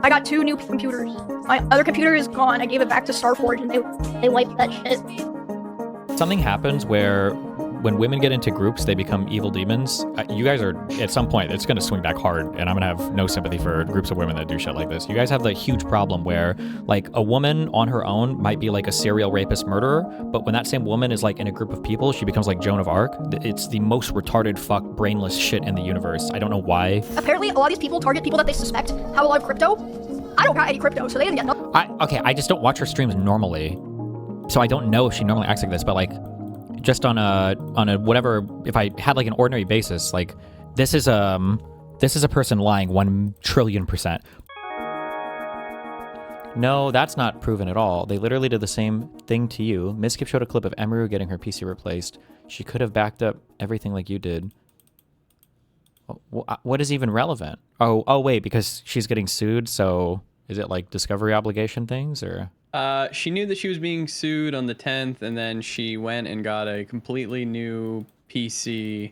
I got 2 new computers. My other computer is gone. I gave it back to Starforge and they wiped that shit. Something happens where when women get into groups, they become evil demons. You guys are, at some point, it's going to swing back hard, and I'm going to have no sympathy for groups of women that do shit like this. You guys have the huge problem where, like, a woman on her own might be like a serial rapist murderer, but when that same woman is like in a group of people, she becomes like Joan of Arc. It's the most retarded, brainless shit in the universe. I don't know why. Apparently, a lot of these people target people that they suspect have a lot of crypto. I don't got any crypto, so they didn't get nothing. I just don't watch her streams normally, so I don't know if she normally acts like this, but like, just on a whatever, if I had like an ordinary basis, like this is a person lying 1 trillion%. No, that's not proven at all. They literally did the same thing to you. Mizkif showed a clip of Emiru getting her PC replaced. She could have backed up everything like you did. What is even relevant? Oh wait, because she's getting sued, so is it like discovery obligation things or? She knew that she was being sued on the 10th, and then she went and got a completely new PC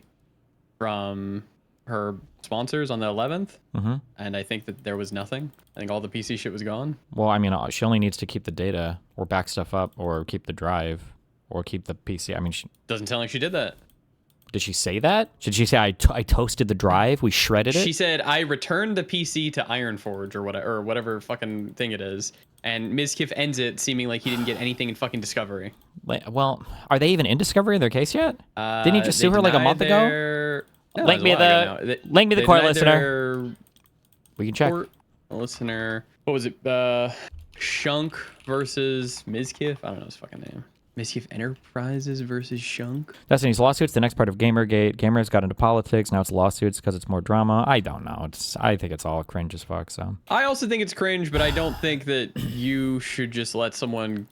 from her sponsors on the 11th. Mm-hmm. And I think that there was nothing. I think all the PC shit was gone. Well, I mean, she only needs to keep the data or back stuff up or keep the drive or keep the PC. I mean, Doesn't sound like she did that. Did she say that? Did she say, I toasted the drive, we shredded it? She said, I returned the PC to Ironforge or whatever fucking thing it is. And Mizkif ends it seeming like he didn't get anything in fucking Discovery. Well, are they even in Discovery in their case yet? Didn't he just sue her like a month ago? No, link me the court listener. We can check. Listener. What was it? Shunk versus Mizkif? I don't know his fucking name. Mizkif Enterprises versus Shunk. Destiny's lawsuits, the next part of Gamergate. Gamers got into politics. Now it's lawsuits because it's more drama. I don't know. I think it's all cringe as fuck. So I also think it's cringe, but I don't think that you should just let someone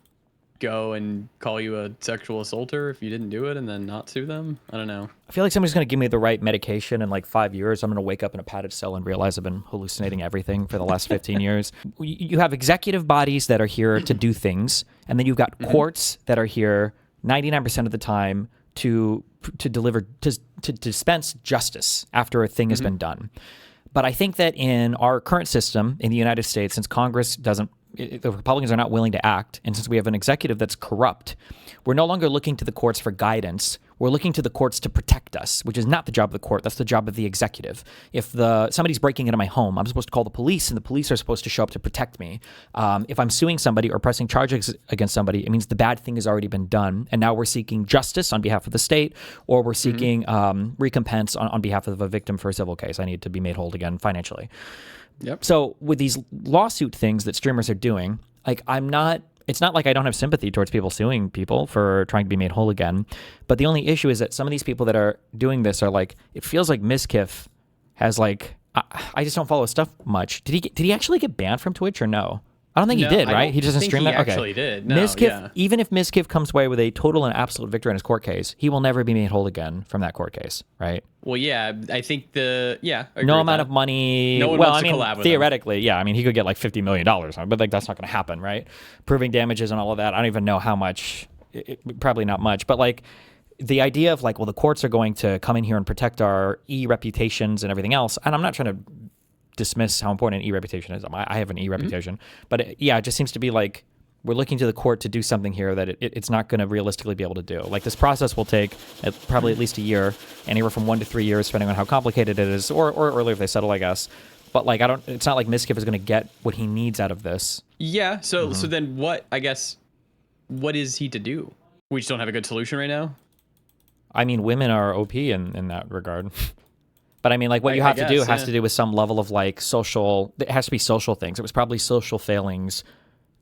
go and call you a sexual assaulter if you didn't do it and then not sue them. I don't know. I feel like somebody's going to give me the right medication in like 5 years. I'm going to wake up in a padded cell and realize I've been hallucinating everything for the last 15 years. You have executive bodies that are here to do things, and then you've got courts that are here 99% of the time to deliver, to dispense justice after a thing has been done. But I think that in our current system in the United States, since Congress the Republicans are not willing to act, and since we have an executive that's corrupt, we're no longer looking to the courts for guidance. We're looking to the courts to protect us, which is not the job of the court. That's the job of the executive. If somebody's breaking into my home, I'm supposed to call the police, and the police are supposed to show up to protect me. If I'm suing somebody or pressing charges against somebody, it means the bad thing has already been done, and now we're seeking justice on behalf of the state, or we're seeking recompense on behalf of a victim for a civil case. I need to be made whole again financially. Yep. So with these lawsuit things that streamers are doing, like it's not like I don't have sympathy towards people suing people for trying to be made whole again. But the only issue is that some of these people that are doing this are like, it feels like Mizkif has like, I just don't follow his stuff much. Did he actually get banned from Twitch or no? I don't think he did, right? He doesn't stream that? He actually did. No, Mizkif, even if Mizkif comes away with a total and absolute victory in his court case, he will never be made whole again from that court case, right? Well, yeah, I think no amount of money. No one wants to collab with theoretically, yeah. I mean, he could get like $50 million, but like that's not going to happen, right? Proving damages and all of that. I don't even know how much. Probably not much, but like the idea of like, well, the courts are going to come in here and protect our reputations and everything else. And I'm not trying to dismiss how important an e-reputation is. I have an e-reputation, but it just seems to be like we're looking to the court to do something here that it's not going to realistically be able to do. Like this process will take probably at least a year, anywhere from 1 to 3 years, depending on how complicated it is, or earlier if they settle, I guess. But like it's not like Mizkif is going to get what he needs out of this. Yeah. So then what is he to do? We just don't have a good solution right now. I mean, women are OP in that regard. But I mean, like what you have to do has to do with some level of like social, it has to be social things. It was probably social failings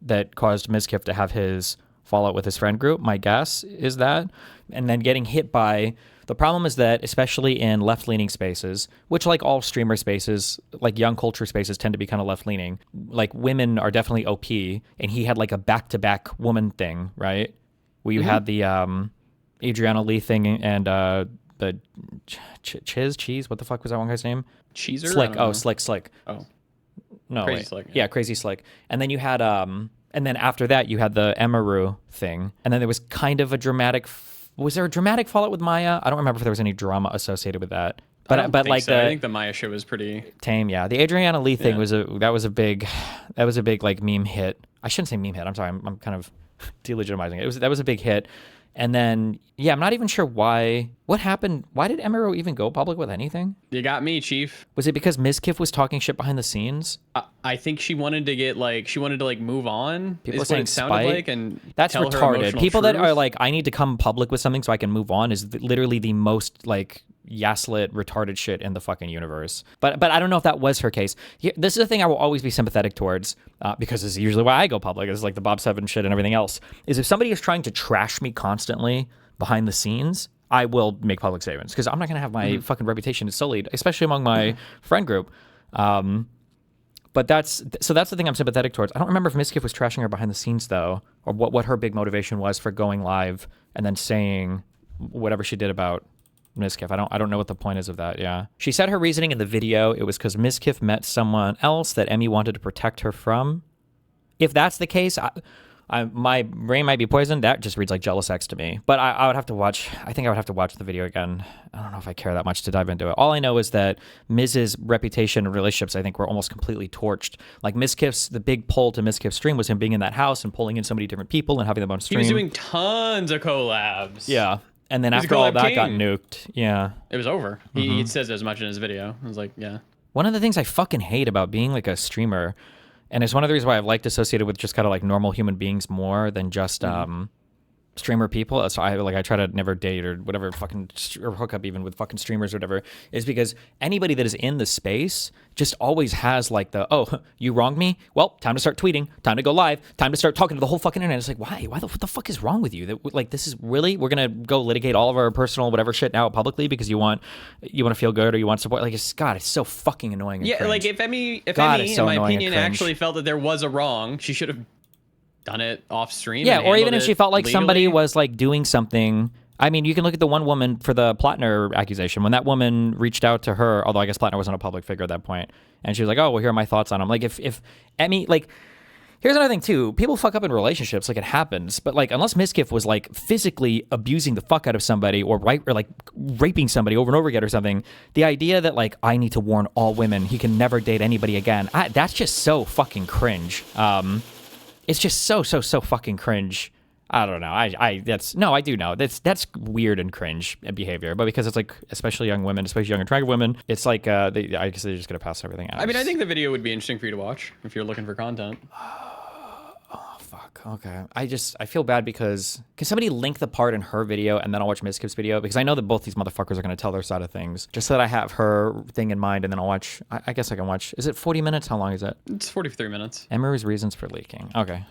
that caused Mizkif to have his fallout with his friend group. My guess is that. And then getting hit by, the problem is that especially in left-leaning spaces, which like all streamer spaces, like young culture spaces tend to be kind of left-leaning, like women are definitely OP. And he had like a back-to-back woman thing, right? Where you had the Adriana Lee thing and the Cheese. What the fuck was that one guy's name? Cheezer? Slick. Oh, Slick. Oh. No, Crazy wait. Slick. Yeah, Crazy Slick. And then you had, and then after that, you had the Emiru thing. And then there was kind of a dramatic, was there a dramatic fallout with Maya? I don't remember if there was any drama associated with that. I don't think like so. I the think the Maya shit was pretty tame. Yeah, the Adriana Lee thing Yeah. was a big like meme hit. I shouldn't say meme hit. I'm sorry. I'm kind of delegitimizing it. That was a big hit. And then, yeah, I'm not even sure why. What happened? Why did Emiru even go public with anything? You got me, Chief. Was it because Mizkif was talking shit behind the scenes? I think she wanted to get move on. People are is what saying it sounded spite. like, and That's tell her retarded. emotional People that truth. are like, I need to come public with something so I can move on is literally the most like gaslit retarded shit in the fucking universe. But I don't know if that was her case. This is the thing I will always be sympathetic towards because this is usually why I go public. It's like the Bob Seven shit and everything else. Is if somebody is trying to trash me constantly behind the scenes, I will make public statements because I'm not going to have my fucking reputation sullied, especially among my friend group. But that's the thing I'm sympathetic towards. I don't remember if Mizkif was trashing her behind the scenes though, or what her big motivation was for going live and then saying whatever she did about Mizkif. I don't know what the point is of that. Yeah, she said her reasoning in the video it was because Mizkif met someone else that Emmy wanted to protect her from. If that's the case, my brain might be poisoned. That just reads like jealous ex to me. But I would have to watch. I think I would have to watch the video again. I don't know if I care that much to dive into it. All I know is that Miz's reputation and relationships, I think, were almost completely torched. Like the big pull to Mizkif's stream was him being in that house and pulling in so many different people and having them on stream. He was doing tons of collabs. Yeah. And then He's a after all collab that got king. nuked. Yeah. It was over. He says as much in his video. I was like, yeah. One of the things I fucking hate about being like a streamer, and it's one of the reasons why I've liked associated with just kind of like normal human beings more than just streamer people. So I try to never date or whatever fucking or hook up even with fucking streamers or whatever, is because anybody that is in the space just always has like you wronged me? Well, time to start tweeting, time to go live, time to start talking to the whole fucking internet. It's like, why? What the fuck is wrong with you? That like this is really we're gonna go litigate all of our personal whatever shit now publicly because you want to feel good or you want support. Like it's so fucking annoying. And Yeah, cringe. like if Emmy, God, it's so in my annoying and opinion, cringe. actually felt that there was a wrong, she should have done it off stream. Yeah, and or even handled if she it felt like somebody legally. was like doing something. I mean, you can look at the one woman for the Plattner accusation. When that woman reached out to her, although I guess Plattner wasn't a public figure at that point, and she was like, "Oh, well, here are my thoughts on him." Like, if Emmy, like, here's another thing too: people fuck up in relationships, like it happens. But like, unless Mizkif was like physically abusing the fuck out of somebody or like raping somebody over and over again or something, the idea that like I need to warn all women he can never date anybody again, that's just so fucking cringe. It's just so fucking cringe. I don't know. I do know. That's weird and cringe behavior. But because it's like, especially young women, especially young attractive women, it's like, I guess they're just gonna pass everything out. I mean, I think the video would be interesting for you to watch if you're looking for content. Fuck. Okay. I feel bad because can somebody link the part in her video and then I'll watch Mizkif's video because I know that both these motherfuckers are gonna tell their side of things. Just so that I have her thing in mind and then I'll watch. I guess I can watch. Is it 40 minutes? How long is it? It's 43 minutes. Emiru's reasons for leaking. Okay.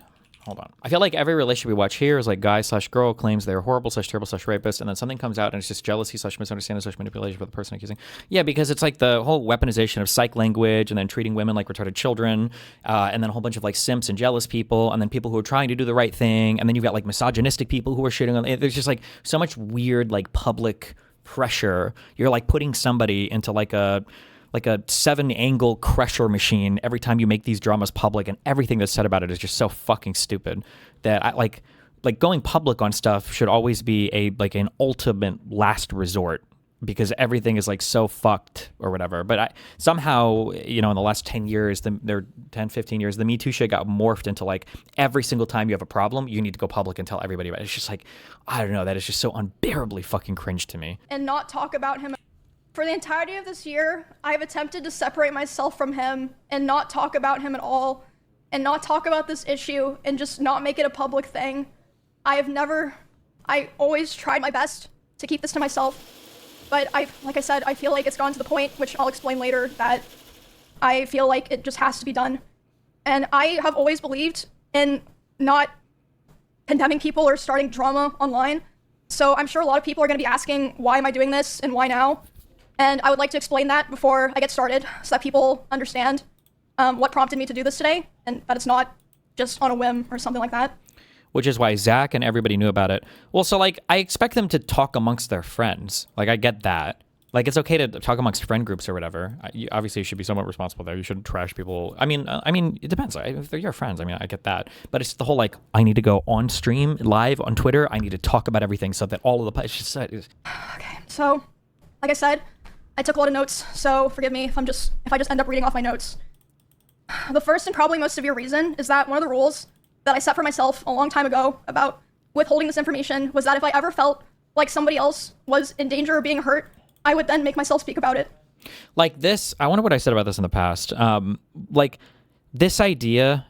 Hold on. I feel like every relationship we watch here is like guy/girl claims they're horrible /terrible/rapist, and then something comes out and it's just jealousy/misunderstanding/manipulation for the person accusing. Yeah, because it's like the whole weaponization of psych language and then treating women like retarded children, and then a whole bunch of like simps and jealous people, and then people who are trying to do the right thing, and then you've got like misogynistic people who are shitting on. There's just like so much weird like public pressure. You're like putting somebody into like a 7-angle crusher machine every time you make these dramas public, and everything that's said about it is just so fucking stupid that I like going public on stuff should always be an ultimate last resort because everything is like so fucked or whatever. But somehow, in the last 10 years, 15 years, the Me Too shit got morphed into like every single time you have a problem, you need to go public and tell everybody about it. It's just like, I don't know, that is just so unbearably fucking cringe to me. And not talk about him. For the entirety of this year, I've attempted to separate myself from him and not talk about him at all and not talk about this issue and just not make it a public thing. I always tried my best to keep this to myself, but like I said, I feel like it's gone to the point, which I'll explain later, that I feel like it just has to be done. And I have always believed in not condemning people or starting drama online. So I'm sure a lot of people are gonna be asking, why am I doing this and why now? And I would like to explain that before I get started so that people understand what prompted me to do this today and that it's not just on a whim or something like that. Which is why Zach and everybody knew about it. Well, so like I expect them to talk amongst their friends. Like I get that. Like it's okay to talk amongst friend groups or whatever. Obviously, you should be somewhat responsible there. You shouldn't trash people. I mean, it depends. If they're your friends, I get that. But it's the whole like I need to go on stream live on Twitter. I need to talk about everything so that all of the it's just Okay, so like I said, I took a lot of notes, so forgive me if I just end up reading off my notes. The first and probably most severe reason is that one of the rules that I set for myself a long time ago about withholding this information was that if I ever felt like somebody else was in danger of being hurt, I would then make myself speak about it. Like this, I wonder what I said about this in the past. Like this idea,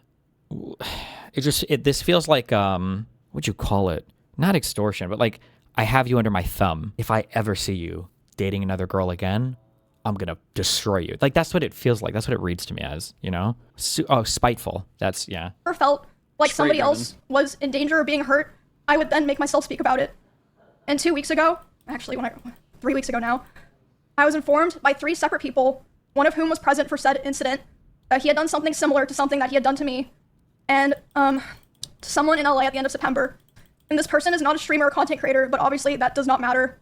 this feels like, what'd you call it? Not extortion, but like, I have you under my thumb. If I ever see you dating another girl again, I'm gonna destroy you. Like, that's what it feels like. That's what it reads to me as, you know? Spiteful. That's, yeah. Or felt like somebody else was in danger of being hurt, I would then make myself speak about it. And 2 weeks ago, actually 3 weeks ago now, I was informed by 3 separate people, one of whom was present for said incident, that he had done something similar to something that he had done to me, and to someone in LA at the end of September. And this person is not a streamer or content creator, but obviously that does not matter.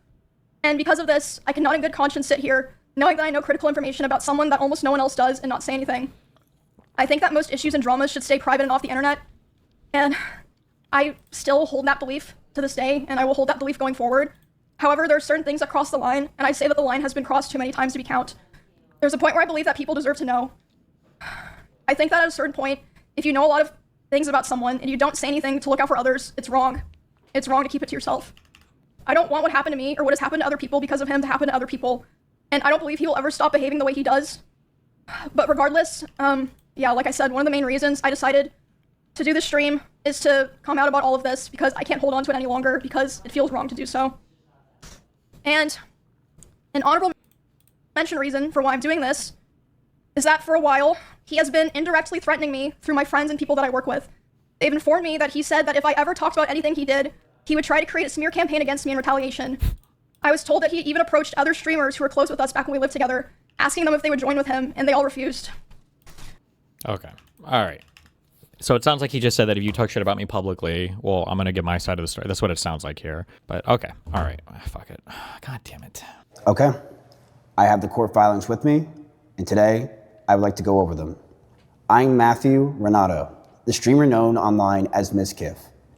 And because of this, I cannot in good conscience sit here knowing that I know critical information about someone that almost no one else does and not say anything. I think that most issues and dramas should stay private and off the internet, and I still hold that belief to this day, and I will hold that belief going forward. However, there are certain things that cross the line, and I say that the line has been crossed too many times to be count. There's a point where I believe that people deserve to know. I think that at a certain point, if you know a lot of things about someone and you don't say anything to look out for others, it's wrong. It's wrong to keep it to yourself. I don't want what happened to me or what has happened to other people because of him to happen to other people, and I don't believe he will ever stop behaving the way he does. But regardless, yeah, like I said, one of the main reasons I decided to do this stream is to come out about all of this because I can't hold on to it any longer because it feels wrong to do so. And an honorable mention reason for why I'm doing this is that for a while, he has been indirectly threatening me through my friends and people that I work with. They've informed me that he said that if I ever talked about anything he did, he would try to create a smear campaign against me in retaliation. I was told that he even approached other streamers who were close with us back when we lived together, asking them if they would join with him, and they all refused. Okay. All right. So it sounds like he just said that if you talk shit about me publicly, well, I'm going to give my side of the story. That's what it sounds like here. But okay. All right. Fuck it. God damn it. Okay. I have the court filings with me, and today I would like to go over them. I'm Matthew Renato, the streamer known online as Mizkif.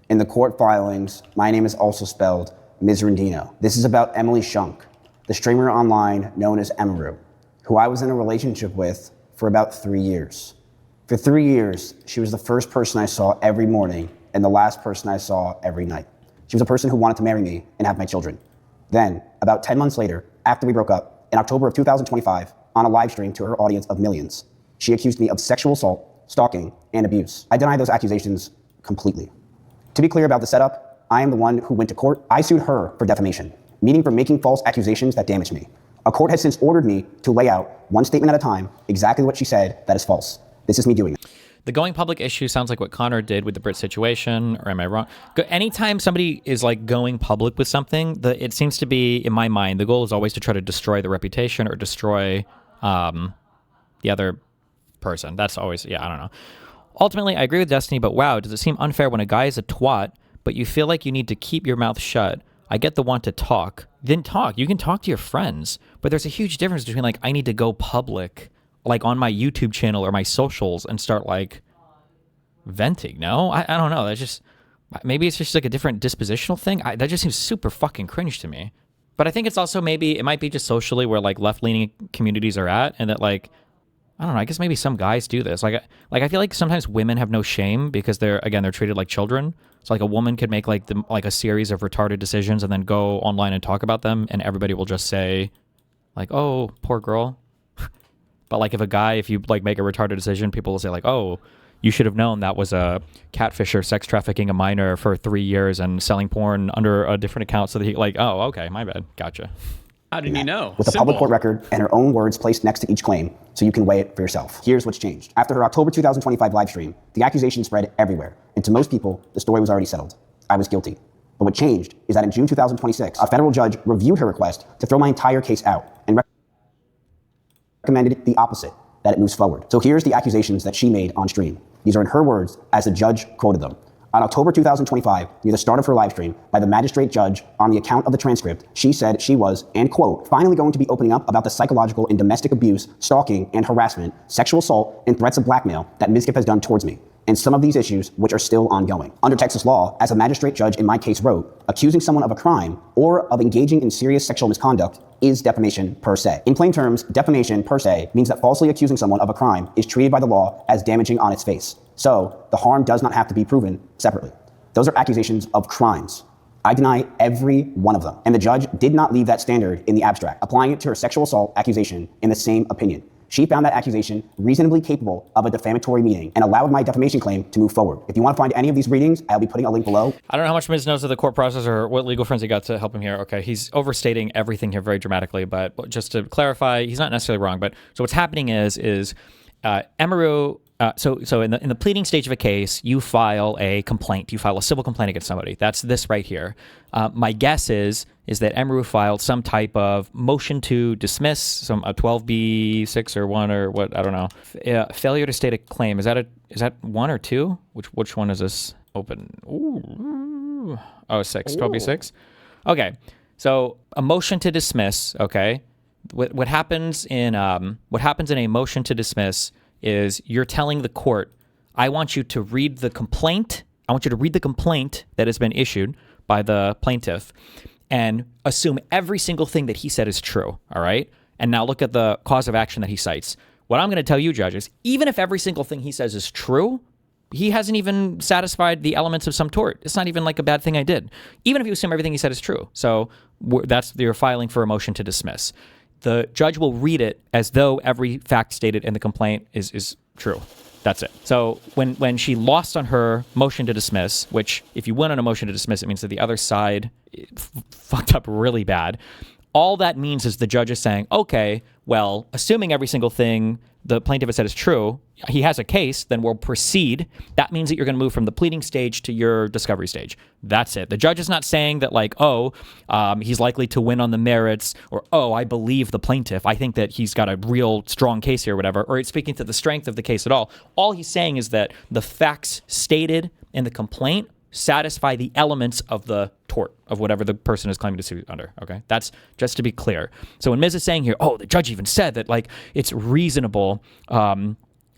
In the court filings, my name is also spelled Mizrandino. This is about Emily Shunk, the streamer online known as Emiru, who I was in a relationship with for about 3 years. For 3 years, she was the first person I saw every morning and the last person I saw every night. She was a person who wanted to marry me and have my children. Then, about 10 months later, after we broke up, in October of 2025, on a live stream to her audience of millions, she accused me of sexual assault, stalking, and abuse. I deny those accusations completely. To be clear about the setup, I am the one who went to court. I sued her for defamation, meaning for making false accusations that damaged me. A court has since ordered me to lay out, one statement at a time, exactly what she said that is false. This is me doing it. The going public issue sounds like what Connor did with the Brit situation, or am I wrong? Anytime somebody is like going public with something, it seems to be, in my mind, the goal is always to try to destroy the reputation or destroy the other person. That's always, yeah, I don't know. Ultimately, I agree with Destiny, but wow, does it seem unfair when a guy is a twat, but you feel like you need to keep your mouth shut? I get the want to talk. Then talk. You can talk to your friends, but there's a huge difference between like, I need to go public, like on my YouTube channel or my socials and start like venting. No, I don't know. That's just, maybe it's just like a different dispositional thing. That just seems super fucking cringe to me. But I think it's also it might be just socially where like left-leaning communities are at, and that like, I don't know, I guess maybe some guys do this. Like I feel like sometimes women have no shame because they're treated like children. So like a woman could make like a series of retarded decisions and then go online and talk about them, and everybody will just say like, oh, poor girl. But like if you like make a retarded decision, people will say like, oh, you should have known that was a catfisher sex trafficking a minor for 3 years and selling porn under a different account, so that he like, oh, okay, my bad, gotcha. How did you know? With a public court record and her own words placed next to each claim, so you can weigh it for yourself. Here's what's changed. After her October 2025 live stream, the accusation spread everywhere, and to most people, the story was already settled. I was guilty. But what changed is that in June 2026, a federal judge reviewed her request to throw my entire case out and recommended the opposite, that it moves forward. So here's the accusations that she made on stream. These are in her words as the judge quoted them. On October 2025, near the start of her live stream, by the magistrate judge on the account of the transcript, she said she was, and quote, finally going to be opening up about the psychological and domestic abuse, stalking and harassment, sexual assault, and threats of blackmail that Mizkif has done towards me. and some of these issues which are still ongoing. Under Texas law, as a magistrate judge in my case wrote, accusing someone of a crime or of engaging in serious sexual misconduct is defamation per se. In plain terms, defamation per se means that falsely accusing someone of a crime is treated by the law as damaging on its face. So the harm does not have to be proven separately. Those are accusations of crimes. I deny every one of them. And the judge did not leave that standard in the abstract, applying it to her sexual assault accusation in the same opinion. She found that accusation reasonably capable of a defamatory meaning and allowed my defamation claim to move forward. If you want to find any of these readings, I'll be putting a link below. I don't know how much Miz knows of the court process or what legal friends he got to help him here. Okay, he's overstating everything here very dramatically, but just to clarify, he's not necessarily wrong. But so what's happening is Emiru. So in the pleading stage of a case, you file a complaint. You file a civil complaint against somebody. That's this right here. My guess is that Emiru filed some type of motion to dismiss, a 12B6 or 1 or what, I don't know. Failure to state a claim. Is that 1 or 2? Which one is this open? Ooh. Oh, 6. 12B6. Okay. So a motion to dismiss. Okay. What happens in a motion to dismiss is you're telling the court, I want you to read the complaint. I want you to read the complaint that has been issued by the plaintiff and assume every single thing that he said is true, all right? And now look at the cause of action that he cites. What I'm going to tell you, judges, even if every single thing he says is true, he hasn't even satisfied the elements of some tort. It's not even like a bad thing I did. Even if you assume everything he said is true. So you're filing for a motion to dismiss. The judge will read it as though every fact stated in the complaint is true. That's it. So when she lost on her motion to dismiss, which if you win on a motion to dismiss, it means that the other side fucked up really bad. All that means is the judge is saying, okay, well, assuming every single thing the plaintiff has said is true, he has a case, then we'll proceed. That means that you're going to move from the pleading stage to your discovery stage. That's it. The judge is not saying that like, he's likely to win on the merits, or, I believe the plaintiff. I think that he's got a real strong case here, or whatever, or it's speaking to the strength of the case at all. All he's saying is that the facts stated in the complaint satisfy the elements of the tort of whatever the person is claiming to sue under. Okay, that's just to be clear. So when Miz is saying here, the judge even said that like it's reasonable,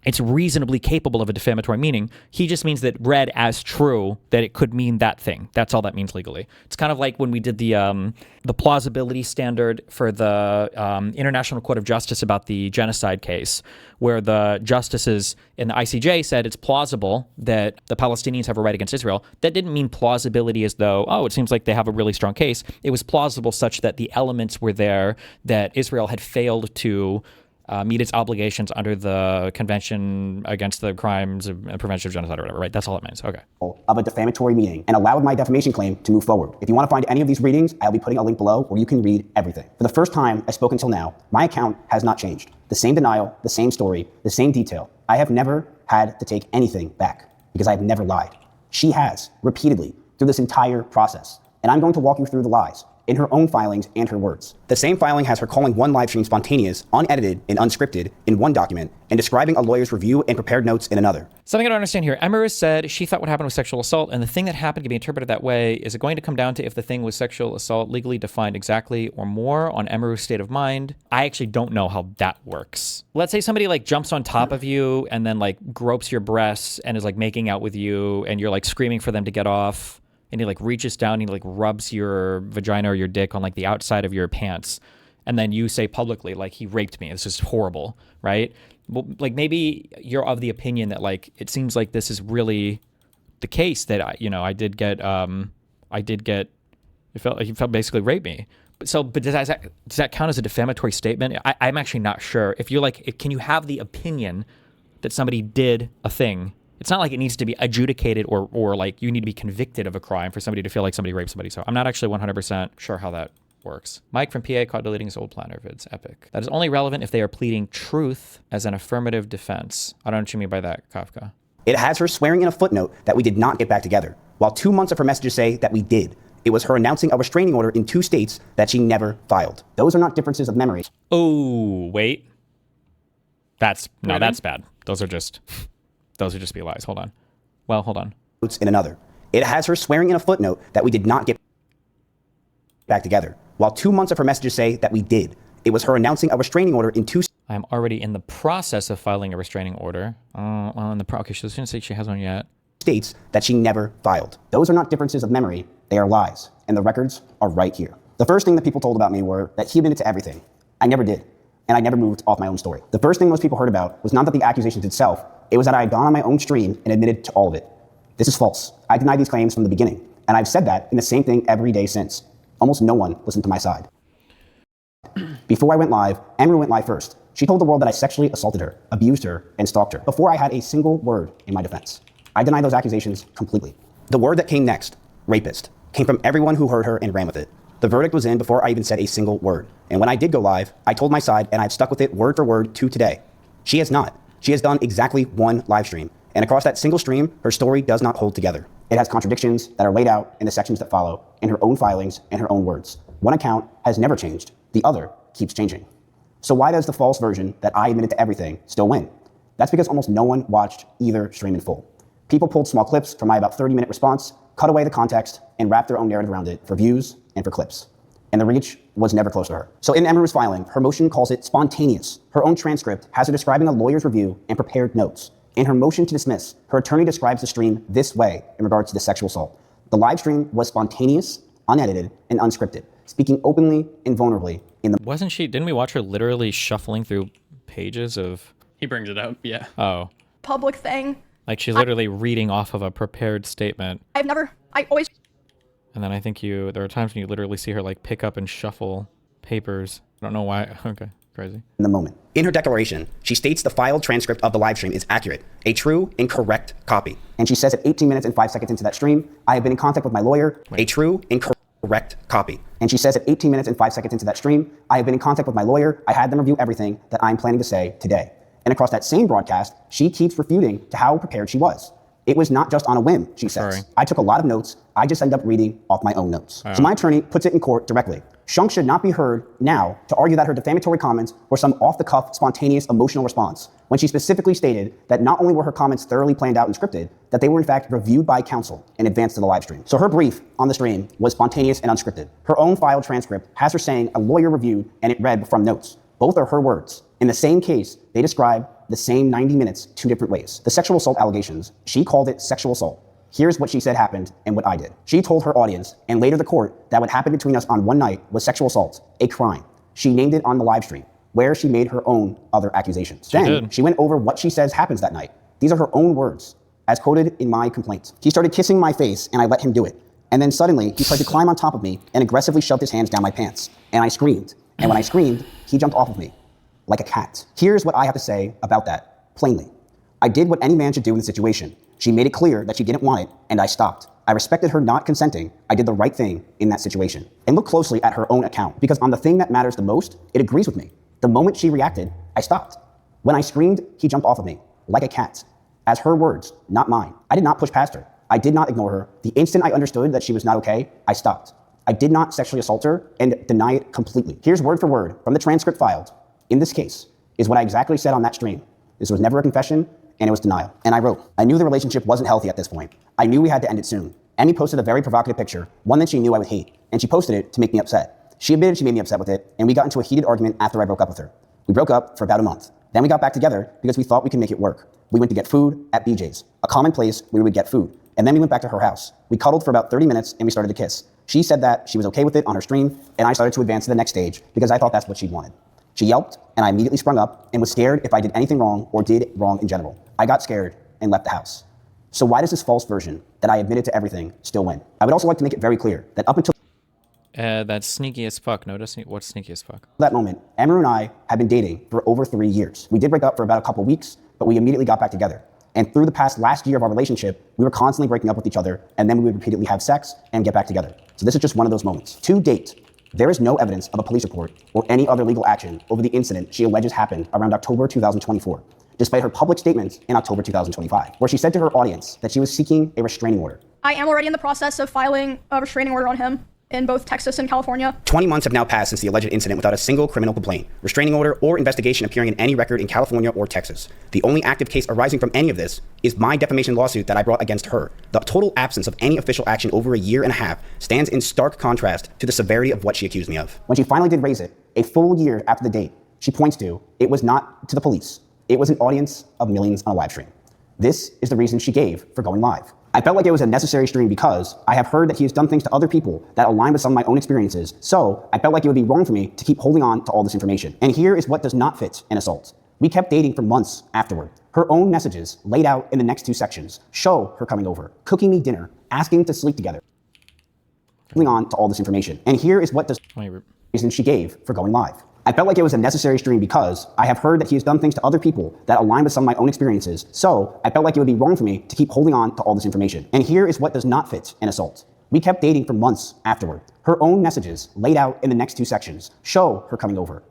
it's reasonably capable of a defamatory meaning, he just means that read as true that it could mean that thing. That's all that means legally. It's kind of like when we did the plausibility standard for the International Court of Justice about the genocide case, where the justices in the ICJ said it's plausible that the Palestinians have a right against Israel. That didn't mean plausibility as though, it seems like they have a really strong case. It was plausible such that the elements were there that Israel had failed to meet its obligations under the Convention Against the Crimes and Prevention of Genocide or whatever, right? That's all it means. Okay. Of a defamatory meaning and allowed my defamation claim to move forward. If you want to find any of these readings, I'll be putting a link below where you can read everything. For the first time I spoke until now, my account has not changed. The same denial, the same story, the same detail. I have never had to take anything back because I have never lied. She has, repeatedly, through this entire process. And I'm going to walk you through the lies in her own filings and her words. The same filing has her calling one live stream spontaneous, unedited, and unscripted in one document, and describing a lawyer's review and prepared notes in another. Something I don't understand here. Emiru said she thought what happened was sexual assault, and the thing that happened can be interpreted that way. Is it going to come down to if the thing was sexual assault legally defined exactly or more on Emiru's state of mind? I actually don't know how that works. Let's say somebody like jumps on top of you and then like gropes your breasts and is like making out with you, and you're like screaming for them to get off. And he like reaches down, he like rubs your vagina or your dick on like the outside of your pants. And then you say publicly, like, he raped me. This is horrible, right? Well, like maybe you're of the opinion that like, it seems like this is really the case that I did get, he felt basically raped me. But does that count as a defamatory statement? I'm actually not sure. If you're like, can you have the opinion that somebody did a thing? It's not like it needs to be adjudicated or like you need to be convicted of a crime for somebody to feel like somebody raped somebody. So I'm not actually 100% sure how that works. Mike from PA caught deleting his old planner vids. Epic. That is only relevant if they are pleading truth as an affirmative defense. I don't know what you mean by that, Kafka. It has her swearing in a footnote that we did not get back together, while 2 months of her messages say that we did. It was her announcing a restraining order in 2 states that she never filed. Those are not differences of memory. Oh, wait. That's bad. Those are just be lies. Hold on. Well, hold on. In another. It has her swearing in a footnote that we did not get back together, while 2 months of her messages say that we did. It was her announcing a restraining order in 2 I'm already in the process of filing a restraining order. Okay, she doesn't say she has one yet. States that she never filed. Those are not differences of memory, they are lies, and the records are right here. The first thing that people told about me were that he admitted to everything. I never did, and I never moved off my own story. The first thing most people heard about was not that the accusations itself, it was that I had gone on my own stream and admitted to all of it. This is false. I denied these claims from the beginning, and I've said that in the same thing every day since. Almost no one listened to my side. Before I went live, Emiru went live first. She told the world that I sexually assaulted her, abused her, and stalked her, before I had a single word in my defense. I deny those accusations completely. The word that came next, rapist, came from everyone who heard her and ran with it. The verdict was in before I even said a single word. And when I did go live, I told my side, and I've stuck with it word for word to today. She has not. She has done exactly one live stream. And across that single stream, her story does not hold together. It has contradictions that are laid out in the sections that follow, in her own filings and her own words. One account has never changed. The other keeps changing. So why does the false version that I admitted to everything still win? That's because almost no one watched either stream in full. People pulled small clips from my about 30-minute response, cut away the context, and wrapped their own narrative around it for views and for clips. And the reach was never close to her. So in Emiru's filing, her motion calls it spontaneous. Her own transcript has her describing a lawyer's review and prepared notes. In her motion to dismiss, her attorney describes the stream this way in regards to the sexual assault. The live stream was spontaneous, unedited, and unscripted, speaking openly and vulnerably in the— Didn't we watch her literally shuffling through pages of... He brings it up, yeah. Oh. Public thing. Like she's literally reading off of a prepared statement. I always... And then I think there are times when you literally see her like pick up and shuffle papers. I don't know why. Okay, crazy. In the moment. In her declaration, she states the filed transcript of the live stream is accurate, a true and correct copy. And she says at 18 minutes and 5 seconds into that stream, I have been in contact with my lawyer, a true and correct copy. And she says at 18 minutes and 5 seconds into that stream, I have been in contact with my lawyer, I had them review everything that I'm planning to say today. And across that same broadcast, she keeps refuting to how prepared she was. It was not just on a whim, she says. Sorry. I took a lot of notes. I just ended up reading off my own notes. So my attorney puts it in court directly. Shunk should not be heard now to argue that her defamatory comments were some off-the-cuff, spontaneous, emotional response, when she specifically stated that not only were her comments thoroughly planned out and scripted, that they were in fact reviewed by counsel in advance to the live stream. So her brief on the stream was spontaneous and unscripted. Her own filed transcript has her saying a lawyer reviewed and it read from notes. Both are her words. In the same case, they describe the same 90 minutes 2 different ways. The sexual assault allegations, she called it sexual assault. Here's what she said happened and what I did. She told her audience and later the court that what happened between us on one night was sexual assault, a crime. She named it on the live stream, where she made her own other accusations. She went over what she says happens that night. These are her own words, as quoted in my complaint. He started kissing my face and I let him do it. And then suddenly he tried to climb on top of me and aggressively shoved his hands down my pants. And I screamed. And when I screamed, he jumped off of me like a cat. Here's what I have to say about that, plainly. I did what any man should do in the situation. She made it clear that she didn't want it, and I stopped. I respected her not consenting. I did the right thing in that situation. And look closely at her own account, because on the thing that matters the most, it agrees with me. The moment she reacted, I stopped. When I screamed, he jumped off of me, like a cat. As her words, not mine. I did not push past her. I did not ignore her. The instant I understood that she was not okay, I stopped. I did not sexually assault her and deny it completely. Here's word for word from the transcript filed. In this case, is what I exactly said on that stream. This was never a confession, and it was denial. And I wrote, I knew the relationship wasn't healthy at this point. I knew we had to end it soon. Emmy posted a very provocative picture, one that she knew I would hate, and she posted it to make me upset. She admitted she made me upset with it, and we got into a heated argument after I broke up with her. We broke up for about a month. Then we got back together because we thought we could make it work. We went to get food at BJ's, a common place where we would get food. And then we went back to her house. We cuddled for about 30 minutes, and we started to kiss. She said that she was okay with it on her stream, and I started to advance to the next stage because I thought that's what she wanted. She yelped, and I immediately sprung up and was scared if I did anything wrong or did wrong in general. I got scared and left the house. So why does this false version that I admitted to everything still win? I would also like to make it very clear that up until That's sneaky as fuck. Notice what's sneaky as fuck. that moment, Emiru and I had been dating for over 3 years. We did break up for about a couple weeks, but we immediately got back together. And through the last year of our relationship, we were constantly breaking up with each other, and then we would repeatedly have sex and get back together. So this is just one of those moments. To date, there is no evidence of a police report or any other legal action over the incident she alleges happened around October 2024, despite her public statements in October 2025, where she said to her audience that she was seeking a restraining order. I am already in the process of filing a restraining order on him in both Texas and California. 20 months have now passed since the alleged incident without a single criminal complaint, restraining order, or investigation appearing in any record in California or Texas. The only active case arising from any of this is my defamation lawsuit that I brought against her. The total absence of any official action over a year and a half stands in stark contrast to the severity of what she accused me of. When she finally did raise it, a full year after the date, she points to, it was not to the police. It was an audience of millions on a live stream. This is the reason she gave for going live. I felt like it was a necessary stream because I have heard that he has done things to other people that align with some of my own experiences, so I felt like it would be wrong for me to keep holding on to all this information. And here is what does not fit an assault. We kept dating for months afterward. Her own messages, laid out in the next 2 sections, show her coming over, cooking me dinner, asking to sleep together, holding on to all this information. And here is what does reason she gave for going live. I felt like it was a necessary stream because I have heard that he has done things to other people that align with some of my own experiences, so I felt like it would be wrong for me to keep holding on to all this information. And here is what does not fit an assault. We kept dating for months afterward. Her own messages, laid out in the next 2 sections, show her coming over,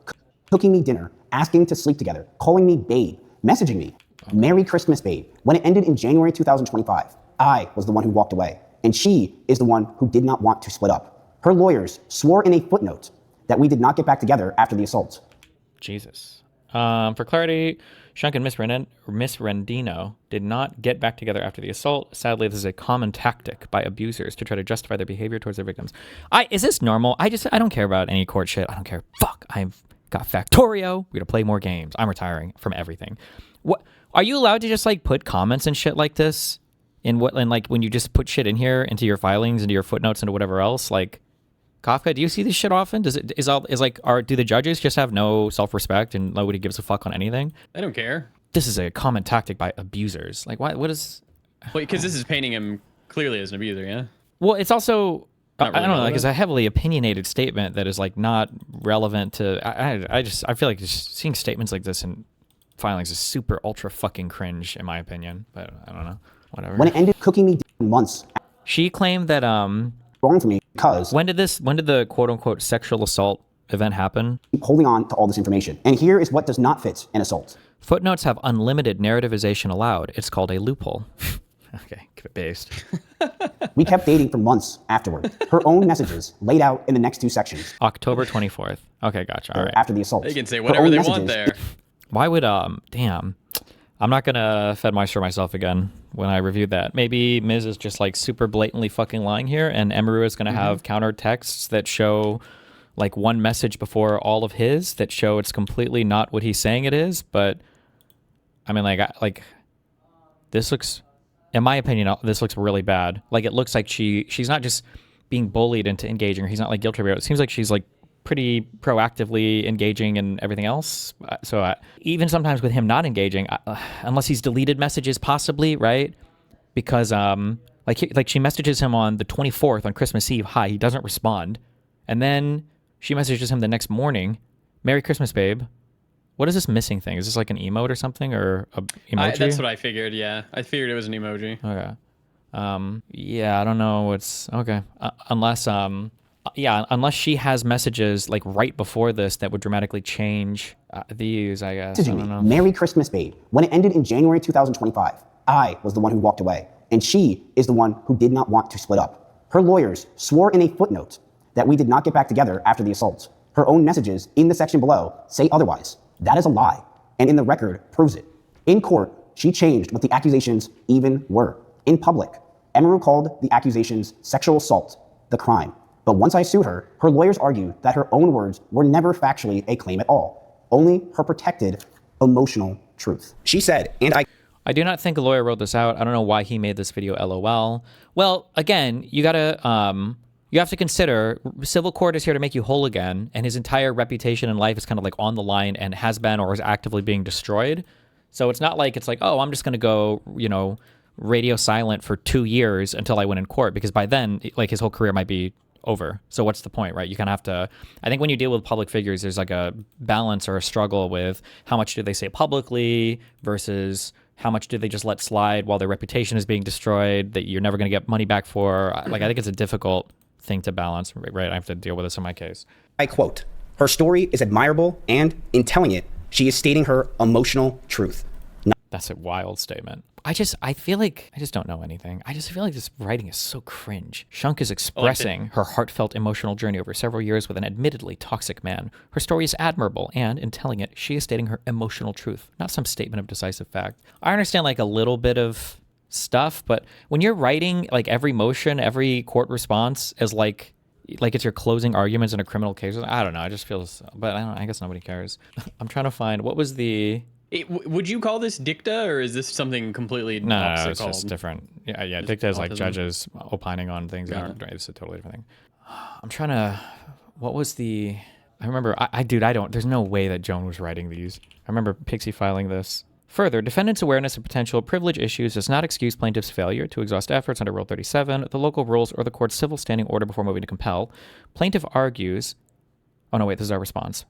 cooking me dinner, asking to sleep together, calling me babe, messaging me, Merry Christmas, babe. When it ended in January 2025, I was the one who walked away, and she is the one who did not want to split up. Her lawyers swore in a footnote that we did not get back together after the assault. Jesus. For clarity, Shunk and Miss Rendino did not get back together after the assault. Sadly, this is a common tactic by abusers to try to justify their behavior towards their victims. Is this normal? I don't care about any court shit. I don't care. Fuck. I've got Factorio. We're gonna play more games. I'm retiring from everything. What are you allowed to just like put comments and shit like this in like when you just put shit in here into your filings, into your footnotes, into whatever else? Like Kafka, do you see this shit often? Do the judges just have no self-respect and nobody gives a fuck on anything? I don't care. This is a common tactic by abusers. Like, what is? Well, because this is painting him clearly as an abuser, yeah. Well, it's also Not really I don't know. Like, relevant. it's a heavily opinionated statement that is like not relevant to. I feel like just seeing statements like this in filings is super ultra fucking cringe in my opinion. But I don't know. Whatever. When it ended, cooking me months. She claimed that Wrong for me because when did the quote unquote sexual assault event happen? keep holding on to all this information. And here is what does not fit an assault. Footnotes have unlimited narrativization allowed. It's called a loophole. Okay, based. We kept dating for months afterward. Her own messages, laid out in the next 2 sections. October 24th. Okay, gotcha. All right. After the assault. They can say Her whatever own they messages want there. Why would damn. I'm not gonna Fedmeister myself again when I reviewed that. Maybe Miz is just like super blatantly fucking lying here, and Emiru is gonna have counter texts that show like one message before all of his that show it's completely not what he's saying it is. But I mean, like this looks, in my opinion, this looks really bad. Like it looks like she's not just being bullied into engaging, or he's not like guilt trip. It seems like she's like pretty proactively engaging and everything else. So even sometimes with him not engaging, unless he's deleted messages possibly, right? Because like she messages him on the 24th on Christmas Eve, hi, he doesn't respond. And then she messages him the next morning, Merry Christmas, babe. What is this missing thing? Is this like an emote or something, or a emoji? That's what I figured, yeah. I figured it was an emoji. Okay. Yeah, I don't know what's okay. Unless she has messages like right before this that would dramatically change these, I guess. I don't know. Merry Christmas, babe. When it ended in January 2025, I was the one who walked away, and she is the one who did not want to split up. Her lawyers swore in a footnote that we did not get back together after the assault. Her own messages in the section below say otherwise. That is a lie, and in the record proves it. In court, she changed what the accusations even were. In public, Emiru called the accusations sexual assault the crime. But once I sued her, her lawyers argued that her own words were never factually a claim at all, only her protected emotional truth. She said, and I do not think a lawyer wrote this out. I don't know why he made this video LOL. Well, again, you have to consider civil court is here to make you whole again, and his entire reputation in life is kind of like on the line and has been or is actively being destroyed. So it's not like it's like, oh, I'm just going to go, radio silent for 2 years until I win in court, because by then, like his whole career might be over. So what's the point, right? You kind of have to, I think when you deal with public figures, there's like a balance or a struggle with how much do they say publicly versus how much do they just let slide while their reputation is being destroyed that you're never going to get money back for. Like, I think it's a difficult thing to balance, right? I have to deal with this in my case. I quote, her story is admirable, and in telling it, she is stating her emotional truth. That's a wild statement. I feel like I just don't know anything. I just feel like this writing is so cringe. Shunk is expressing her heartfelt emotional journey over several years with an admittedly toxic man. Her story is admirable, and in telling it, she is stating her emotional truth, not some statement of decisive fact. I understand like a little bit of stuff, but when you're writing like every motion, every court response as like like it's your closing arguments in a criminal case. I don't know. It just feels, but I guess nobody cares. I'm trying to find what was the. Would you call this dicta, or is this something completely opposite It's called? just different. Yeah. Dicta is like autism. judges opining on things. Yeah. It's a totally different thing. I'm trying to. What was the? I remember. I don't. There's no way that Joan was writing these. I remember Pixie filing this. Further, defendants' awareness of potential privilege issues does not excuse plaintiff's failure to exhaust efforts under Rule 37, the local rules, or the court's civil standing order before moving to compel. Plaintiff argues. Oh no, wait. This is our response.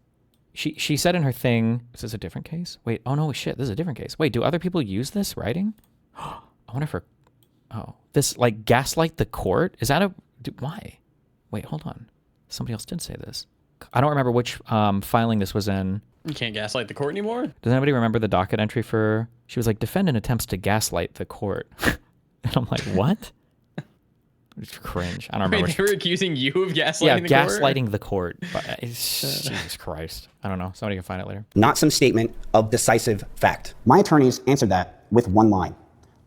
She said in her thing. Is this a different case? Wait. Oh no, shit. This is a different case. Wait. Do other people use this writing? I wonder if her. Oh, this like gaslight the court. Is that a? Why? Wait. Hold on. Somebody else did say this. I don't remember which filing this was in. You can't gaslight the court anymore? Does anybody remember the docket entry for... She was like, defendant attempts to gaslight the court. And I'm like, what? It's cringe. I don't remember. Wait, they were accusing you of gaslighting the court? Yeah, gaslighting the court. But Jesus Christ. I don't know. Somebody can find it later. Not some statement of decisive fact. My attorneys answered that with one line.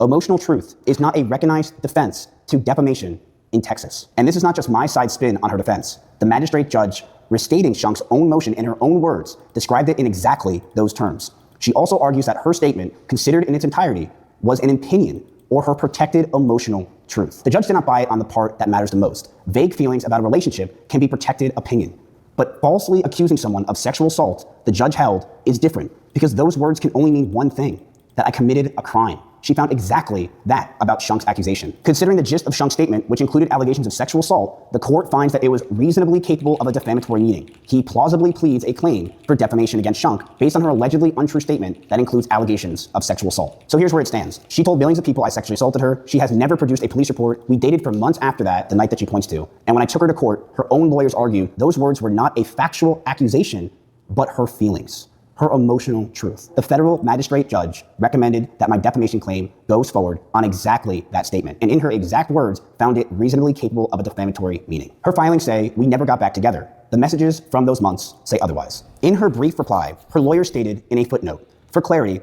Emotional truth is not a recognized defense to defamation in Texas. And this is not just my side spin on her defense. The magistrate judge, restating Shunk's own motion in her own words, described it in exactly those terms. She also argues that her statement, considered in its entirety, was an opinion or her protected emotional truth. The judge did not buy it on the part that matters the most. Vague feelings about a relationship can be protected opinion. But falsely accusing someone of sexual assault, the judge held, is different because those words can only mean one thing, that I committed a crime. She found exactly that about Shunk's accusation. Considering the gist of Shunk's statement, which included allegations of sexual assault, the court finds that it was reasonably capable of a defamatory meaning. He plausibly pleads a claim for defamation against Shunk based on her allegedly untrue statement that includes allegations of sexual assault. So here's where it stands. She told millions of people I sexually assaulted her. She has never produced a police report. We dated for months after that, the night that she points to. And when I took her to court, her own lawyers argued those words were not a factual accusation, but her feelings. Her emotional truth. The federal magistrate judge recommended that my defamation claim goes forward on exactly that statement, and in her exact words, found it reasonably capable of a defamatory meaning. Her filings say we never got back together. The messages from those months say otherwise. In her brief reply, her lawyer stated in a footnote, for clarity,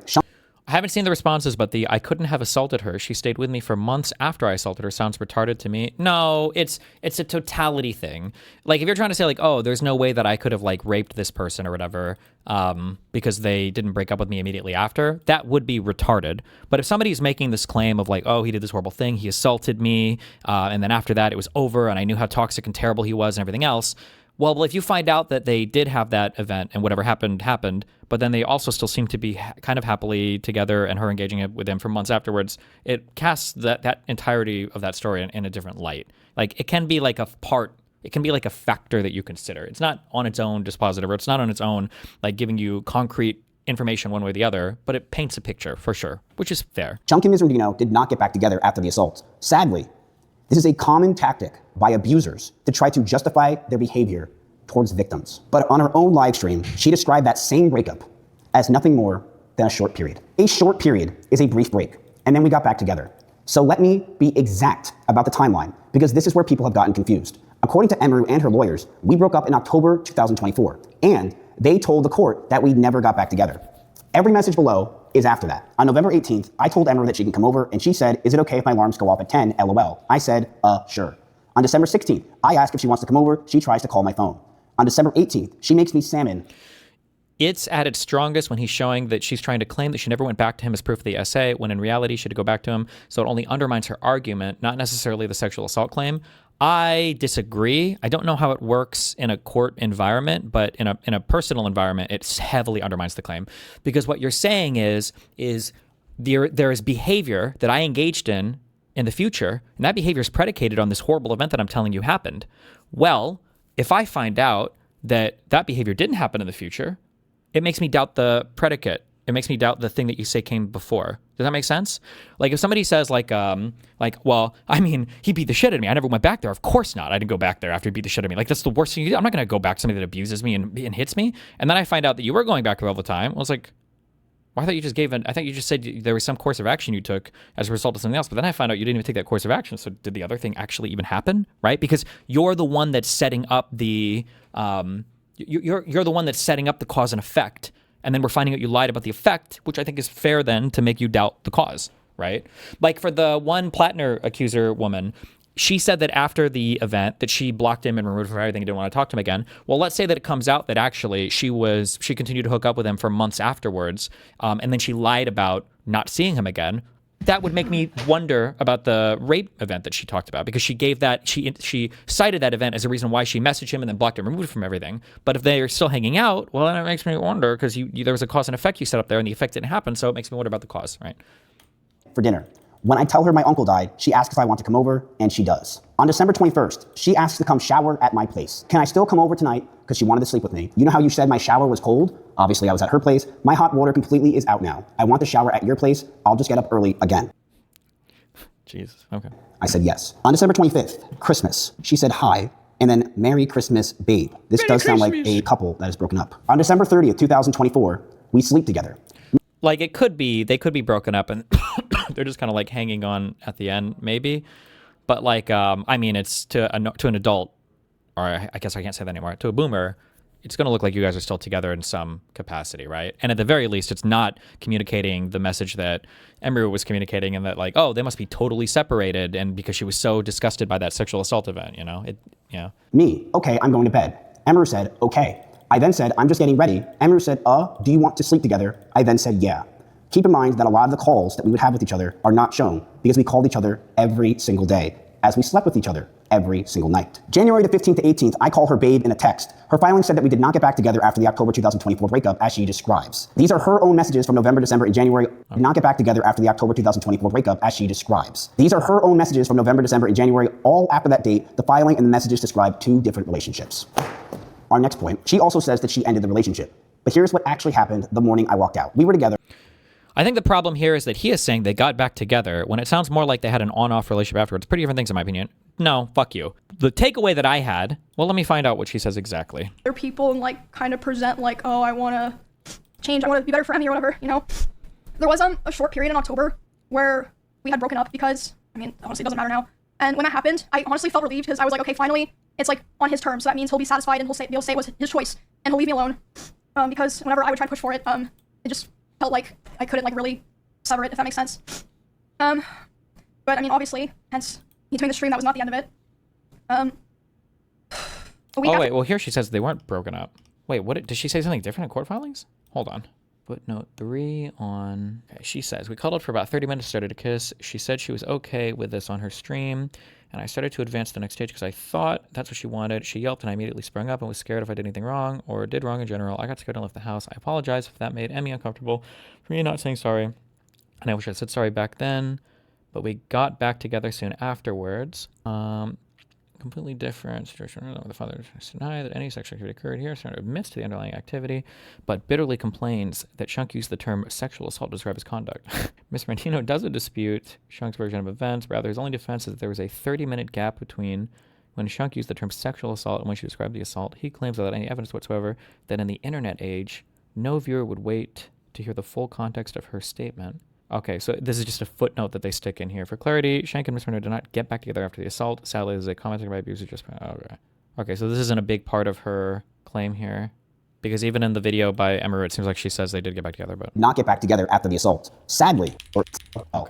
I haven't seen the responses, but the I couldn't have assaulted her. She stayed with me for months after I assaulted her sounds retarded to me. No, it's a totality thing. Like if you're trying to say like, oh, there's no way that I could have like raped this person or whatever because they didn't break up with me immediately after, that would be retarded. But if somebody's making this claim of like, oh, he did this horrible thing, he assaulted me, and then after that it was over and I knew how toxic and terrible he was and everything else, well, if you find out that they did have that event and whatever happened, but then they also still seem to be kind of happily together and her engaging with him for months afterwards, it casts that entirety of that story in a different light. Like it can be like it can be like a factor that you consider. It's not on its own dispositive, or it's not on its own like giving you concrete information one way or the other, but it paints a picture for sure, which is fair. Chunk and Mizkif did not get back together after the assault. Sadly, this is a common tactic by abusers to try to justify their behavior towards victims. But on her own live stream, she described that same breakup as nothing more than a short period. A short period is a brief break, and then we got back together. So let me be exact about the timeline, because this is where people have gotten confused. According to Emiru and her lawyers, we broke up in October 2024, and they told the court that we never got back together. Every message below is after that. On November 18th, I told Emiru that she can come over, and she said, is it okay if my alarms go off at 10, LOL? I said, sure. On December 16th, I ask if she wants to come over, she tries to call my phone. On December 18th, she makes me salmon. It's at its strongest when he's showing that she's trying to claim that she never went back to him as proof of the essay, when in reality she had to go back to him, so it only undermines her argument, not necessarily the sexual assault claim. I disagree. I don't know how it works in a court environment, but in a personal environment, it heavily undermines the claim. Because what you're saying is there is behavior that I engaged in the future, and that behavior is predicated on this horrible event that I'm telling you happened. Well, if I find out that behavior didn't happen in the future, it makes me doubt the predicate. It makes me doubt the thing that you say came before. Does that make sense? Like if somebody says well, I mean, he beat the shit out of me. I never went back there. Of course not. I didn't go back there after he beat the shit out of me. Like that's the worst thing you do. I'm not going to go back to somebody that abuses me and hits me. And then I find out that you were going back there all the time. I was like, well, I thought you just said there was some course of action you took as a result of something else. But then I found out you didn't even take that course of action. So did the other thing actually even happen? Right? Because you're the one that's setting up the you're the one that's setting up the cause and effect. And then we're finding out you lied about the effect, which I think is fair then to make you doubt the cause, right? Like for the one Plattner accuser woman, she said that after the event that she blocked him and removed him from everything and didn't want to talk to him again. Well, let's say that it comes out that actually she continued to hook up with him for months afterwards, and then she lied about not seeing him again. That would make me wonder about the rape event that she talked about, because she cited that event as a reason why she messaged him and then blocked him, removed him from everything. But if they're still hanging out, well, then it makes me wonder, because there was a cause and effect you set up there, and the effect didn't happen, so it makes me wonder about the cause, right? For dinner. When I tell her my uncle died, she asks if I want to come over, and she does. On December 21st, she asks to come shower at my place. Can I still come over tonight? Because she wanted to sleep with me. You know how you said my shower was cold? Obviously, I was at her place. My hot water completely is out now. I want to shower at your place. I'll just get up early again. Jesus, okay. I said yes. On December 25th, Christmas, she said hi, and then Merry Christmas, babe. This does sound like a couple that is broken up. On December 30th, 2024, we sleep together. Like, they could be broken up and they're just kind of like hanging on at the end, maybe. But like, I mean, it's to an adult, or I guess I can't say that anymore, to a boomer, it's going to look like you guys are still together in some capacity, right? And at the very least, it's not communicating the message that Emiru was communicating, and that like, oh, they must be totally separated, and because she was so disgusted by that sexual assault event, Me, okay, I'm going to bed. Emiru said, okay. I then said, I'm just getting ready. Emiru said, do you want to sleep together? I then said, yeah. Keep in mind that a lot of the calls that we would have with each other are not shown, because we called each other every single day, as we slept with each other every single night. January the 15th to 18th, I call her babe in a text. Her filing said that we did not get back together after the October 2024 breakup, as she describes. These are her own messages from November, December, and January. Did not get back together after the October 2024 breakup, as she describes. These are her own messages from November, December, and January. All after that date, the filing and the messages describe two different relationships. Our next point, she also says that she ended the relationship. But here's what actually happened the morning I walked out. We were together. I think the problem here is that he is saying they got back together when it sounds more like they had an on-off relationship afterwards. Pretty different things, in my opinion. No, fuck you. The takeaway that I had, well, let me find out what she says exactly. Other people and like kind of present like, oh, I want to change, I want to be better for Emmy or whatever, There was a short period in October where we had broken up because, honestly, it doesn't matter now. And when that happened, I honestly felt relieved, because I was like, okay, finally, it's like on his terms. So that means he'll be satisfied and he'll say it was his choice, and he'll leave me alone. Because whenever I would try to push for it, it just felt like I couldn't like really sever it, if that makes sense. But obviously, hence he took the stream. That was not the end of it. Wait, well, here she says they weren't broken up. Wait, what did she say something different in court filings? Hold on. Footnote 3 on... Okay, she says, we cuddled for about 30 minutes, started to kiss. She said she was okay with this on her stream, and I started to advance to the next stage because I thought that's what she wanted. She yelped, and I immediately sprung up and was scared if I did anything wrong or did wrong in general. I got scared and left the house. I apologize if that made Emmy uncomfortable for me not saying sorry, and I wish I said sorry back then, but we got back together soon afterwards. Completely different situation. The father denied that any sexual activity occurred here. Sort of admits to the underlying activity, but bitterly complains that Shunk used the term sexual assault to describe his conduct. Ms. Martino doesn't dispute Shunk's version of events. Rather, his only defense is that there was a 30-minute gap between when Shunk used the term sexual assault and when she described the assault. He claims without any evidence whatsoever that in the internet age, no viewer would wait to hear the full context of her statement. Okay, so this is just a footnote that they stick in here. For clarity, Shank and Miss Marino did not get back together after the assault. Sadly, as a commenting by abuser just... Okay, so this isn't a big part of her claim here. Because even in the video by Emiru, it seems like she says they did get back together, but... Not get back together after the assault. Sadly.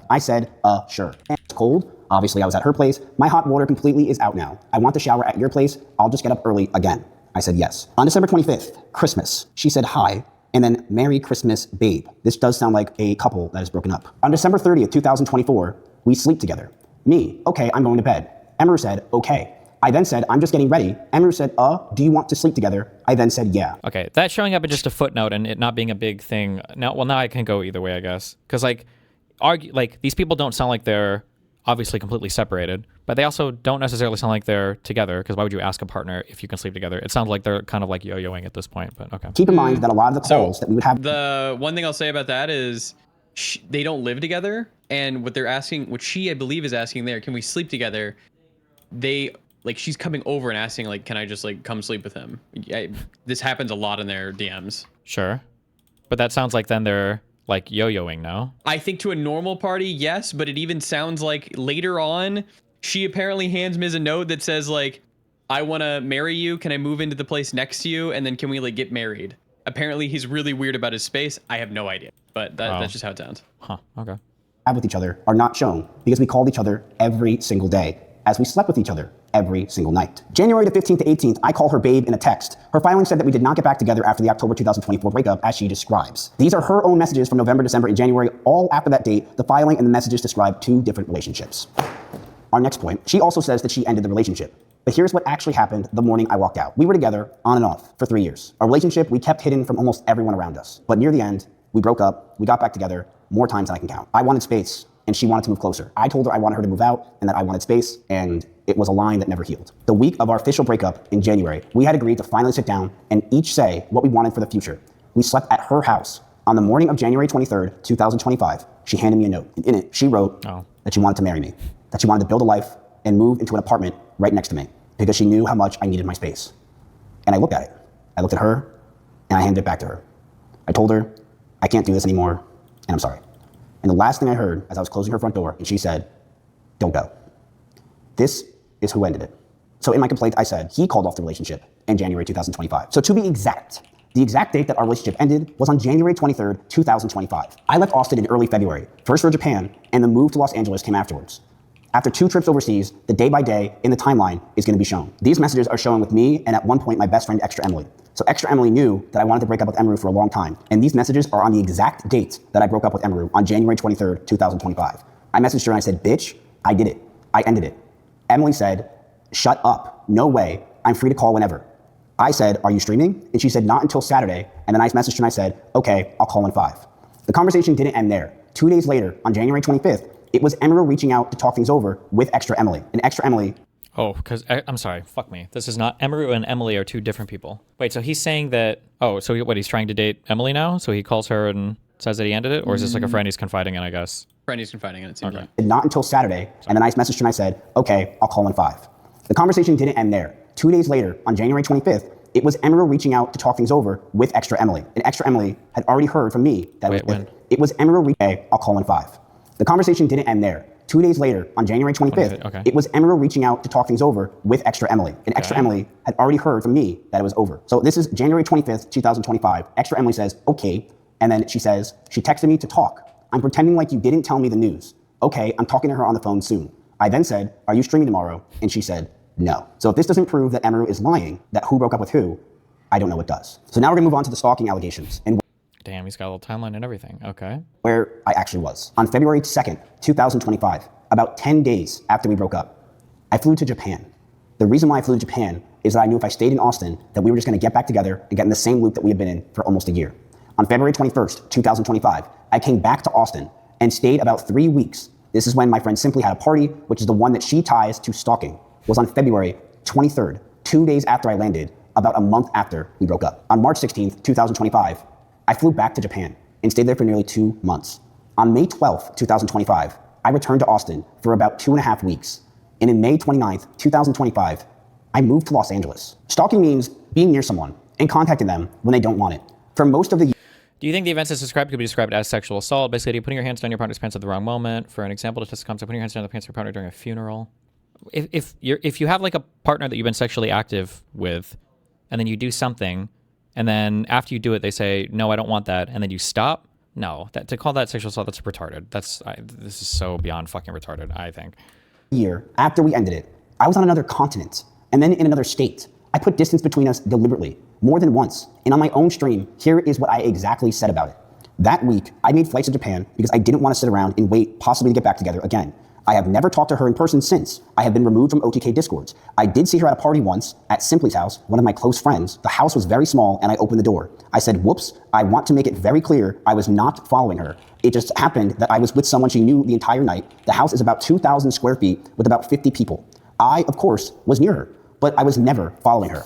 I said, sure. It's cold. Obviously, I was at her place. My hot water completely is out now. I want to shower at your place. I'll just get up early again. I said yes. On December 25th, Christmas, she said hi, and then Merry Christmas, babe. This does sound like a couple that is broken up. On December 30th, 2024, we sleep together. Me, okay, I'm going to bed. Emiru said, okay. I then said, I'm just getting ready. Emiru said, do you want to sleep together? I then said, yeah. Okay, that showing up in just a footnote and it not being a big thing. Now I can go either way, I guess. Because these people don't sound like they're obviously completely separated, but they also don't necessarily sound like they're together, because why would you ask a partner if you can sleep together? It sounds like they're kind of like yo-yoing at this point, but okay. Keep in mind that a lot of the calls that we would have... The one thing I'll say about that is they don't live together, and what they're asking, what she, I believe, is asking there, can we sleep together? She's coming over and asking, can I just, come sleep with him? This happens a lot in their DMs. Sure. But that sounds like then they're... yo-yoing, no? I think to a normal party, yes, but it even sounds like later on, she apparently hands Miz a note that says, I want to marry you. Can I move into the place next to you? And then can we, get married? Apparently, he's really weird about his space. I have no idea, but that's just how it sounds. Huh, okay. ...have with each other are not shown, because we called each other every single day, as we slept with each other every single night. January the 15th to 18th, I call her babe in a text. Her filing said that we did not get back together after the October 2024 breakup, as she describes. These are her own messages from November, December, and January. All after that date, the filing and the messages describe 2 different relationships. Our next point, she also says that she ended the relationship. But here's what actually happened the morning I walked out. We were together, on and off, for 3 years. A relationship we kept hidden from almost everyone around us. But near the end, we broke up, we got back together, more times than I can count. I wanted space, and she wanted to move closer. I told her I wanted her to move out, and that I wanted space, and it was a line that never healed. The week of our official breakup in January, we had agreed to finally sit down and each say what we wanted for the future. We slept at her house. On the morning of January 23rd, 2025, she handed me a note. And in it, she wrote that she wanted to marry me, that she wanted to build a life and move into an apartment right next to me because she knew how much I needed my space. And I looked at it. I looked at her, and I handed it back to her. I told her, I can't do this anymore, and I'm sorry. And the last thing I heard as I was closing her front door, and she said, don't go. This is who ended it. So in my complaint, I said, he called off the relationship in January 2025. So to be exact, the exact date that our relationship ended was on January 23rd, 2025. I left Austin in early February, first for Japan, and the move to Los Angeles came afterwards. After 2 trips overseas, the day by day in the timeline is gonna be shown. These messages are showing with me and at one point my best friend, Extra Emily. So Extra Emily knew that I wanted to break up with Emiru for a long time. And these messages are on the exact date that I broke up with Emiru on January 23rd, 2025. I messaged her and I said, bitch, I did it. I ended it. Emily said, shut up. No way. I'm free to call whenever. I said, are you streaming? And she said, not until Saturday. And then I messaged her and I said, okay, I'll call in 5. The conversation didn't end there. 2 days later, on January 25th, it was Emiru reaching out to talk things over with Extra Emily. And Extra Emily... Oh, because I'm sorry, fuck me. This is not, Emiru and Emily are 2 different people. Wait, so he's saying that, so what, he's trying to date Emily now? So he calls her and says that he ended it? Or is this like a friend he's confiding in, I guess? Friend he's confiding in, it seems like. Not until Saturday. And then I messaged her and I said, okay, I'll call in 5. The conversation didn't end there. 2 days later, on January 25th, it was Emiru reaching out to talk things over with Extra Emily. And Extra Emily had already heard from me that it was Emiru I'll call in 5. The conversation didn't end there. 2 days later, on January 25th, it was Emiru reaching out to talk things over with Extra Emily. And Extra Emily had already heard from me that it was over. So this is January 25th, 2025. Extra Emily says, okay. And then she says, she texted me to talk. I'm pretending like you didn't tell me the news. Okay, I'm talking to her on the phone soon. I then said, are you streaming tomorrow? And she said, no. So if this doesn't prove that Emiru is lying, that who broke up with who, I don't know what does. So now we're gonna move on to the stalking allegations. And damn, he's got a little timeline and everything. Okay. Where I actually was. On February 2nd, 2025, about 10 days after we broke up, I flew to Japan. The reason why I flew to Japan is that I knew if I stayed in Austin, that we were just gonna get back together and get in the same loop that we had been in for almost a year. On February 21st, 2025, I came back to Austin and stayed about 3 weeks. This is when my friend Simply had a party, which is the one that she ties to stalking, was on February 23rd, 2 days after I landed, about a month after we broke up. On March 16th, 2025, I flew back to Japan and stayed there for nearly 2 months. On May 12th, 2025, I returned to Austin for about 2.5 weeks. And in May 29th, 2025, I moved to Los Angeles. Stalking means being near someone and contacting them when they don't want it. For most of the Do you think the events as described could be described as sexual assault? Basically, putting your hands down your partner's pants at the wrong moment. For an example, to test the concept, putting your hands down the pants of your partner during a funeral. If you have like a partner that you've been sexually active with, and then you do something, and then after you do it, they say, no, I don't want that, and then you stop. No, to call that sexual assault, that's retarded. This is so beyond fucking retarded, I think. Year after we ended it, I was on another continent and then in another state. I put distance between us deliberately, more than once. And on my own stream, here is what I exactly said about it. That week, I made flights to Japan because I didn't want to sit around and wait possibly to get back together again. I have never talked to her in person since. I have been removed from OTK Discords. I did see her at a party once at Simply's house, one of my close friends. The house was very small and I opened the door. I said, whoops, I want to make it very clear I was not following her. It just happened that I was with someone she knew the entire night. The house is about 2,000 square feet with about 50 people. I, of course, was near her, but I was never following her.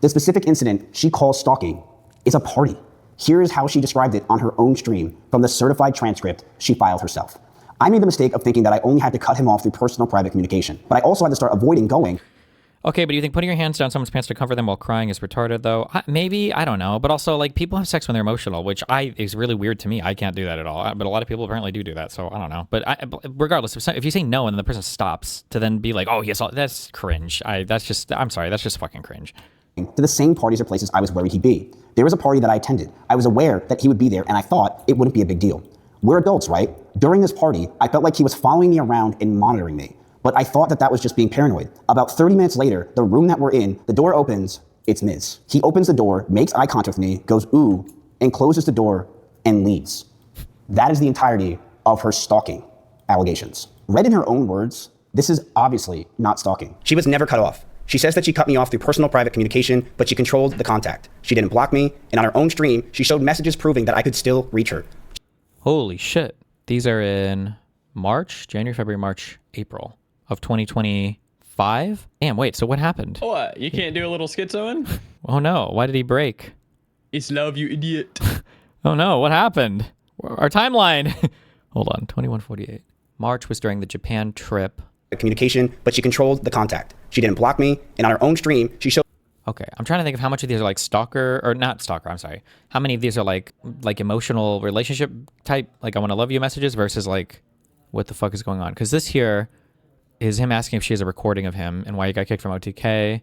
The specific incident she calls stalking is a party. Here is how she described it on her own stream from the certified transcript she filed herself. I made the mistake of thinking that I only had to cut him off through personal private communication, but I also had to start avoiding going. Okay, but do you think putting your hands down someone's pants to comfort them while crying is retarded, though? Maybe, I don't know. But also, like, people have sex when they're emotional, which is really weird to me. I can't do that at all. But a lot of people apparently do that, so I don't know. But regardless, if you say no and then the person stops to then be like, oh, yes, that's cringe. I'm sorry, that's just fucking cringe. To the same parties or places I was worried he'd be. There was a party that I attended. I was aware that he would be there, and I thought it wouldn't be a big deal. We're adults, right? During this party, I felt like he was following me around and monitoring me. But I thought that that was just being paranoid. About 30 minutes later, the room that we're in, the door opens, it's Miz. He opens the door, makes eye contact with me, goes ooh, and closes the door and leaves. That is the entirety of her stalking allegations. Read in her own words, this is obviously not stalking. She was never cut off. She says that she cut me off through personal private communication, but she controlled the contact. She didn't block me, and on her own stream, she showed messages proving that I could still reach her. Holy shit. These are in March, January, February, March, April of 2025. Damn, wait, so what happened? What? You can't do a little schizoing? Oh no, why did he break? It's love, you idiot. Oh no, what happened? Our timeline. Hold on, 2148. March was during the Japan trip. Communication, but she controlled the contact. She didn't block me, and on her own stream, she showed. Okay, I'm trying to think of how much of these are like stalker, or not stalker, I'm sorry. How many of these are like emotional relationship type, like I want to love you messages versus like what the fuck is going on? Because this here is him asking if she has a recording of him and why he got kicked from OTK.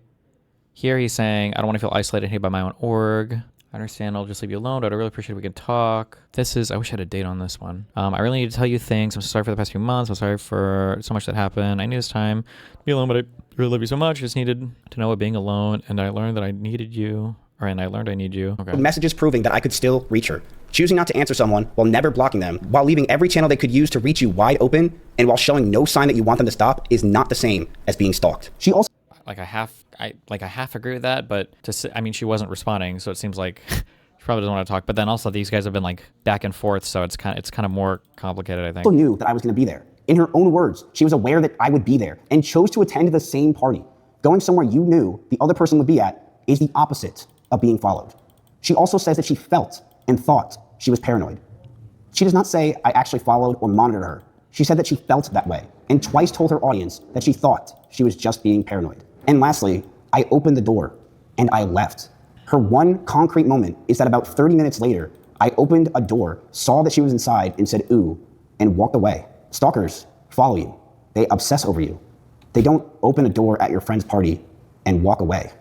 Here he's saying, I don't want to feel isolated and hated by my own org. I understand, I'll just leave you alone, but I'd really appreciate if we can talk. This is, I wish I had a date on this one. I really need to tell you things. I'm so sorry for the past few months. I'm sorry for so much that happened. I knew it's time to be alone, but I really love you so much. I just needed to know what being alone, and I learned that I needed you. And I learned I need you. Okay. Messages proving that I could still reach her. Choosing not to answer someone while never blocking them, while leaving every channel they could use to reach you wide open, and while showing no sign that you want them to stop is not the same as being stalked. She also I half agree with that, but I mean, she wasn't responding, so it seems like she probably doesn't want to talk. But then also these guys have been like back and forth, so it's kind of more complicated, I think. also knew that I was going to be there. In her own words, she was aware that I would be there and chose to attend the same party. Going somewhere you knew the other person would be at is the opposite of being followed. She also says that she felt and thought she was paranoid. She does not say I actually followed or monitored her. She said that she felt that way and twice told her audience that she thought she was just being paranoid. And lastly, I opened the door and I left. Her one concrete moment is that about 30 minutes later, I opened a door, saw that she was inside and said, ooh, and walked away. Stalkers follow you. They obsess over you. They don't open a door at your friend's party and walk away.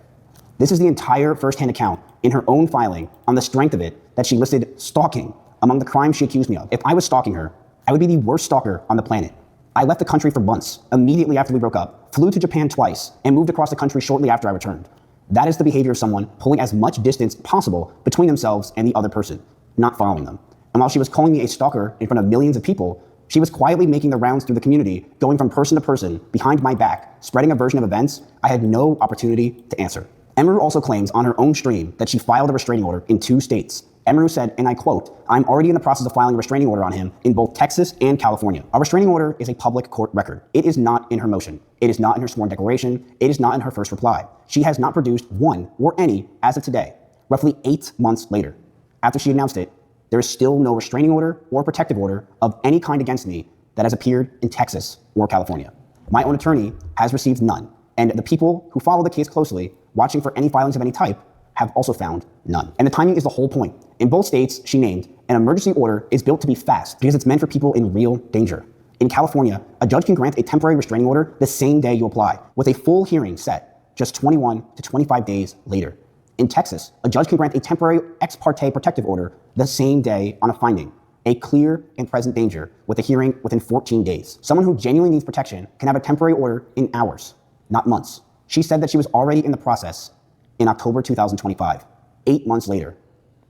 This is the entire firsthand account in her own filing on the strength of it that she listed stalking among the crimes she accused me of. If I was stalking her, I would be the worst stalker on the planet. I left the country for months, immediately after we broke up, flew to Japan twice, and moved across the country shortly after I returned. That is the behavior of someone pulling as much distance possible between themselves and the other person, not following them. And while she was calling me a stalker in front of millions of people, she was quietly making the rounds through the community, going from person to person, behind my back, spreading a version of events I had no opportunity to answer. Emiru also claims on her own stream that she filed a restraining order in 2 states. Emiru said, and I quote, I'm already in the process of filing a restraining order on him in both Texas and California. A restraining order is a public court record. It is not in her motion. It is not in her sworn declaration. It is not in her first reply. She has not produced one or any as of today, roughly 8 months later. After she announced it, there is still no restraining order or protective order of any kind against me that has appeared in Texas or California. My own attorney has received none, and the people who follow the case closely, watching for any filings of any type, have also found none. And the timing is the whole point. In both states she named, an emergency order is built to be fast because it's meant for people in real danger. In California, a judge can grant a temporary restraining order the same day you apply, with a full hearing set just 21 to 25 days later. In Texas, a judge can grant a temporary ex parte protective order the same day on a finding, a clear and present danger, with a hearing within 14 days. Someone who genuinely needs protection can have a temporary order in hours, not months. She said that she was already in the process in October 2025. 8 months later,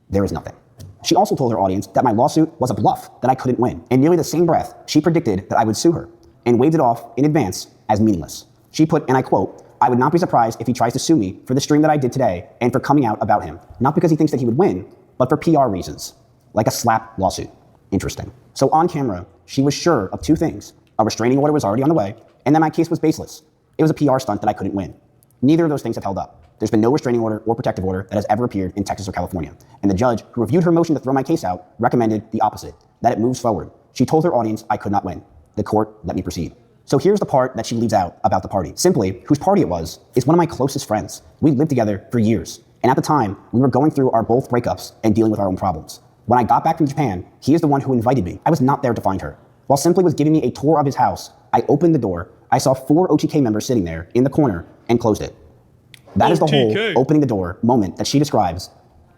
there is nothing. She also told her audience that my lawsuit was a bluff that I couldn't win. In nearly the same breath, she predicted that I would sue her and waved it off in advance as meaningless. She put, and I quote, I would not be surprised if he tries to sue me for the stream that I did today and for coming out about him. Not because he thinks that he would win, but for PR reasons, like a slap lawsuit. Interesting. So on camera, she was sure of 2 things. A restraining order was already on the way, and that my case was baseless. It was a PR stunt that I couldn't win. Neither of those things have held up. There's been no restraining order or protective order that has ever appeared in Texas or California. And the judge who reviewed her motion to throw my case out recommended the opposite, that it moves forward. She told her audience I could not win. The court let me proceed. So here's the part that she leaves out about the party. Simply, whose party it was is one of my closest friends. We lived together for years. And at the time, we were going through our both breakups and dealing with our own problems. When I got back from Japan, he is the one who invited me. I was not there to find her. While Simply was giving me a tour of his house, I opened the door, I saw 4 OTK members sitting there in the corner and closed it. That is the whole opening the door moment that she describes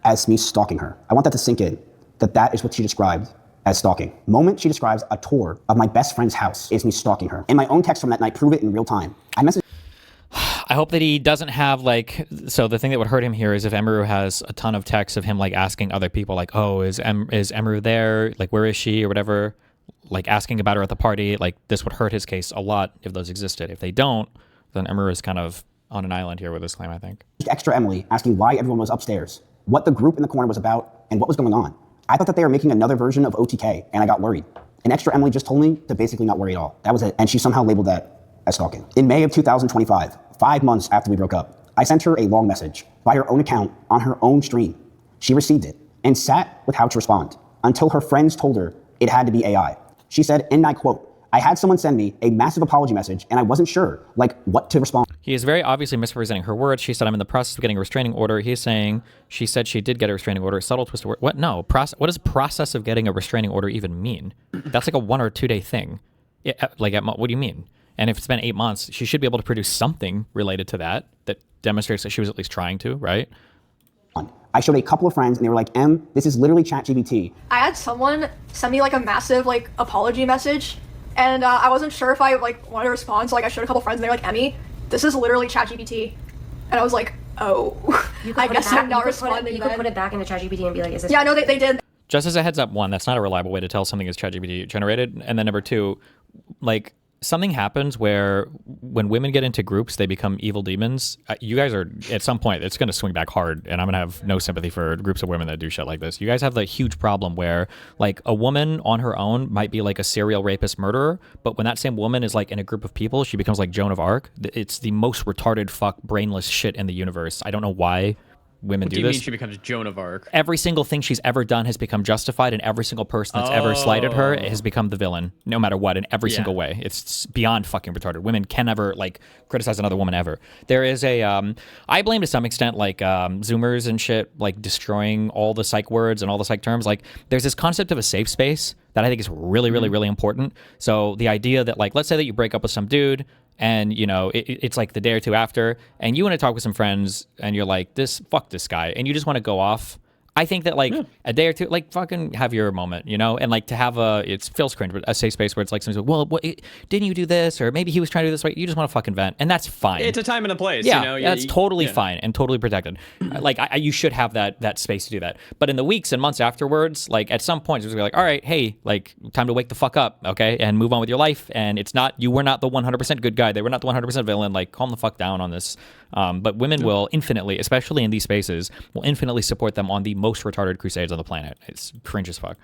as me stalking her. I want that to sink in, that is what she described as stalking. Moment she describes a tour of my best friend's house is me stalking her. And my own texts from that night prove it in real time. I messaged I hope that he doesn't have like, so the thing that would hurt him here is if Emiru has a ton of texts of him like asking other people like, oh, is Emiru there? Like, where is she or whatever? Like asking about her at the party. Like, this would hurt his case a lot if those existed. If they don't, then Emiru is kind of on an island here with this claim, I think. extra Emily asking why everyone was upstairs, what the group in the corner was about, and what was going on. I thought that they were making another version of OTK, and I got worried. And extra Emily just told me to basically not worry at all. That was it. And she somehow labeled that as stalking. In May of 2025, 5 months after we broke up, I sent her a long message by her own account on her own stream. She received it and sat with how to respond until her friends told her it had to be AI. She said, and I quote, I had someone send me a massive apology message and I wasn't sure like what to respond. He is very obviously misrepresenting her words. She said, I'm in the process of getting a restraining order. He's saying she said she did get a restraining order. Subtle twist of word. What? No. What does process of getting a restraining order even mean? That's like a 1 or 2 day thing. What do you mean? And if it's been 8 months, she should be able to produce something related to that demonstrates that she was at least trying to, right? I showed a couple of friends and they were like, Em, this is literally ChatGPT. I had someone send me like a massive like apology message, and I wasn't sure if I like wanted to respond. So like I showed a couple friends and they're like, Emmy, this is literally ChatGPT, and I was like, oh, I guess I'm not responding. You could put it back into ChatGPT and be like, is this? Yeah, no, they did. Just as a heads up, 1, that's not a reliable way to tell something is ChatGPT generated. And then number 2, like something happens where when women get into groups, they become evil demons. You guys are, at some point, it's going to swing back hard, and I'm going to have no sympathy for groups of women that do shit like this. You guys have the huge problem where, like, a woman on her own might be like a serial rapist murderer, but when that same woman is like in a group of people, she becomes like Joan of Arc. It's the most retarded, brainless shit in the universe. I don't know why women What do do you this. mean she becomes Joan of Arc? Every single thing she's ever done has become justified, and every single person that's ever slighted her has become the villain, no matter what, in every single way. It's beyond fucking retarded. Women can never like criticize another woman ever. There is a, I blame to some extent like Zoomers and shit, like destroying all the psych words and all the psych terms. Like there's this concept of a safe space that I think is really, really, really important. So the idea that like, let's say that you break up with some dude, and you know it's like the day or 2 after, and you want to talk with some friends, and you're like, fuck this guy, and you just want to go off. I think that like a day or 2, like fucking have your moment, you know, and like to have it feels cringe, but a safe space where it's like, well, didn't you do this, or maybe he was trying to do this way. You just want to fucking vent, and that's fine. It's a time and a place. Yeah, you know? That's totally fine and totally protected. Like you should have that space to do that. But in the weeks and months afterwards, like at some point, it's like, all right, hey, like time to wake the fuck up, okay, and move on with your life. And you were not the 100% good guy. They were not the 100% villain. Like calm the fuck down on this. But women will infinitely, especially in these spaces, will infinitely support them on the most retarded crusades on the planet. It's cringe as fuck.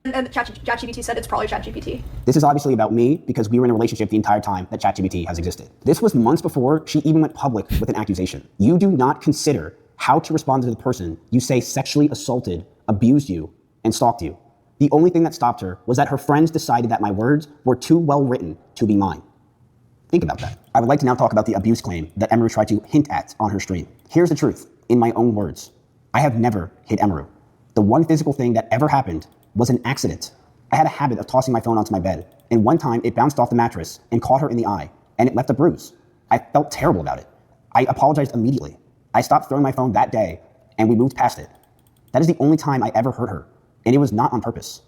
And ChatGPT said it's probably ChatGPT. This is obviously about me because we were in a relationship the entire time that ChatGPT has existed. This was months before she even went public with an accusation. You do not consider how to respond to the person you say sexually assaulted, abused you, and stalked you. The only thing that stopped her was that her friends decided that my words were too well written to be mine. Think about that. I would like to now talk about the abuse claim that Emiru tried to hint at on her stream. Here's the truth, in my own words. I have never hit Emiru. The one physical thing that ever happened was an accident. I had a habit of tossing my phone onto my bed, and one time it bounced off the mattress and caught her in the eye, and it left a bruise. I felt terrible about it. I apologized immediately. I stopped throwing my phone that day, and we moved past it. That is the only time I ever hurt her, and it was not on purpose.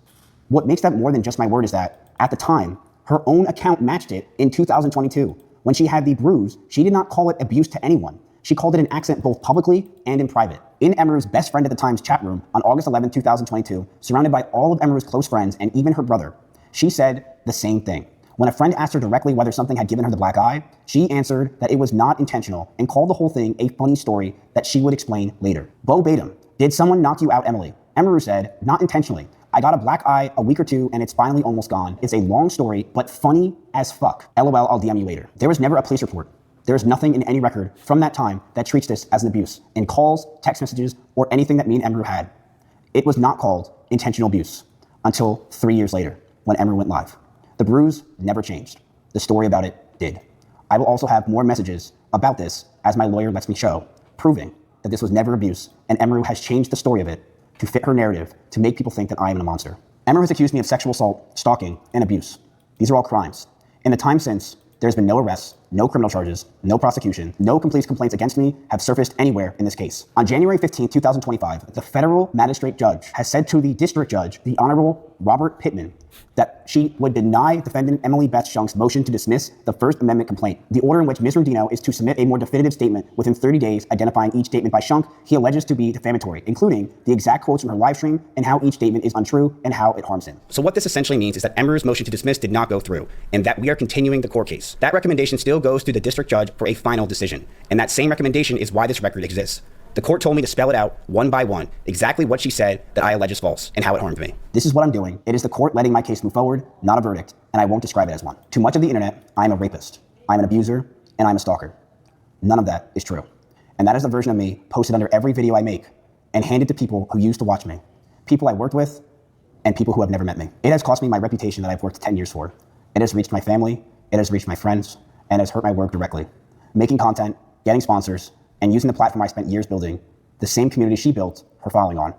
What makes that more than just my word is that, at the time, her own account matched it in 2022. When she had the bruise, she did not call it abuse to anyone. She called it an accident both publicly and in private. In Emiru's best friend at the time's chat room on August 11, 2022, surrounded by all of Emiru's close friends and even her brother, she said the same thing. When a friend asked her directly whether something had given her the black eye, she answered that it was not intentional and called the whole thing a funny story that she would explain later. Verbatim, did someone knock you out, Emily? Emiru said, not intentionally. I got a black eye a week or 2 and it's finally almost gone. It's a long story, but funny as fuck. LOL, I'll DM you later. There was never a police report. There is nothing in any record from that time that treats this as an abuse, in calls, text messages, or anything that me and Emiru had. It was not called intentional abuse until 3 years later when Emiru went live. The bruise never changed. The story about it did. I will also have more messages about this as my lawyer lets me show, proving that this was never abuse, and Emiru has changed the story of it to fit her narrative to make people think that I am a monster. Emiru has accused me of sexual assault, stalking, and abuse. These are all crimes. In the time since, there's been no arrests, no criminal charges, no prosecution, no police complaints against me have surfaced anywhere in this case. On January 15, 2025, the federal magistrate judge has said to the district judge, the Honorable Robert Pittman, that she would deny defendant Emily Beth Shunk's motion to dismiss the First Amendment complaint. The order in which Ms. Rendino is to submit a more definitive statement within 30 days identifying each statement by Shunk he alleges to be defamatory, including the exact quotes from her live stream and how each statement is untrue and how it harms him. So what this essentially means is that Emiru's motion to dismiss did not go through and that we are continuing the court case. That recommendation still goes to the district judge for a final decision. And that same recommendation is why this record exists. The court told me to spell it out one by one, exactly what she said that I allege is false and how it harmed me. This is what I'm doing. It is the court letting my case move forward, not a verdict, and I won't describe it as one. To much of the internet, I'm a rapist, I'm an abuser, and I'm a stalker. None of that is true. And that is the version of me posted under every video I make and handed to people who used to watch me, people I worked with, and people who have never met me. It has cost me my reputation that I've worked 10 years for. It has reached my family, it has reached my friends, and has hurt my work directly. Making content, getting sponsors, and using the platform I spent years building, the same community she built her following on.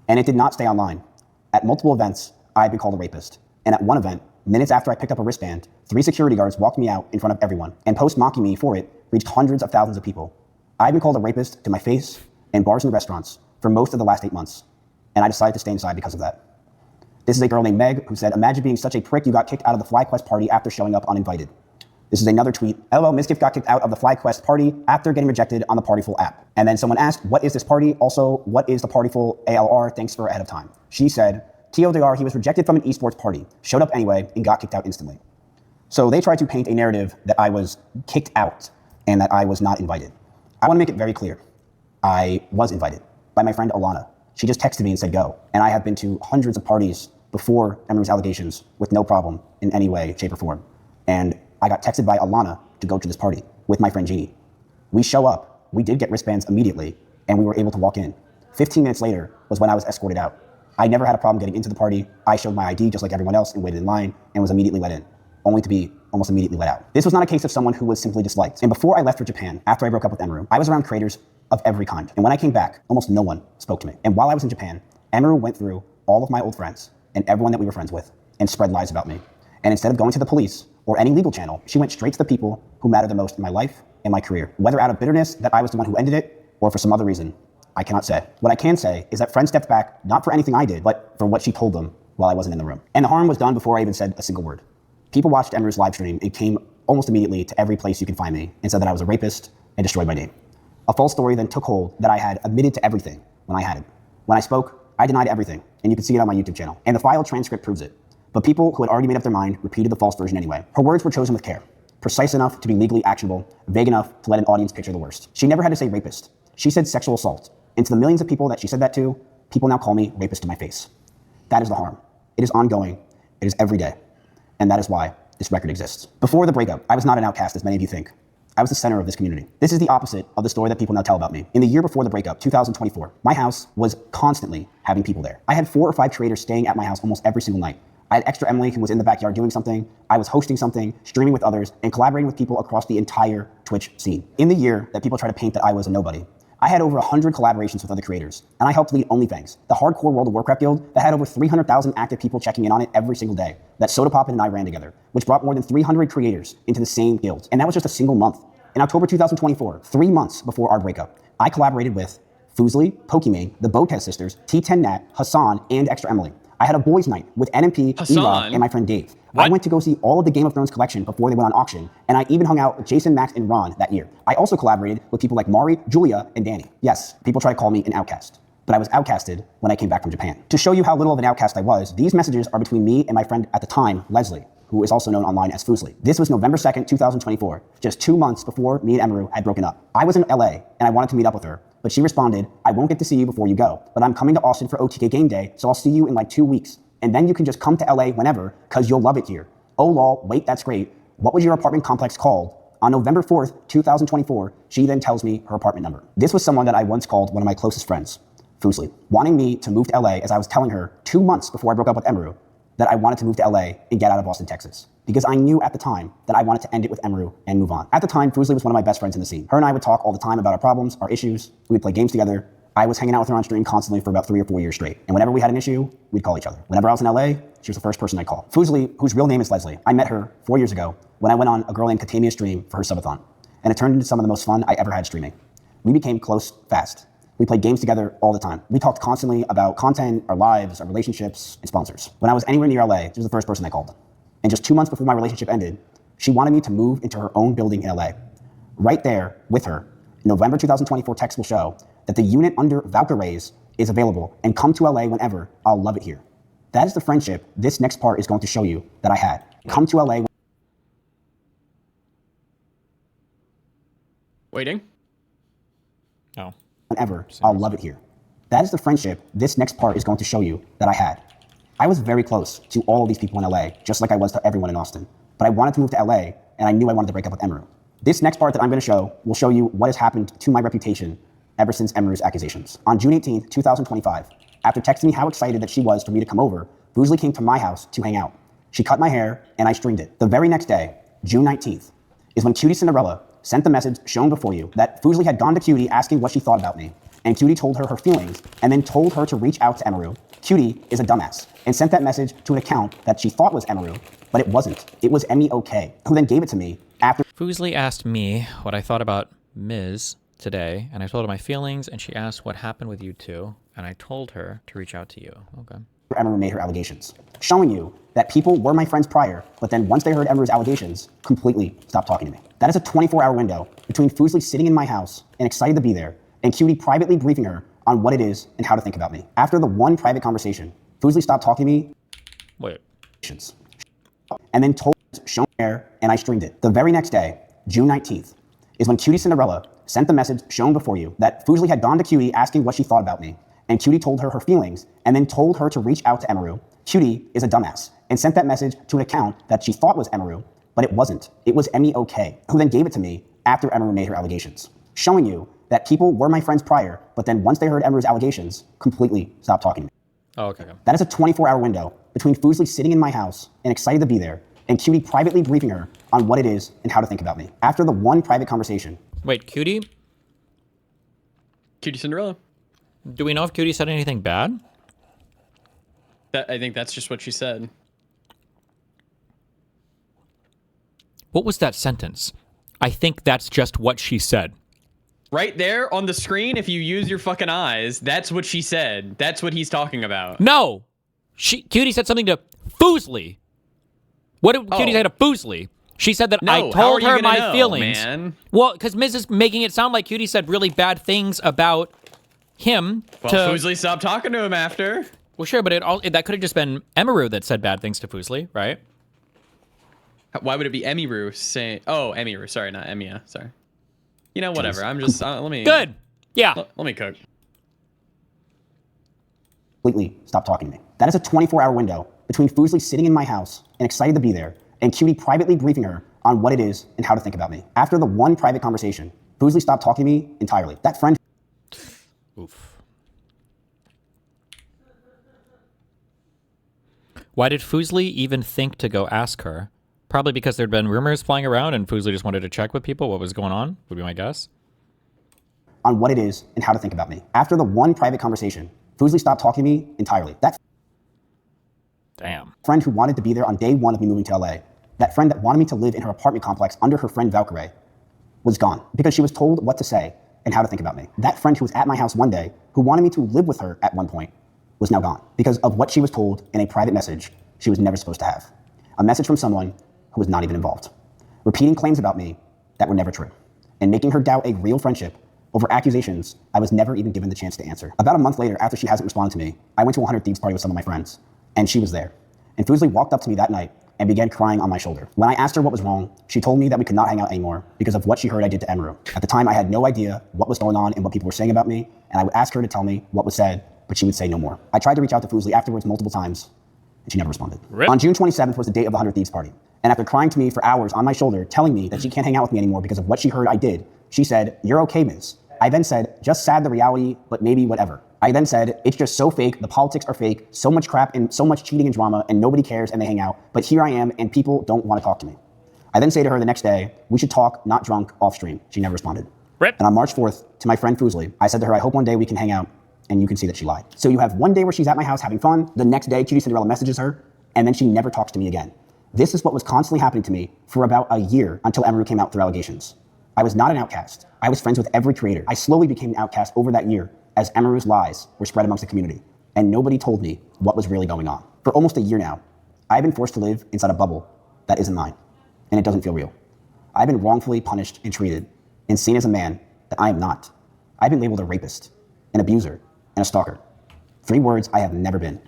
And it did not stay online. At multiple events, I had been called a rapist. And at one event, minutes after I picked up a wristband, 3 security guards walked me out in front of everyone, and posts mocking me for it reached hundreds of thousands of people. I've been called a rapist to my face in bars and restaurants for most of the last 8 months, and I decided to stay inside because of that. This is a girl named Meg who said, "Imagine being such a prick you got kicked out of the FlyQuest party after showing up uninvited." This is another tweet. LOL, Mizkif got kicked out of the FlyQuest party after getting rejected on the Partyful app. And then someone asked, what is this party? Also, what is the Partyful ALR? Thanks for ahead of time. She said, TLDR, he was rejected from an esports party, showed up anyway, and got kicked out instantly. So they tried to paint a narrative that I was kicked out and that I was not invited. I want to make it very clear. I was invited by my friend Alana. She just texted me and said go. And I have been to hundreds of parties before Emiru's allegations with no problem in any way, shape, or form. And I got texted by Alana to go to this party with my friend Jeannie. We show up, we did get wristbands immediately, and we were able to walk in. 15 minutes later was when I was escorted out. I never had a problem getting into the party. I showed my ID just like everyone else and waited in line and was immediately let in, only to be almost immediately let out. This was not a case of someone who was simply disliked. And before I left for Japan, after I broke up with Emiru, I was around creators of every kind. And when I came back, almost no one spoke to me. And while I was in Japan, Emiru went through all of my old friends and everyone that we were friends with and spread lies about me. And instead of going to the police or any legal channel, she went straight to the people who matter the most in my life and my career. Whether out of bitterness that I was the one who ended it, or for some other reason, I cannot say. What I can say is that friends stepped back, not for anything I did, but for what she told them while I wasn't in the room. And the harm was done before I even said a single word. People watched Emiru's live stream and came almost immediately to every place you can find me and said that I was a rapist and destroyed my name. A false story then took hold that I had admitted to everything when I hadn't. When I spoke, I denied everything, and you can see it on my YouTube channel. And the file transcript proves it. But people who had already made up their mind repeated the false version anyway. Her words were chosen with care, precise enough to be legally actionable, vague enough to let an audience picture the worst. She never had to say rapist. She said sexual assault. And to the millions of people that she said that to, people now call me rapist to my face. That is the harm. It is ongoing. It is every day. And that is why this record exists. Before the breakup, I was not an outcast as many of you think. I was the center of this community. This is the opposite of the story that people now tell about me. In the year before the breakup, 2024, my house was constantly having people there. I had 4 or 5 creators staying at my house almost every single night. I had Extra Emily who was in the backyard doing something. I was hosting something, streaming with others, and collaborating with people across the entire Twitch scene. In the year that people try to paint that I was a nobody, I had over 100 collaborations with other creators, and I helped lead OnlyFans, the hardcore World of Warcraft guild that had over 300,000 active people checking in on it every single day, that Soda Poppin and I ran together, which brought more than 300 creators into the same guild. And that was just a single month. In October 2024, 3 months before our breakup, I collaborated with Fuslie, Pokimane, the Botez sisters, T10 Nat, Hassan, and Extra Emily. I had a boys' night with NMP, E-Rock, and my friend Dave. What? I went to go see all of the Game of Thrones collection before they went on auction, and I even hung out with Jason, Max, and Ron that year. I also collaborated with people like Mari, Julia, and Danny. Yes, people try to call me an outcast, but I was outcasted when I came back from Japan. To show you how little of an outcast I was, these messages are between me and my friend at the time, Leslie, who is also known online as Fuslie. This was November 2nd, 2024, just 2 months before me and Emiru had broken up. I was in LA, and I wanted to meet up with her, but she responded, I won't get to see you before you go, but I'm coming to Austin for OTK game day, so I'll see you in like 2 weeks. And then you can just come to LA whenever, cause you'll love it here. Oh lol, wait, that's great. What was your apartment complex called? On November 4th, 2024, she then tells me her apartment number. This was someone that I once called one of my closest friends, Fuslie, wanting me to move to LA as I was telling her 2 months before I broke up with Emiru that I wanted to move to LA and get out of Austin, Texas. Because I knew at the time that I wanted to end it with Emiru and move on. At the time, Fuslie was one of my best friends in the scene. Her and I would talk all the time about our problems, our issues. We would play games together. I was hanging out with her on stream constantly for about 3 or 4 years straight. And whenever we had an issue, we'd call each other. Whenever I was in LA, she was the first person I'd call. Fuslie, whose real name is Leslie, I met her 4 years ago when I went on a girl named Katamia's stream for her subathon. And it turned into some of the most fun I ever had streaming. We became close fast. We played games together all the time. We talked constantly about content, our lives, our relationships, and sponsors. When I was anywhere near LA, she was the first person I called. And just 2 months before my relationship ended, she wanted me to move into her own building in LA. Right there with her, November 2024 text will show that the unit under Valkyries is available and come to LA whenever. I'll love it here. That is the friendship this next part is going to show you that I had. Come to LA. Waiting. Oh. Whenever. I'll love it here. That is the friendship this next part is going to show you that I had. I was very close to all of these people in LA, just like I was to everyone in Austin. But I wanted to move to LA, and I knew I wanted to break up with Emiru. This next part that I'm going to show will show you what has happened to my reputation ever since Emiru's accusations. On June 18th, 2025, after texting me how excited that she was for me to come over, Fuslie came to my house to hang out. She cut my hair, and I streamed it. The very next day, June 19th, is when Cutie Cinderella sent the message shown before you that Fuslie had gone to Cutie asking what she thought about me. And Cutie told her her feelings, and then told her to reach out to Emiru. Cutie is a dumbass, and sent that message to an account that she thought was Emiru, but it wasn't. It was Emi, who then gave it to me after. Fuslie asked me what I thought about Ms. today, and I told her my feelings, and she asked what happened with you two, and I told her to reach out to you. Okay. Emiru made her allegations, showing you that people were my friends prior, but then once they heard Emiru's allegations, completely stopped talking to me. That is a 24-hour window between Fuslie sitting in my house and excited to be there, and Cutie privately briefing her on what it is and how to think about me. After the one private conversation, Fuslie stopped talking to me. Wait. And then told shown hair, and I streamed it. The very next day, June 19th, is when Cutie Cinderella sent the message shown before you that Fuslie had gone to Cutie asking what she thought about me. And Cutie told her her feelings, and then told her to reach out to Emiru. Cutie is a dumbass, and sent that message to an account that she thought was Emiru, but it wasn't. It was Emi, who then gave it to me after Emiru made her allegations, showing you that people were my friends prior, but then once they heard Emiru's allegations, completely stopped talking to me. Oh, okay. That is a 24-hour window between Fuslie sitting in my house and excited to be there, and Cutie privately briefing her on what it is and how to think about me. After the one private conversation. Wait, Cutie? Cutie Cinderella. Do we know if Cutie said anything bad? I think that's just what she said. What was that sentence? I think that's just what she said. Right there on the screen, if you use your fucking eyes, that's what she said. That's what he's talking about. No! Cutie said something to Fuslie. What did Cutie say to Fuslie? She said that I told her my feelings. Man? Well, because Miz is making it sound like Cutie said really bad things about him. Well, Fuslie stopped talking to him after. Well, sure, but that could have just been Emiru that said bad things to Fuslie, right? Why would it be Emiru saying... Oh, Emiru. Sorry, not Emiya. Sorry. You know, whatever. I'm just... let me... Good. Yeah. Let me cook. Completely stop talking to me. That is a 24-hour window between Fuslie sitting in my house and excited to be there, and Cutie privately briefing her on what it is and how to think about me. After the one private conversation, Fuslie stopped talking to me entirely. That friend... Oof. Why did Fuslie even think to go ask her? Probably because there'd been rumors flying around and Fuslie just wanted to check with people what was going on, would be my guess. On what it is and how to think about me. After the one private conversation, Fuslie stopped talking to me entirely. That friend who wanted to be there on day one of me moving to LA, that friend that wanted me to live in her apartment complex under her friend Valkyrie, was gone because she was told what to say and how to think about me. That friend who was at my house one day, who wanted me to live with her at one point, was now gone because of what she was told in a private message she was never supposed to have. A message from someone who was not even involved. Repeating claims about me that were never true. And making her doubt a real friendship over accusations I was never even given the chance to answer. About a month later, after she hasn't responded to me, I went to a 100 Thieves party with some of my friends, and she was there. And Fuslie walked up to me that night and began crying on my shoulder. When I asked her what was wrong, she told me that we could not hang out anymore because of what she heard I did to Emiru. At the time, I had no idea what was going on and what people were saying about me, and I would ask her to tell me what was said, but she would say no more. I tried to reach out to Fuslie afterwards multiple times, and she never responded. Rip. On June 27th was the date of the 100 Thieves party. And after crying to me for hours on my shoulder, telling me that she can't hang out with me anymore because of what she heard I did, she said, "You're okay, Miz." I then said, "Just sad the reality, but maybe whatever." I then said, "It's just so fake, the politics are fake, so much crap and so much cheating and drama, and nobody cares and they hang out, but here I am and people don't want to talk to me." I then say to her the next day, "We should talk, not drunk, off stream." She never responded. Rip. And on March 4th, to my friend Fuslie, I said to her, I hope one day we can hang out, and you can see that she lied. So you have one day where she's at my house having fun, the next day Cutie Cinderella messages her, and then she never talks to me again. This is what was constantly happening to me for about a year until Emiru came out with their allegations. I was not an outcast. I was friends with every creator. I slowly became an outcast over that year as Emiru's lies were spread amongst the community, and nobody told me what was really going on. For almost a year now, I've been forced to live inside a bubble that isn't mine, and it doesn't feel real. I've been wrongfully punished and treated and seen as a man that I am not. I've been labeled a rapist, an abuser, and a stalker. 3 words I have never been.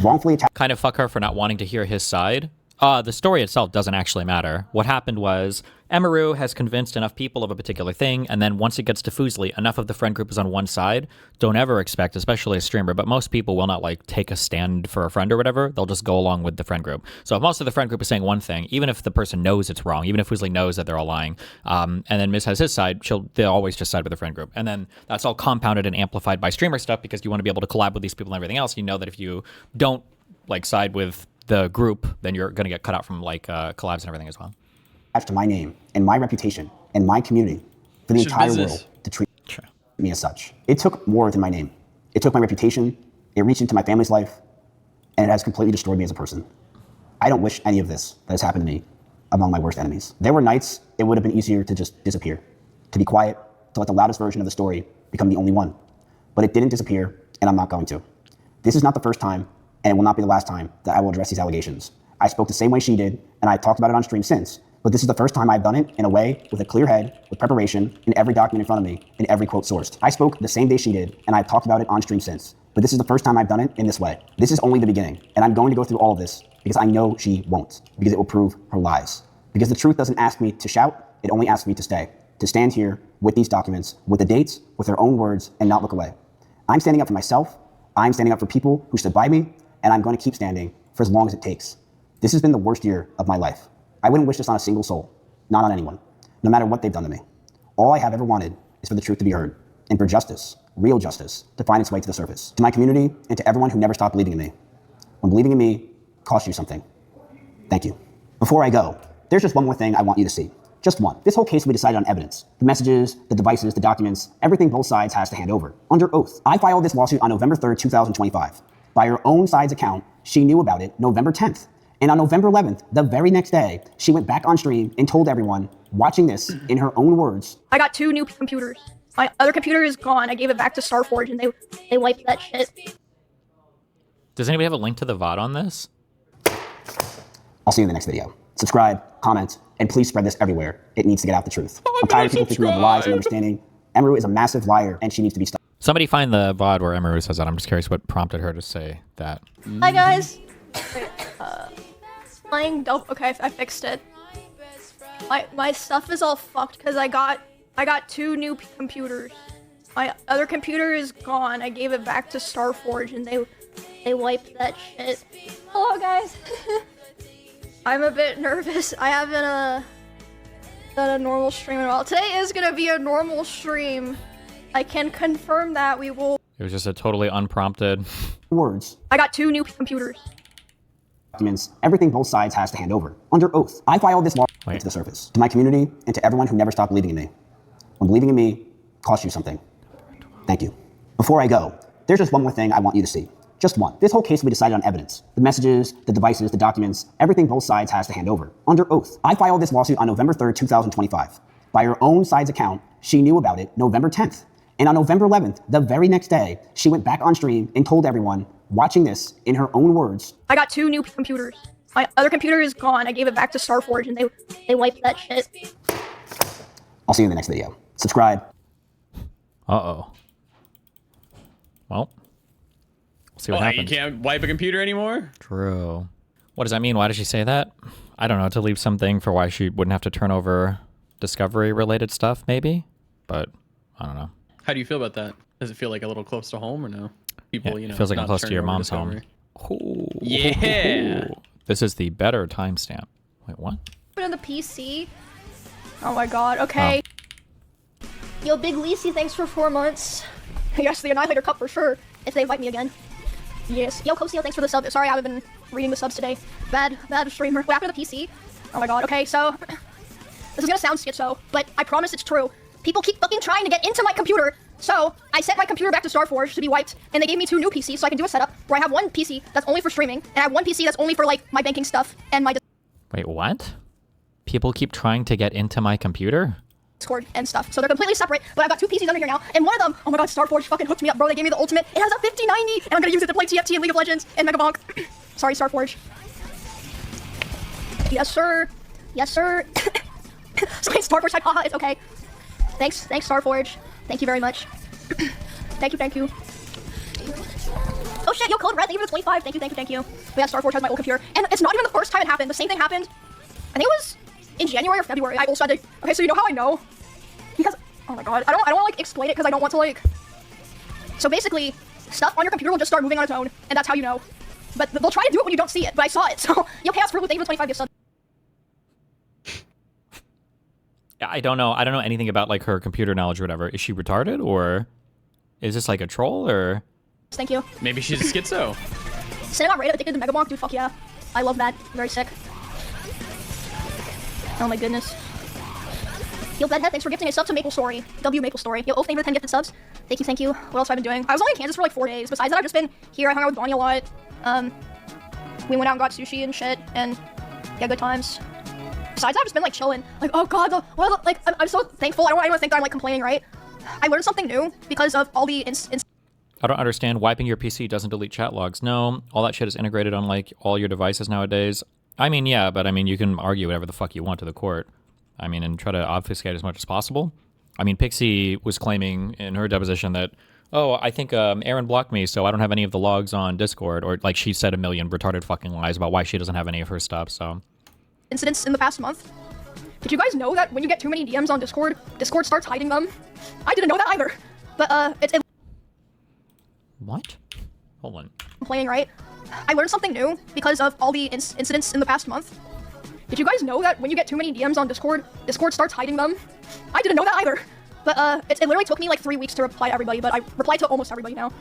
Wrongfully attacked. Kind of fuck her for not wanting to hear his side. The story itself doesn't actually matter. What happened was Emiru has convinced enough people of a particular thing, and then once it gets to Fuslie, enough of the friend group is on one side. Don't ever expect, especially a streamer, but most people will not like take a stand for a friend or whatever. They'll just go along with the friend group. So if most of the friend group is saying one thing, even if the person knows it's wrong, even if Fuslie knows that they're all lying, and then Miz has his side, they'll always just side with the friend group. And then that's all compounded and amplified by streamer stuff because you want to be able to collab with these people and everything else. You know that if you don't like side with the group, then you're going to get cut out from like collabs and everything as well. To my name and my reputation and my community for the entire world to treat me as such. It took more than my name. It took my reputation, it reached into my family's life, and it has completely destroyed me as a person. I don't wish any of this that has happened to me among my worst enemies. There were nights it would have been easier to just disappear, to be quiet, to let the loudest version of the story become the only one. But it didn't disappear, and I'm not going to. This is not the first time, and it will not be the last time that I will address these allegations. I spoke the same way she did, and I talked about it on stream since, but this is the first time I've done it in a way with a clear head, with preparation, in every document in front of me, in every quote sourced. I spoke the same day she did, and I've talked about it on stream since, but this is the first time I've done it in this way. This is only the beginning, and I'm going to go through all of this because I know she won't, because it will prove her lies. Because the truth doesn't ask me to shout, it only asks me to stay, to stand here with these documents, with the dates, with her own words, and not look away. I'm standing up for myself, I'm standing up for people who stood by me, and I'm going to keep standing for as long as it takes. This has been the worst year of my life. I wouldn't wish this on a single soul, not on anyone, no matter what they've done to me. All I have ever wanted is for the truth to be heard, and for justice, real justice, to find its way to the surface. To my community, and to everyone who never stopped believing in me. When believing in me costs you something. Thank you. Before I go, there's just one more thing I want you to see. Just one. This whole case will be decided on evidence. The messages, the devices, the documents, everything both sides has to hand over, under oath. I filed this lawsuit on November 3rd, 2025. By her own side's account, she knew about it November 10th. And on November 11th, the very next day, she went back on stream and told everyone, watching this in her own words, I got 2 new computers. My other computer is gone. I gave it back to Starforge and they wiped that shit. Does anybody have a link to the VOD on this? I'll see you in the next video. Subscribe, comment, and please spread this everywhere. It needs to get out the truth. I'm tired of people thinking of lies and understanding. Emiru is a massive liar and she needs to be stopped. Somebody find the VOD where Emiru says that. I'm just curious what prompted her to say that. Hi guys. Wait, flying double. Okay, I fixed it. My stuff is all fucked because I got 2 new computers. My other computer is gone. I gave it back to Starforge and they wiped that shit. Hello guys. I'm a bit nervous. I haven't done a normal stream in a while. Today is gonna be a normal stream. I can confirm that we will. It was just a totally unprompted Words. I got 2 new computers. Documents, everything both sides has to hand over, under oath. I filed this lawsuit to the surface. To my community, and to everyone who never stopped believing in me. When believing in me costs you something. Thank you. Before I go, there's just one more thing I want you to see. Just one. This whole case will be decided on evidence. The messages, the devices, the documents, everything both sides has to hand over, under oath. I filed this lawsuit on November 3rd, 2025. By her own side's account, she knew about it November 10th. And on November 11th, the very next day, she went back on stream and told everyone, watching this in her own words, I got 2 new computers. My other computer is gone. I gave it back to Starforge and they wiped that shit. I'll see you in the next video. Subscribe. Uh-oh. Well, we'll see what happens. You can't wipe a computer anymore? True. What does that mean? Why did she say that? I don't know, to leave something for why she wouldn't have to turn over Discovery-related stuff, maybe? But, I don't know. How do you feel about that? Does it feel like a little close to home or no? People, it feels like I'm close to your mom's home. Ooh. Yeah. This is the better timestamp. Wait, what? Put in the PC. Oh my god, okay. Oh. Yo, Big Lisi, thanks for 4 months. Yes, the Annihilator Cup for sure, if they invite me again. Yes. Yo, Kosio, thanks for the sub. Sorry, I haven't been reading the subs today. Bad streamer. Wait, after the PC. Oh my god, okay, so... This is gonna sound schizo, but I promise it's true. People keep fucking trying to get into my computer. So I sent my computer back to Starforge to be wiped, and they gave me 2 new PCs so I can do a setup where I have one PC that's only for streaming, and I have one PC that's only for like my banking stuff and my Wait, what? People keep trying to get into my computer? Discord and stuff. So they're completely separate, but I've got 2 PCs under here now, and one of them, oh my god, Starforge fucking hooked me up, bro. They gave me the ultimate. It has a 5090, and I'm gonna use it to play TFT and League of Legends and Mega Bonk. Sorry, Starforge. Yes, sir. Yes, sir. Sorry, Starforge said, haha, it's okay. Thanks, Starforge. Thank you very much. Thank you. Oh shit, yo, Code Red, thank you for the 25. Thank you. But yeah, Starforge has my old computer. And it's not even the first time it happened. The same thing happened, I think it was in January or February. I also had to, okay, so you know how I know? Because, oh my god, I don't want to like explain it because I don't want to like, so basically, stuff on your computer will just start moving on its own, and that's how you know. But they'll try to do it when you don't see it, but I saw it, so, yo, Chaos Fruit, thank you for the 25 gifts. I don't know anything about like her computer knowledge or whatever. Is she retarded, or is this like a troll, or? Thank you. Maybe she's a schizo. Cinema Rate addicted to Mega Bonk, dude, fuck yeah. I love that. Very sick. Oh my goodness. Yo, Bedhead, thanks for gifting a sub to Maple Story. W Maple Story. Yo, Oath, thank you for the 10 gifted subs. Thank you. What else have I been doing? I was only in Kansas for like 4 days. Besides that, I've just been here. I hung out with Bonnie a lot. We went out and got sushi and shit, and yeah, good times. Besides that, I've just been like chilling. Like, oh god, I'm so thankful. I don't want anyone to think that I'm like complaining, right? I learned something new because of all the I don't understand. Wiping your PC doesn't delete chat logs. No, all that shit is integrated on like all your devices nowadays. I mean, yeah, but I mean, you can argue whatever the fuck you want to the court. I mean, and try to obfuscate as much as possible. I mean, Pixie was claiming in her deposition that, oh, I think Aaron blocked me, so I don't have any of the logs on Discord. Or like she said a million retarded fucking lies about why she doesn't have any of her stuff, so. Incidents in the past month. Did you guys know that when you get too many DMs on Discord starts hiding them? I didn't know that either. But it's What? Hold on. Complaining, right? I learned something new because of all the incidents in the past month. Did you guys know that when you get too many DMs on Discord starts hiding them? I didn't know that either. But it literally took me like 3 weeks to reply to everybody, but I replied to almost everybody now.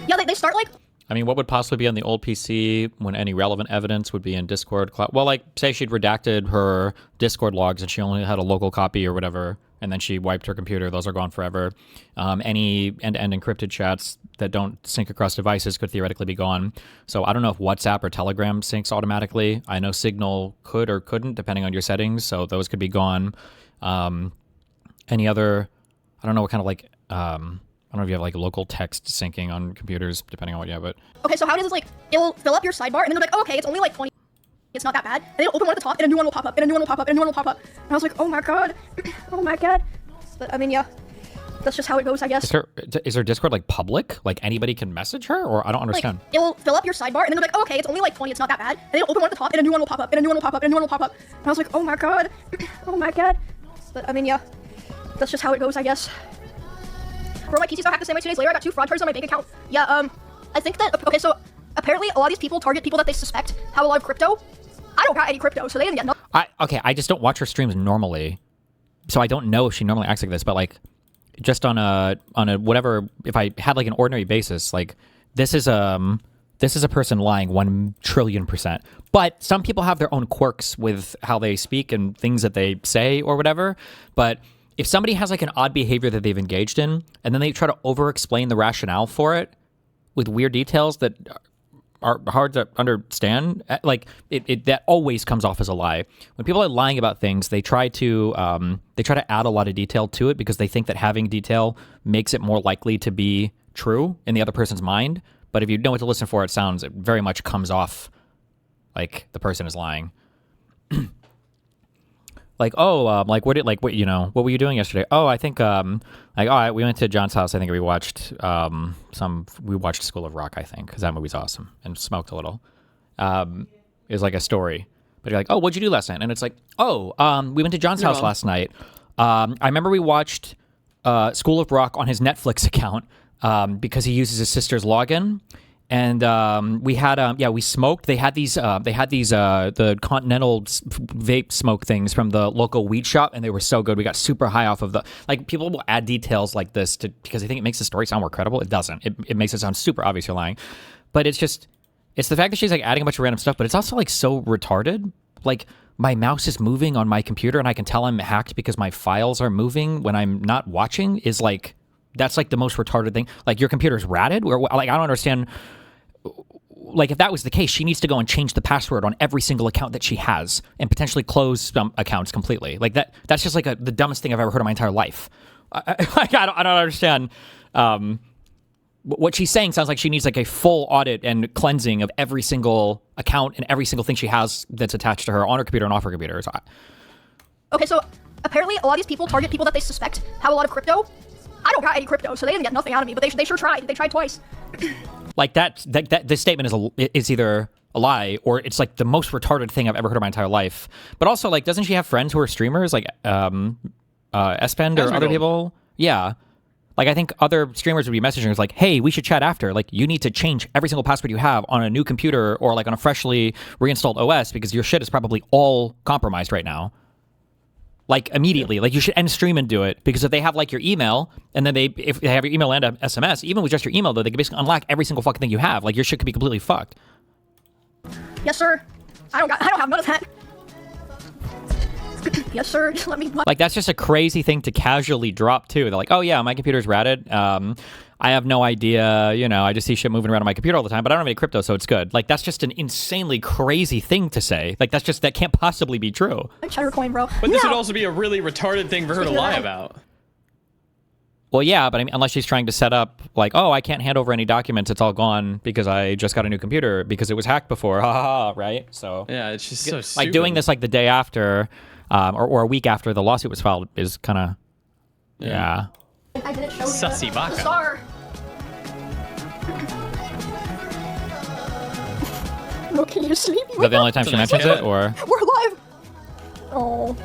Yeah, they start like. I mean, what would possibly be on the old PC when any relevant evidence would be in Discord? Well, like, say she'd redacted her Discord logs and she only had a local copy or whatever, and then she wiped her computer. Those are gone forever. Any end-to-end encrypted chats that don't sync across devices could theoretically be gone. So I don't know if WhatsApp or Telegram syncs automatically. I know Signal could or couldn't, depending on your settings, so those could be gone. Any other, I don't know what kind of like, I don't know if you have like local text syncing on computers, depending on what you have, but. Okay, so how does this like, it'll fill up your sidebar and then they're like, oh, okay, it's only like 20. It's not that bad. And then it'll open one at the top and a new one will pop up and a new one will pop up and a new one will pop up. And I was like, oh my god. Oh my god. But I mean, yeah, that's just how it goes, I guess. Is her Discord like public? Like anybody can message her, or I don't understand. Like, it'll fill up your sidebar and then they're like, oh, okay, it's only like 20. It's not that bad. And then it'll open one at the top and a new one will pop up and a new one will pop up and a new one will pop up. And I was like, oh my god. Oh my god. But I mean, yeah, that's just how it goes, I guess. Bro, my PC's got hacked the same way 2 days later. I got 2 fraud charges on my bank account. Yeah, I think that, okay, so apparently a lot of these people target people that they suspect have a lot of crypto. I don't got any crypto, so they didn't get nothing. I just don't watch her streams normally, so I don't know if she normally acts like this, but like, just on a whatever, if I had like an ordinary basis, like, this is a person lying 1 trillion%. But some people have their own quirks with how they speak and things that they say or whatever, but if somebody has like an odd behavior that they've engaged in, and then they try to over-explain the rationale for it with weird details that are hard to understand, like that always comes off as a lie. When people are lying about things, they try to add a lot of detail to it because they think that having detail makes it more likely to be true in the other person's mind. But if you know what to listen for, it very much comes off like the person is lying. Like, oh, what were you doing yesterday? Oh, I think, all right, we went to John's house. I think we watched School of Rock, I think, because that movie's awesome, and smoked a little. It was like a story, but you're like, oh, what'd you do last night? And it's like, oh, we went to John's house last night. I remember we watched School of Rock on his Netflix account because he uses his sister's login. And we had we smoked. They had these the Continental vape smoke things from the local weed shop, and they were so good. We got super high off of the, like, people will add details like this because they think it makes the story sound more credible. It doesn't. It makes it sound super obvious you're lying. But it's the fact that she's like adding a bunch of random stuff, but it's also like so retarded. Like my mouse is moving on my computer and I can tell I'm hacked because my files are moving when I'm not watching is like, that's like the most retarded thing. Like, your computer's ratted? Or like, I don't understand. Like, if that was the case, she needs to go and change the password on every single account that she has and potentially close some accounts completely. Like, that's just like the dumbest thing I've ever heard in my entire life. I don't understand. What she's saying sounds like she needs like a full audit and cleansing of every single account and every single thing she has that's attached to her on her computer and off her computer. So Okay, so apparently a lot of these people target people that they suspect have a lot of crypto. I don't got any crypto, so they didn't get nothing out of me, but they sure tried. They tried twice. like that this statement is either a lie or it's like the most retarded thing I've ever heard in my entire life. But also, like, doesn't she have friends who are streamers, like Espend or other people? Yeah. Like, I think other streamers would be messaging us like, hey, we should chat after. Like, you need to change every single password you have on a new computer or like on a freshly reinstalled OS because your shit is probably all compromised right now. Like, immediately. Like, you should end stream and do it because if they have like your email and then if they have your email and SMS, even with just your email though, they can basically unlock every single fucking thing you have. Like, your shit could be completely fucked. Yes, sir. I don't have none of that. Yes, sir. Just let me. Like, that's just a crazy thing to casually drop too. They're like, oh yeah, my computer's ratted. I have no idea, you know, I just see shit moving around on my computer all the time, but I don't have any crypto, so it's good. Like, that's just an insanely crazy thing to say. Like, that can't possibly be true. Cheddar coin, bro. But this would also be a really retarded thing for her to lie about. Well, yeah, but I mean, unless she's trying to set up like, oh, I can't hand over any documents, it's all gone because I just got a new computer because it was hacked before, ha ha ha, right? So yeah, it's just so like stupid. doing this like the day after, or a week after the lawsuit was filed is kind of, yeah. I didn't show Sussy you baka. the star. No, can you sleep? Is that the only time she mentions it, or? We're live. Oh,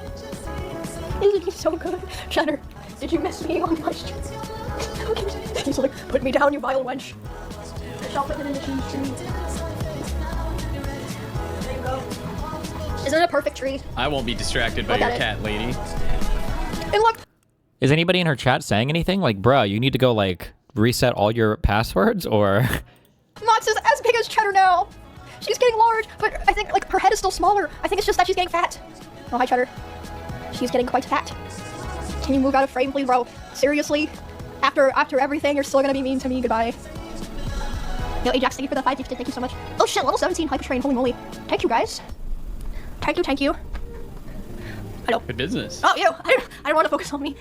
isn't he so good? Cheddar, did you miss me on my stream? He's like, put me down, you vile wench. Shall put it in the cheese tree. There you go. Isn't it a perfect tree? I won't be distracted by Look your at it. cat, lady. And look. Is anybody in her chat saying anything? Like, bruh, you need to go like reset all your passwords, or? Mox is as big as Cheddar now. She's getting large, but I think like her head is still smaller. I think it's just that she's getting fat. Oh, hi, Cheddar. She's getting quite fat. Can you move out of frame, please, bro? Seriously? After everything, you're still gonna be mean to me. Goodbye. Yo, Ajax, thank you for the 5 gifted. Thank you so much. Oh shit, level 17 hyper train. Holy moly. Thank you, guys. Thank you. I know. Good business. Oh, you. I don't want to focus on me.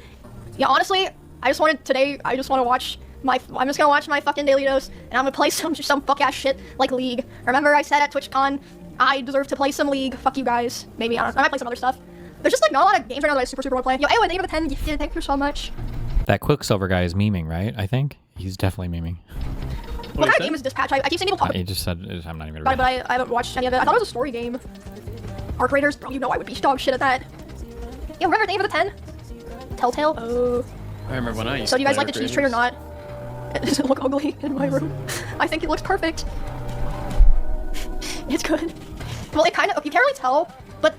Yeah, honestly, I just want to watch I'm just gonna watch my fucking daily dose, and I'm gonna play some fuck ass shit like League. Remember I said at TwitchCon, I deserve to play some League. Fuck you guys. Maybe, I don't know. I might play some other stuff. There's just like not a lot of games right now that I super want to play. Yo, anyway, thank you for the 10 gifted. Thank you so much. That Quicksilver guy is memeing, right? I think he's definitely memeing. What kind of game is Dispatch? I keep seeing people talk He just said, I'm not even. about it, but I haven't watched any of it. I thought it was a story game. Arc Raiders, bro, you know I would be dog shit at that. Yo, remember thank you for the 10? Telltale? Oh. I remember when I used So to do you guys play like the Arc cheese tree or Raiders. not? Does it look ugly in my room? I think it looks perfect. It's good. Well, it kind of, you can't really tell, but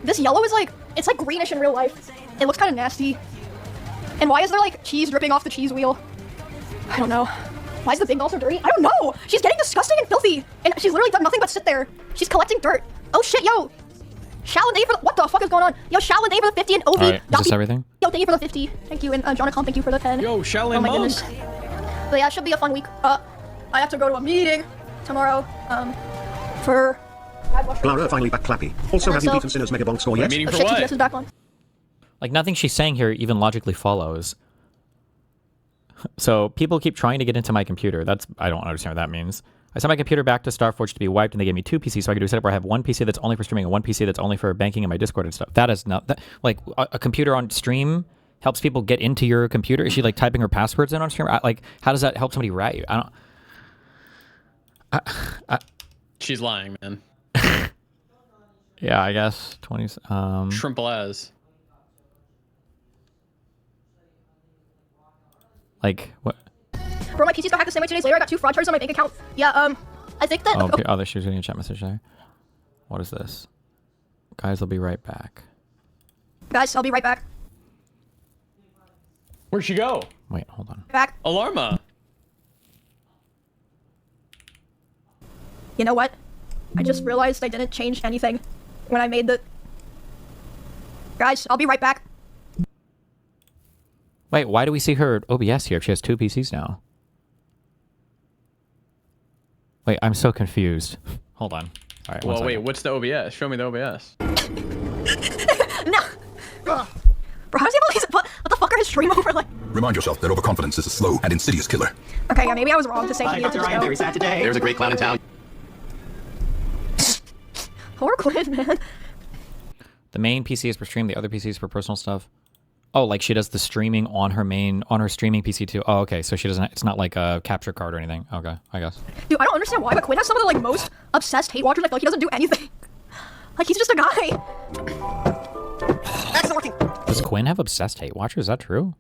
this yellow is like, it's like greenish in real life. It looks kind of nasty. And why is there like cheese dripping off the cheese wheel? I don't know. Why is the big ball so dirty? I don't know. She's getting disgusting and filthy. And she's literally done nothing but sit there. She's collecting dirt. Oh shit, yo. Shall and A for the, what the fuck is going on? Yo, Shall and A for the 50 and Ovi. Alright, is this everything? Yo, thank you for the 50. Thank you. And Jonathan, thank you for the 10. Yo, Shaolin Oh my monk. goodness. But yeah, it should be a fun week. I have to go to a meeting tomorrow, for... Clara finally back clappy. Also, have you beaten Sinner's Mega Bonk score yet? Meeting Oh for shit, what? TTS is back on. Like, nothing she's saying here even logically follows. So people keep trying to get into my computer. I don't understand what that means. I sent my computer back to Starforge to be wiped, and they gave me 2 PCs, so I could do a setup where I have 1 PC that's only for streaming and 1 PC that's only for banking and my Discord and stuff. That is not that, like a computer on stream helps people get into your computer. Is she like typing her passwords in on stream? Like, how does that help somebody rat you? I don't. She's lying, man. Yeah, I guess 20. Shrimple as. Like what? Bro, my PC's got hacked the same way 2 days later. I got 2 fraud charges on my bank account. Yeah, I think that... Oh, there she was getting a chat message there. What is this? Guys, I'll be right back. Guys, I'll be right back. Where'd she go? Wait, hold on. Back. Alarma. You know what? I just realized I didn't change anything when I made the Guys, I'll be right back. Wait, why do we see her OBS here if she has 2 PCs now? Wait, I'm so confused. Hold on. All right. Well, wait, what's the OBS? Show me the OBS. No. Bro, how does he have all these? What the fuck are his stream over like? Remind yourself that overconfidence is a slow and insidious killer. Okay, yeah, maybe I was wrong to say he needed to Ryan, very sad today. There's a great clown in town. Poor Quinn, man. The main PC is for stream, the other PC is for personal stuff. Oh, like she does the streaming on her streaming PC too. Oh, okay. So she doesn't. It's not like a capture card or anything. Okay, I guess. Dude, I don't understand why, but Quinn has some of the like most obsessed hate watchers. I feel like he doesn't do anything. Like he's just a guy. That's working. Does Quinn have obsessed hate watchers? Is that true?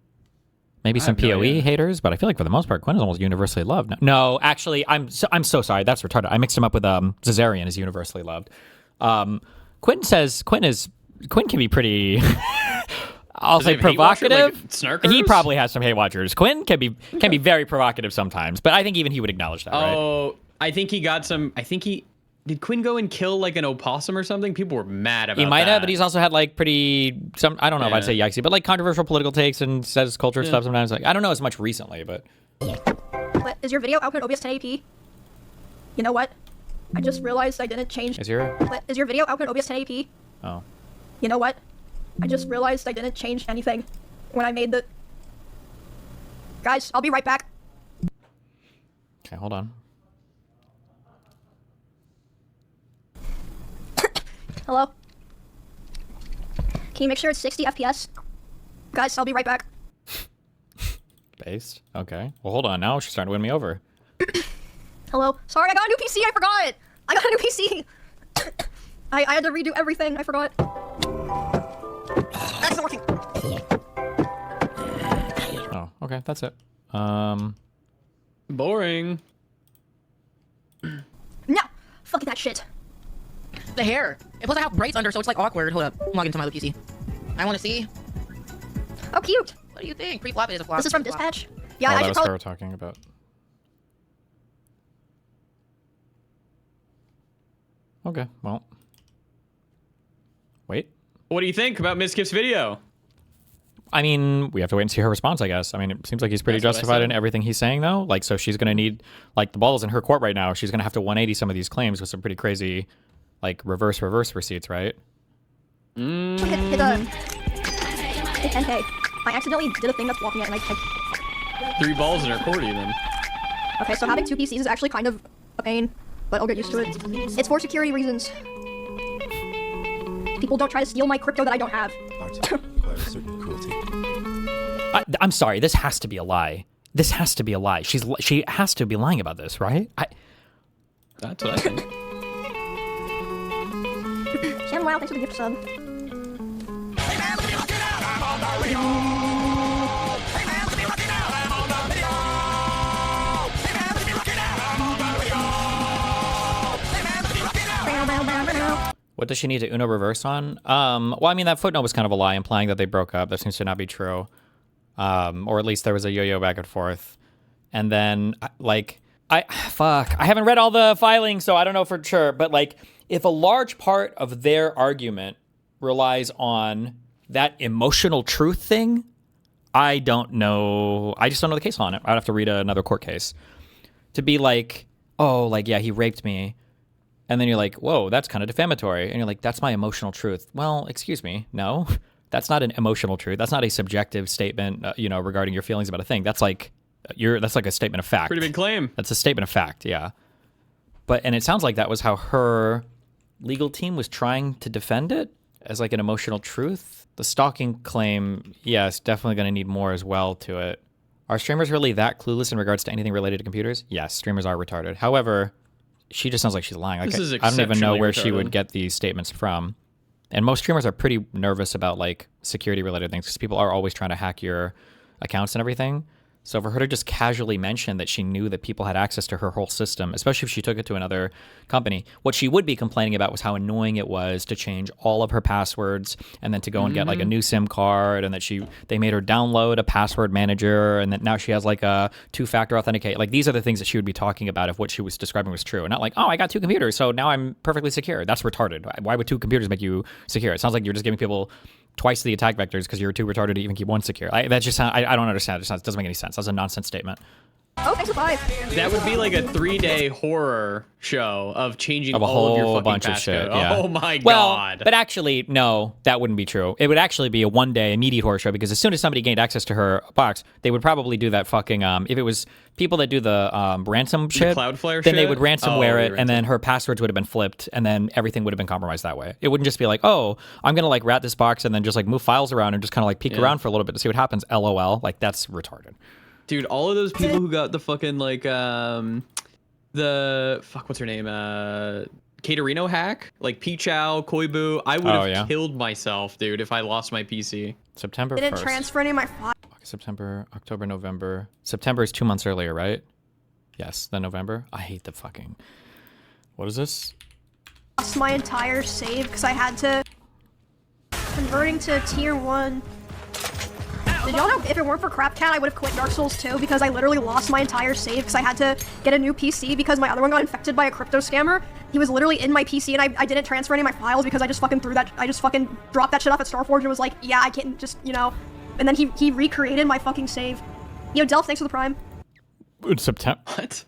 Maybe some have no PoE idea. haters, but I feel like for the most part, Quinn is almost universally loved. No, actually, I'm so sorry. That's retarded. I mixed him up with Zazarian is universally loved. Quinn can be pretty. I'll Does he say have hate watcher, provocative. like snarkers? He probably has some hate watchers. Quinn can be very provocative sometimes, but I think even he would acknowledge that, right? Oh, I think he got some. Did Quinn go and kill like an opossum or something? People were mad about that. He might have, but he's also had like I don't know if I'd say Yeah. yikesy, but like controversial political takes and says culture stuff sometimes. Like I don't know as much recently, but But is your video output OBS 1080p? You know what? I just realized I didn't change. is your Is your video output OBS 1080p? oh. You know what? I just realized I didn't change anything when I made the. Guys, I'll be right back. Okay, hold on. Hello? Can you make sure it's 60 FPS? Guys, I'll be right back. Based. Okay. Well, hold on. Now she's starting to win me over. Hello? Sorry, I got a new PC, I forgot! I got a new PC! I had to redo everything, I forgot. That's not working. Oh, okay. That's it. Boring. No! Fuck that shit. The hair. And plus I have braids under, so it's like awkward. Hold up. I'm logging into my other PC. I want to see. Oh, cute! What do you think? Pre-flop it is a flop. This is from Pre-flop. Dispatch? Yeah, Oh, I that should was probably. her talking about. Okay. Well. Wait. What do you think about Mizkif's video? I mean, we have to wait and see her response, I guess. I mean, it seems like he's pretty That's what I justified said. in everything he's saying, though. Like, so she's going to need, like, the ball's in her court right now. She's going to have to 180 some of these claims with some pretty crazy, like, reverse receipts, right? Hit 10K. I accidentally did a thing that's blocking it and I typed. 3 balls in her court even. Okay, so having 2 PCs is actually kind of a pain, but I'll get used to it. It's for security reasons. People don't try to steal my crypto that I don't have. I'm sorry. This has to be a lie. This has to be a lie. She has to be lying about this, right? That's what I think. Sam Wow, thanks for the gift sub. What does she need to Uno reverse on? Well, I mean, that footnote was kind of a lie, implying that they broke up. That seems to not be true. Or at least there was a yo-yo back and forth. And then, I haven't read all the filings, so I don't know for sure. But, like, if a large part of their argument relies on that emotional truth thing, I don't know. I just don't know the case on it. I'd have to read another court case. To be like, oh, like, yeah, he raped me. And then you're like, whoa, that's kind of defamatory. And you're like, that's my emotional truth. Well, excuse me. No, that's not an emotional truth. That's not a subjective statement, regarding your feelings about a thing. That's like a statement of fact. Pretty big claim. That's a statement of fact. Yeah. And it sounds like that was how her legal team was trying to defend it as like an emotional truth. The stalking claim, yes, definitely going to need more as well to it. Are streamers really that clueless in regards to anything related to computers? Yes, streamers are retarded. However, she just sounds like she's lying. Like, This is I don't even know exceptionally where she would retarded. get these statements from. And most streamers are pretty nervous about like security related things because people are always trying to hack your accounts and everything. So for her to just casually mention that she knew that people had access to her whole system, especially if she took it to another company, what she would be complaining about was how annoying it was to change all of her passwords and then to go and get like a new SIM card, and that they made her download a password manager, and that now she has like a 2-factor authenticate. Like, these are the things that she would be talking about if what she was describing was true, and not like, oh, I got 2 computers, so now I'm perfectly secure. That's retarded. Why would 2 computers make you secure? It sounds like you're just giving people twice the attack vectors because you're too retarded to even keep one secure. That just I don't understand. It doesn't make any sense. That's a nonsense statement. Oh, thanks for 5. That would be like a 3-day horror show of changing Of a all of your whole fucking bunch of passcode. shit. Yeah. Oh my well, god. but actually, no, that wouldn't be true. It would actually be a 1-day immediate horror show because as soon as somebody gained access to her box, they would probably do that fucking if it was people that do the ransom shit, Cloudflare then they shit? would ransomware it, and then her passwords would have been flipped, and then everything would have been compromised that way. It wouldn't just be like, oh, I'm gonna like rat this box and then just like move files around and just kind of like peek around for a little bit to see what happens. LOL, like that's retarded. Dude, all of those people who got the fucking like the what's her name? Caterino hack, like Pichao, Koibu. I would have killed myself, dude, if I lost my PC. September 1st. Didn't transfer any of my files. September, October, November. September is 2 months earlier, right? Yes, then November. I hate the fucking. What is this? Lost my entire save because I had to converting to tier 1. Did y'all know if it weren't for CrapCat, I would have quit Dark Souls 2 because I literally lost my entire save because I had to get a new PC because my other one got infected by a crypto scammer. He was literally in my PC and I didn't transfer any of my files because I just fucking dropped that shit off at Starforge and was like, yeah, I can't just, you know. And then he recreated my fucking save. Yo, Delph, thanks for the Prime. In September. What?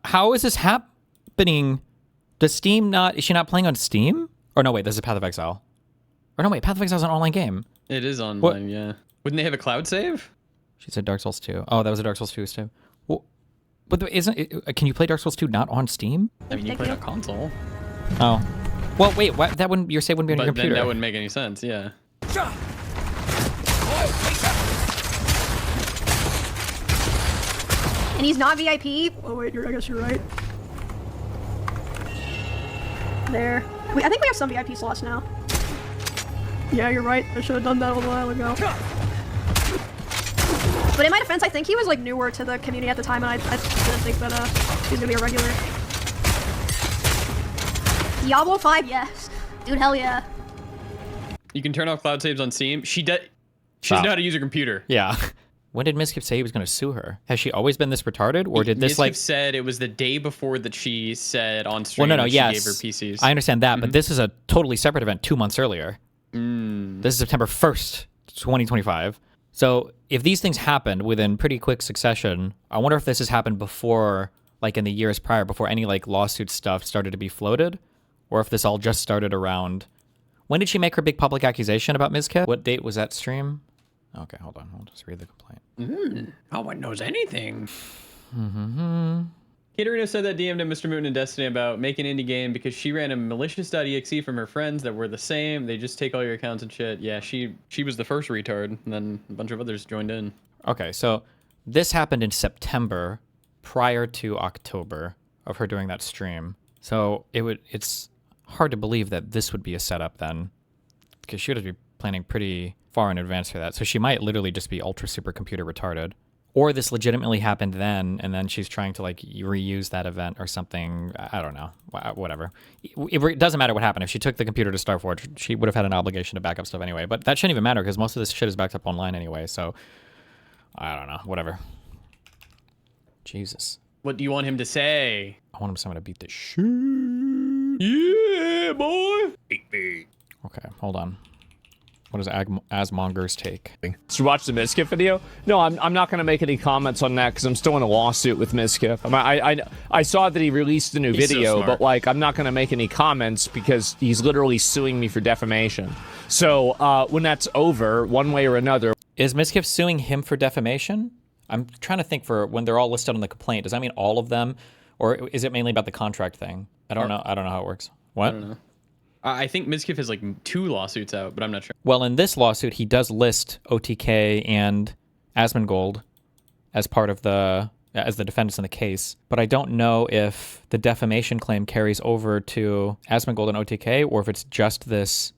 How is this happening? Does Steam not? Is she not playing on Steam? Or no, wait, this is Path of Exile. Or no, wait, Path of Exile is an online game. It is online, yeah. Wouldn't they have a cloud save? She said Dark Souls 2. Oh, that was a Dark Souls 2 too. Well, but isn't it, can you play Dark Souls 2 not on Steam? I mean, you play on a console. Oh. Well, wait, what? That wouldn't, your save wouldn't be on your computer. Then that wouldn't make any sense, yeah. And he's not VIP. Oh wait, I guess you're right. There. I think we have some VIP slots now. Yeah, you're right. I should have done that a while ago. But in my defense, I think he was like newer to the community at the time, and I didn't think that he was gonna be a regular. Diablo 5, yes. Dude, hell yeah. You can turn off cloud saves on Steam. She doesn't know how to use her computer. Yeah. When did Mizkif say he was going to sue her? Has she always been this retarded, or did this Mizkif like said it was the day before that she said on stream well, no, she yes. gave her PCs. I understand that, but this is a totally separate event 2 months earlier. This is September 1st, 2025. So if these things happened within pretty quick succession, I wonder if this has happened before, like in the years prior, before any like lawsuit stuff started to be floated, or if this all just started around. When did she make her big public accusation about Mizkif? What date was that stream? Okay, hold on. I'll just read the complaint. No one knows anything. Katerina said that DM'd Mr. Moon in Destiny about making an indie game because she ran a malicious.exe from her friends that were the same. They just take all your accounts and shit. Yeah, she was the first retard, and then a bunch of others joined in. Okay, so this happened in September, prior to October of her doing that stream. So it's hard to believe that this would be a setup then, because she would be planning pretty far in advance for that. So she might literally just be ultra super computer retarded. Or this legitimately happened then, and then she's trying to like reuse that event or something. I don't know. Whatever. It doesn't matter what happened. If she took the computer to Starforge, she would have had an obligation to back up stuff anyway. But that shouldn't even matter because most of this shit is backed up online anyway. So I don't know. Whatever. Jesus. What do you want him to say? I want someone to beat this shit. Yeah, boy. Okay, hold on. What is Asmonger's take? Did you watch the Mizkif video? No, I'm not going to make any comments on that because I'm still in a lawsuit with Mizkif. I saw that he released a new video, but like I'm not going to make any comments because he's literally suing me for defamation. So when that's over, one way or another. Is Mizkif suing him for defamation? I'm trying to think for when they're all listed on the complaint. Does that mean all of them? Or is it mainly about the contract thing? I don't know. I don't know how it works. What? I don't know. I think Mizkif has like 2 lawsuits out, but I'm not sure. Well, in this lawsuit, he does list OTK and Asmongold as part of as the defendants in the case. But I don't know if the defamation claim carries over to Asmongold and OTK, or if it's just this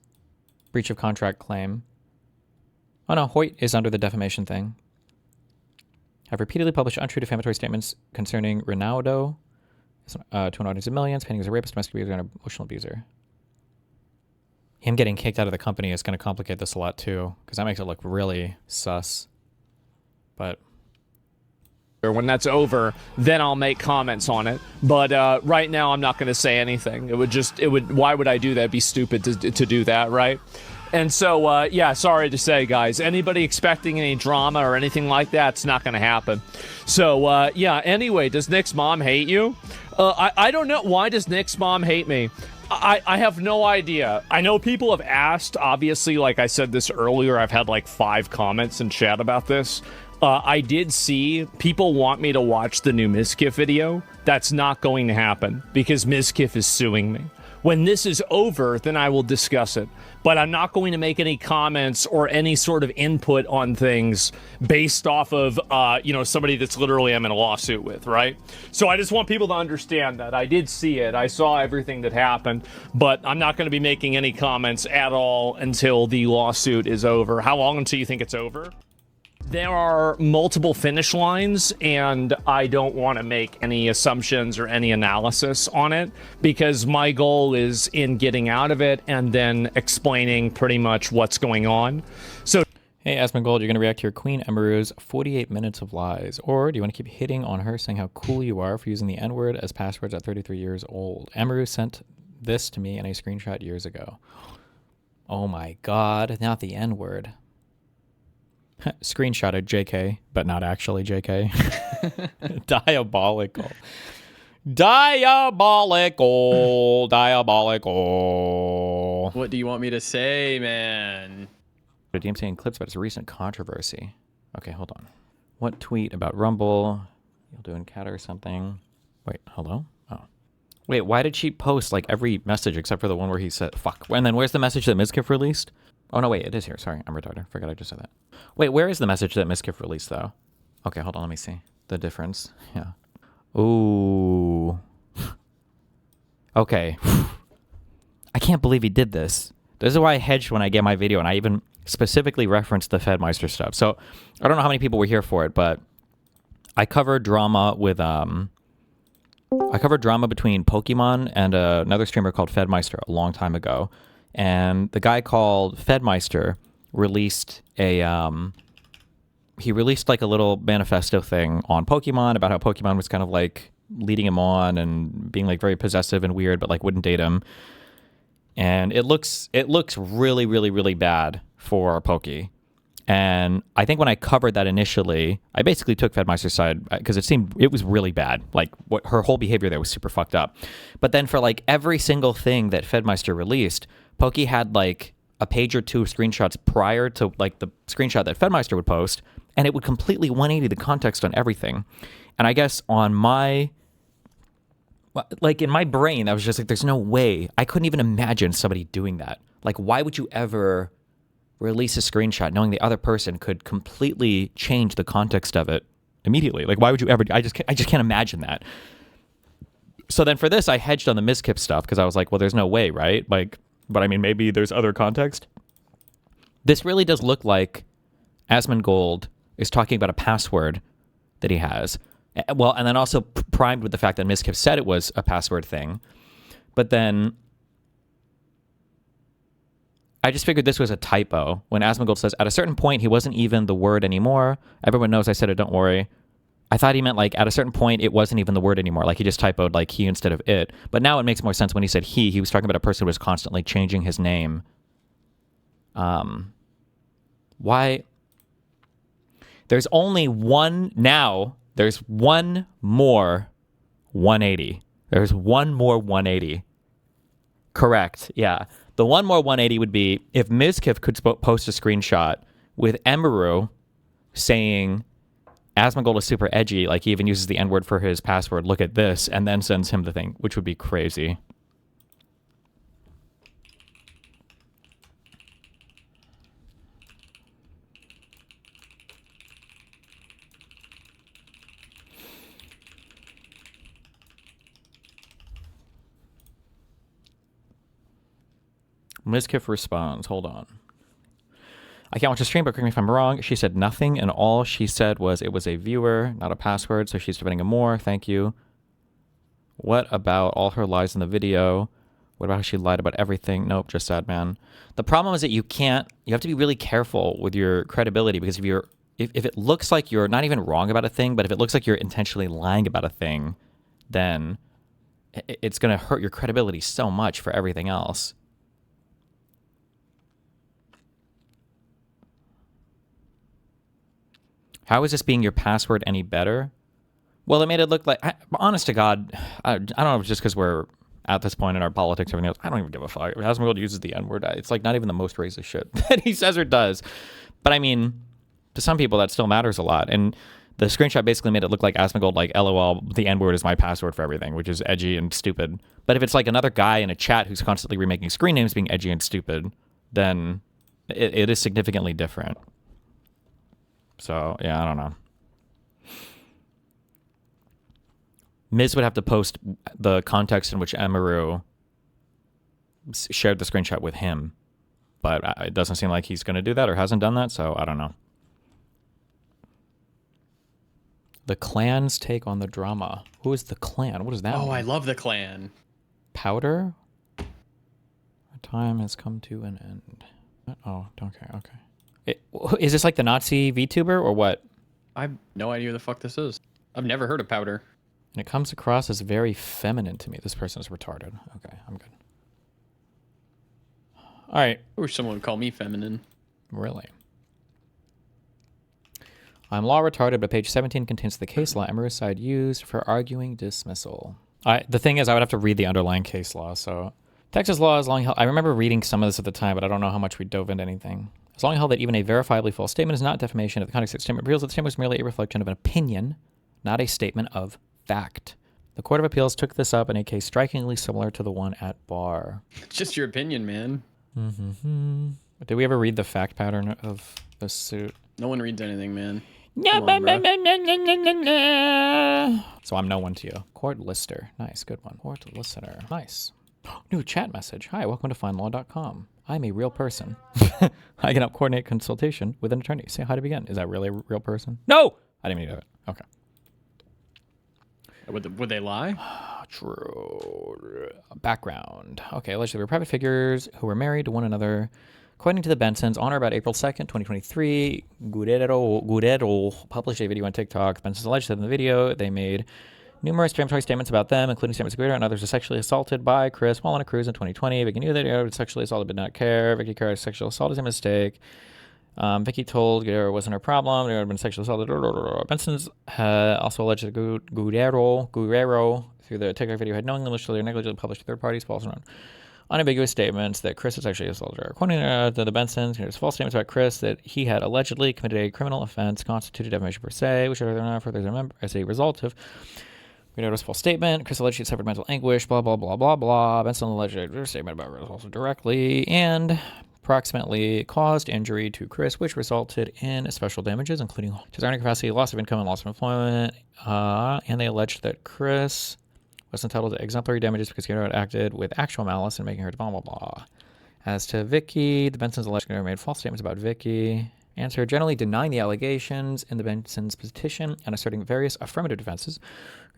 breach of contract claim. Oh no, Hoyt is under the defamation thing. Have repeatedly published untrue defamatory statements concerning Ronaldo to an audience of millions, painting as a rapist, domestic abuser, and emotional abuser. Him getting kicked out of the company is going to complicate this a lot too, because that makes it look really sus. But when that's over, then I'll make comments on it. But right now, I'm not going to say anything. Why would I do that? It'd be stupid to do that, right? And so, yeah, sorry to say, guys, anybody expecting any drama or anything like that, it's not going to happen. So, yeah, anyway, does Nick's mom hate you? I don't know. Why does Nick's mom hate me? I have no idea. I know people have asked, obviously, like I said this earlier, I've had like 5 comments in chat about this. I did see people want me to watch the new Mizkif video. That's not going to happen because Mizkif is suing me. When this is over, then I will discuss it. But I'm not going to make any comments or any sort of input on things based off of, somebody that's literally I'm in a lawsuit with, right? So I just want people to understand that. I did see it. I saw everything that happened. But I'm not going to be making any comments at all until the lawsuit is over. How long until you think it's over? There are multiple finish lines, and I don't want to make any assumptions or any analysis on it because my goal is in getting out of it and then explaining pretty much what's going on. So, hey, Asmongold, you're going to react to your Queen Emiru's 48 minutes of lies, or do you want to keep hitting on her saying how cool you are for using the N-word as passwords at 33 years old? Emiru sent this to me in a screenshot years ago. Oh my god, not the N-word. Screenshotted JK, but not actually JK. Diabolical. Diabolical. Diabolical. What do you want me to say, man? DMC in clips about its recent controversy. Okay, hold on. What tweet about Rumble? You'll do encounter something. Wait, hello? Oh. Wait, why did she post like every message except for the one where he said fuck? And then where's the message that Mizkif released? Oh, no, wait, it is here. Sorry, I'm retarded. Forgot I just said that. Wait, where is the message that Mizkif released, though? Okay, hold on, let me see. The difference. Yeah. Ooh. Okay. I can't believe he did this. This is why I hedged when I get my video, and I even specifically referenced the Fedmeister stuff. So, I don't know how many people were here for it, but I covered drama with, I covered drama between Pokemon and another streamer called Fedmeister a long time ago. And the guy called Fedmeister released he released like a little manifesto thing on Pokemon about how Pokemon was kind of like leading him on and being like very possessive and weird, but like wouldn't date him. And it looks really, really, really bad for Pokey. And I think when I covered that initially, I basically took Fedmeister's side because it was really bad. Like what her whole behavior there was super fucked up. But then for like every single thing that Fedmeister released, Pokey had like a page or two of screenshots prior to like the screenshot that Fedmeister would post, and it would completely 180 the context on everything. And I guess on my, like in my brain, I was just like, there's no way. I couldn't even imagine somebody doing that. Like, why would you ever release a screenshot knowing the other person could completely change the context of it immediately? Like, why would you ever? I just can't imagine that. So then for this, I hedged on the Mizkif stuff because I was like, well, there's no way, right? Like, but I mean, maybe there's other context. This really does look like Asmongold is talking about a password that he has. Well, and then also primed with the fact that Mizkif said it was a password thing. But then I just figured this was a typo when Asmongold says, at a certain point, he wasn't even the word anymore. Everyone knows I said it, don't worry. I thought he meant like at a certain point, it wasn't even the word anymore. Like he just typoed like he instead of it. But now it makes more sense when he said he was talking about a person who was constantly changing his name. Why? There's only one now. There's one more 180. There's one more 180. Correct. Yeah. The one more 180 would be if Mizkif could post a screenshot with Emiru saying Asmongold is super edgy, like he even uses the N-word for his password, look at this, and then sends him the thing, which would be crazy. Mizkif responds, hold on. I can't watch the stream, but correct me if I'm wrong. She said nothing, and all she said was it was a viewer, not a password, so she's defending him more. Thank you. What about all her lies in the video? What about how she lied about everything? Nope, just sad, man. The problem is that you have to be really careful with your credibility, because if it looks like you're not even wrong about a thing, but if it looks like you're intentionally lying about a thing, then it's going to hurt your credibility so much for everything else. How is this being your password any better? Well, it made it look like, honest to God, I don't know if it's just because we're at this point in our politics, everything else, I don't even give a fuck. Asmongold uses the N-word. It's like not even the most racist shit that he says or does. But I mean, to some people, that still matters a lot. And the screenshot basically made it look like Asmongold, like, LOL, the N-word is my password for everything, which is edgy and stupid. But if it's like another guy in a chat who's constantly remaking screen names being edgy and stupid, then it is significantly different. So, yeah, I don't know. Miz would have to post the context in which Emiru shared the screenshot with him. But it doesn't seem like he's going to do that or hasn't done that, so I don't know. The clan's take on the drama. Who is the clan? What does that mean? Oh, I love the clan. Powder? Our time has come to an end. Oh, okay. Is this like the Nazi VTuber or what? I have no idea who the fuck this is. I've never heard of Powder. And it comes across as very feminine to me. This person is retarded. Okay, I'm good. All right. I wish someone would call me feminine. Really? I'm law retarded, but page 17 contains the case law Emiru's side used for arguing dismissal. The thing is, I would have to read the underlying case law. So Texas law is long held. I remember reading some of this at the time, but I don't know how much we dove into anything. As long held that even a verifiably false statement is not defamation if the context of the statement reveals that the statement was merely a reflection of an opinion, not a statement of fact. The Court of Appeals took this up in a case strikingly similar to the one at bar. It's just your opinion, man. Mm-hmm. Did we ever read the fact pattern of the suit? No one reads anything, man. So I'm no one to you. Court lister. Nice. Good one. Court listener. Nice. New chat message. Hi, welcome to findlaw.com. I'm a real person. I can help coordinate consultation with an attorney. Say hi to begin. Is that really a real person? No! I didn't mean to do it. Okay. Would they lie? True. Background. Okay, allegedly they were private figures who were married to one another. According to the Bensons, on or about April 2nd, 2023, Guerrero published a video on TikTok. Bensons alleged that in the video they made numerous defamatory statements about them, including statements Guerrero and others were sexually assaulted by Chris while on a cruise in 2020. Vicky knew that Guerrero was sexually assaulted but did not care. Vicky carried sexual assault as a mistake. Vicky told Guerrero wasn't her problem. Guerrero had been sexually assaulted. Benson's also alleged that Guerrero, through the TikTok video, had knowingly or negligently published to third parties false and unambiguous statements that Chris had sexually assaulted her. According to the Bensons, there's false statements about Chris that he had allegedly committed a criminal offense constituted defamation per se, which are not further as a result of Guerrero's false statement. Chris alleged she suffered mental anguish, blah, blah, blah, blah, blah. Benson alleged a statement about Guerrero also directly and approximately caused injury to Chris, which resulted in special damages, including his earning capacity, loss of income, and loss of employment. And they alleged that Chris was entitled to exemplary damages because Guerrero had acted with actual malice in making her blah, blah, blah. As to Vicky, the Bensons alleged Guerrero made false statements about Vicky. Answer: generally denying the allegations in the Bensons' petition and asserting various affirmative defenses.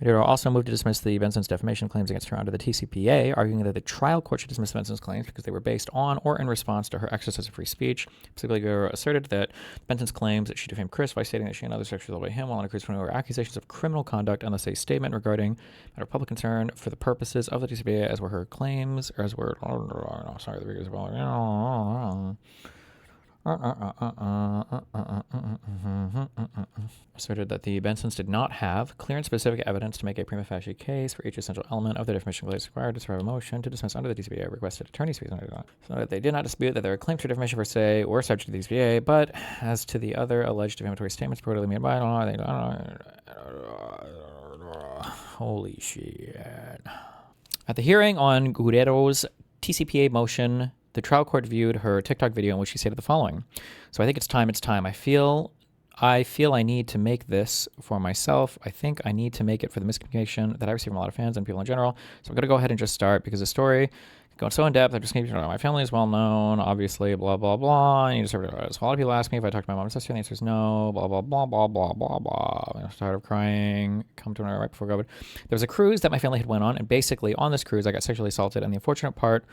Guerrero also moved to dismiss the Bensons' defamation claims against her under the TCPA, arguing that the trial court should dismiss Bensons' claims because they were based on or in response to her exercise of free speech. Specifically, Guerrero asserted that Bensons' claims that she defamed Chris by stating that she and others sexually assaulted him while on a cruise were accusations of criminal conduct unless a statement regarding matter of public concern for the purposes of the TCPA, as were her claims, or as were, sorry, the figures asserted that the Bensons did not have clear and specific evidence to make a prima facie case for each essential element of the defamation claims required to survive a motion to dismiss under the TCPA. Requested attorney's fees under that. So that they did not dispute that their claims for defamation per se were subject to the TCPA, but as to the other alleged defamatory statements reportedly made by holy shit. At the hearing on Guerrero's TCPA motion, the trial court viewed her TikTok video in which she stated the following. So I think it's time. I feel I need to make this for myself. I think I need to make it for the miscommunication that I receive from a lot of fans and people in general. So I'm going to go ahead and just start because the story going so in depth. I'm just going to my family is well known, obviously, blah, blah, blah. I need to serve it. So a lot of people ask me if I talk to my mom and sister, and the answer is no, blah, blah, blah, blah, blah, blah, blah. I'm tired of crying. Come to an right before COVID. There was a cruise that my family had went on, and basically on this cruise, I got sexually assaulted. And the unfortunate part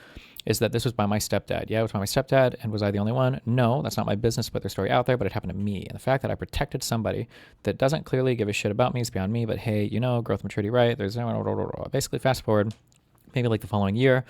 is that this was by my stepdad. Yeah, it was by my stepdad. And was I the only one? No, that's not my business to put their story out there, but it happened to me. And the fact that I protected somebody that doesn't clearly give a shit about me is beyond me. But hey, you know, growth, maturity, right? There's basically fast forward, maybe like the following year,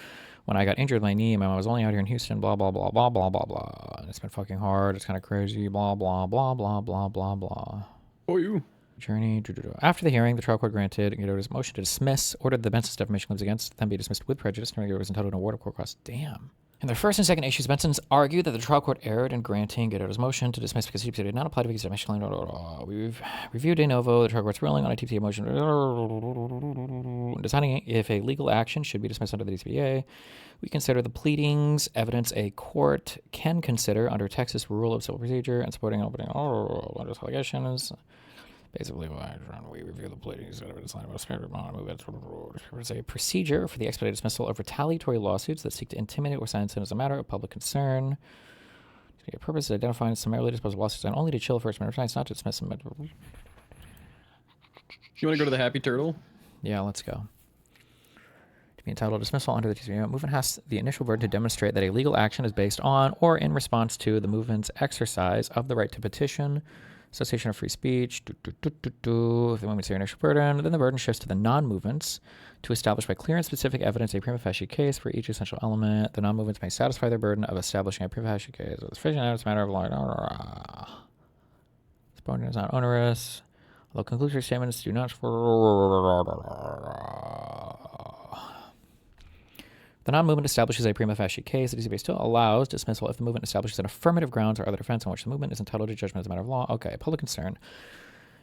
when I got injured in my knee, my mom was only out here in Houston, blah, blah, blah, blah, blah, blah, blah. And it's been fucking hard. It's kind of crazy, blah, blah, blah, blah, blah, blah, blah. Oh, you. Journey. After the hearing, the trial court granted Gedota's motion to dismiss, ordered the Benson's defamation claims against them be dismissed with prejudice, and Gedota was entitled to an award of court costs. Damn. In their first and second issues, Benson's argued that the trial court erred in granting Gedota's motion to dismiss because TPA did not apply to Vicky's defamation claim. We've reviewed de novo the trial court's ruling on a TPA motion, deciding if a legal action should be dismissed under the TPA. We consider the pleadings evidence a court can consider under Texas Rule of Civil Procedure and supporting opening allegations. Basically, we review the pleadings evidence line about there's a procedure for the expedited dismissal of retaliatory lawsuits that seek to intimidate or silence him as a matter of public concern. The purpose is identifying summarily disposed of lawsuits and only to chill First Amendment rights, not to dismiss them. You want to go to the Happy Turtle? Yeah, let's go. To be entitled to dismissal under the TCA, movement has the initial burden to demonstrate that a legal action is based on or in response to the movement's exercise of the right to petition, cessation of free speech. If the movement's their initial burden, then the burden shifts to the non-movements to establish by clear and specific evidence a prima facie case for each essential element. The non-movements may satisfy their burden of establishing a prima facie case. It's sufficient evidence, matter of law. This burden is not onerous, although conclusory statements do not. The non-movement establishes a prima facie case. The DCBA still allows dismissal if the movement establishes an affirmative grounds or other defense on which the movement is entitled to judgment as a matter of law. Okay, public concern.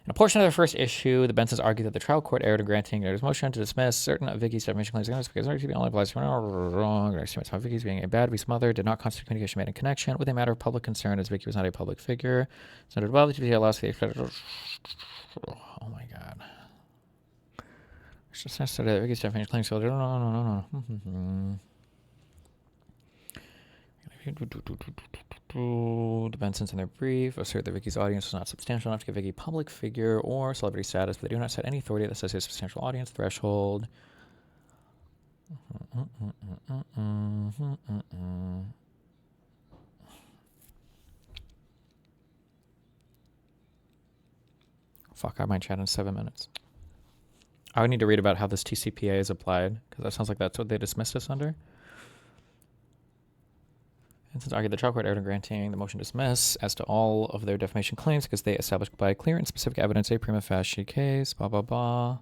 In a portion of their first issue, the Bensons argued that the trial court erred in granting Gedota's motion to dismiss certain of Vicky's defamation claims against because TCBA only applies to wrong. Estimates how Vicky's being a bad Vicky's mother did not constitute communication made in connection with a matter of public concern, as Vicky was not a public figure. So above, the TCBA allows the oh my god. It's just necessary that Vicky's defamation claims. No. The Bensons in their brief assert that Vicky's audience was not substantial enough to give Vicky public figure or celebrity status, but they do not set any authority that says a substantial audience threshold. Fuck, I might chat in 7 minutes. I would need to read about how this TCPA is applied, because that sounds like that's what they dismissed us under. And since argued the trial court erred in granting the motion to dismiss as to all of their defamation claims because they established by clear and specific evidence a prima facie case, blah, blah, blah.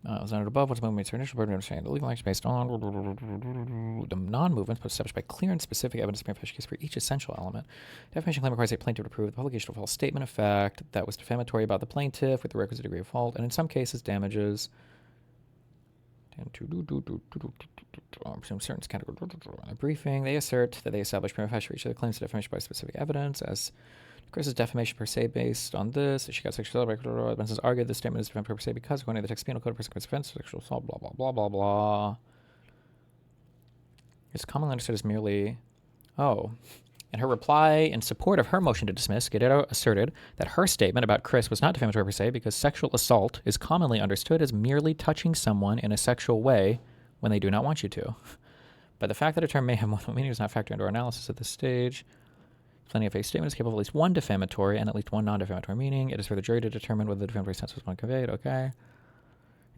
It was noted above, what's the movement's initial burden of understanding the legal action based on the non-movements, but established by clear and specific evidence of prima facie case for each essential element. Defamation claim requires a plaintiff to prove the publication of a false statement of fact that was defamatory about the plaintiff with the requisite degree of fault, and in some cases damages. Presume certain category in the briefing. They assert that they established prima facie for each of the claims of defamation by specific evidence as Chris's defamation per se based on this. She got sexual assault. Benson's argued this statement is defamatory per se because according to the text penal code, a person commits offense, sexual assault, blah, blah, blah, blah, blah. It's commonly understood as merely, In her reply in support of her motion to dismiss, Gedota asserted that her statement about Chris was not defamatory per se because sexual assault is commonly understood as merely touching someone in a sexual way when they do not want you to. But the fact that a term may have multiple meanings does not factor into our analysis at this stage. Plenty of a statement is capable of at least one defamatory and at least one non-defamatory meaning. It is for the jury to determine whether the defamatory sense was one conveyed. Okay.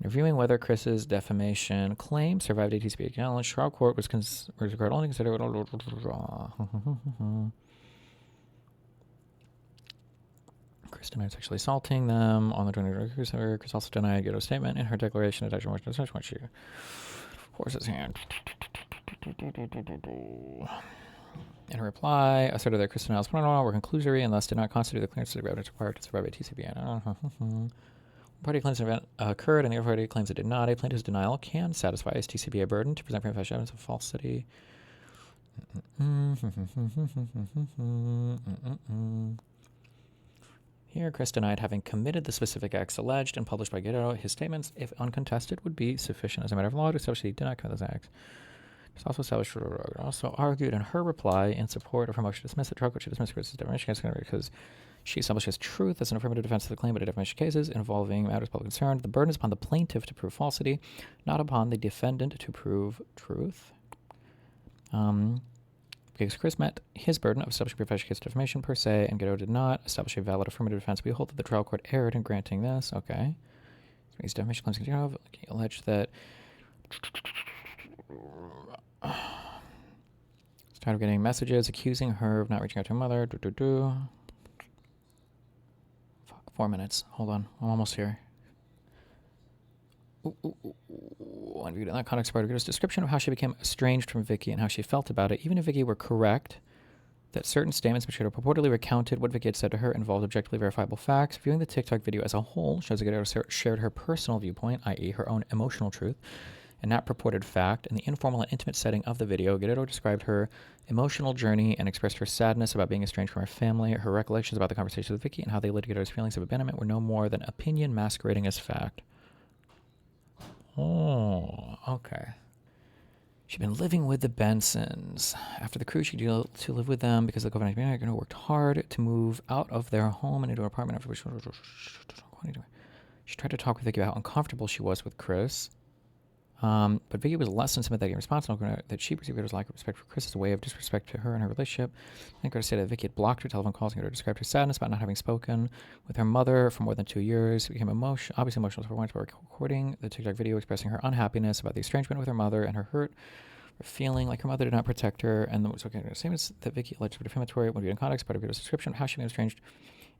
In reviewing whether Chris's defamation claim survived a TCPA challenge, trial court was required only to consider Chris denied sexually assaulting them on the 20th. Chris also denied Gedota's statement in her declaration attached to motion to dismiss when she forced his hand. In her reply, asserted that Chris denials were conclusory and thus did not constitute the clearance of the evidence required to survive a TCPA. One party claims an event occurred and the other party claims it did not. A plaintiff's denial can satisfy his TCPA burden to present prima facie evidence of falsity. Here, Chris denied having committed the specific acts alleged and published by Gedota. His statements, if uncontested, would be sufficient as a matter of law to establish that he did not commit those acts. It's also argued in her reply in support of her motion to dismiss the trial court should dismiss Chris's defamation case because she establishes truth as an affirmative defense of the claim, but in defamation cases involving matters of public concern, the burden is upon the plaintiff to prove falsity, not upon the defendant to prove truth. Because Chris met his burden of establishing prima facie case of defamation per se, and Gedota did not establish a valid affirmative defense, we hold that the trial court erred in granting this. Okay. These defamation claims continue. Allege that started getting messages accusing her of not reaching out to her mother. 4 minutes. Hold on. I'm almost here. When viewed in that context, part of Guido's description of how she became estranged from Vicky and how she felt about it, even if Vicky were correct that certain statements which had purportedly recounted what Vicky had said to her involved objectively verifiable facts, viewing the TikTok video as a whole shows that Guido shared her personal viewpoint, i.e. her own emotional truth, and not purported fact. In the informal and intimate setting of the video, Guido described her emotional journey and expressed her sadness about being estranged from her family. Her recollections about the conversation with Vicky and how they led to Guido's feelings of abandonment were no more than opinion masquerading as fact. Oh, okay. She'd been living with the Bensons. After the cruise, she decided to live with them because the COVID-19 pandemic worked hard to move out of their home and into an apartment after which she tried to talk with Vicky about how uncomfortable she was with Chris. But Vicky was less than sympathetic and responsible that she perceived Guido's lack of respect for Chris as a way of disrespect to her and her relationship. I think Guido said that Vicky had blocked her telephone calls and Guido described her sadness about not having spoken with her mother for more than 2 years. She became obviously emotional to her point about recording the TikTok video expressing her unhappiness about the estrangement with her mother and her hurt or feeling like her mother did not protect her. And the same as that Vicky alleged to be defamatory when viewed in context, part of Guido's description of how she became estranged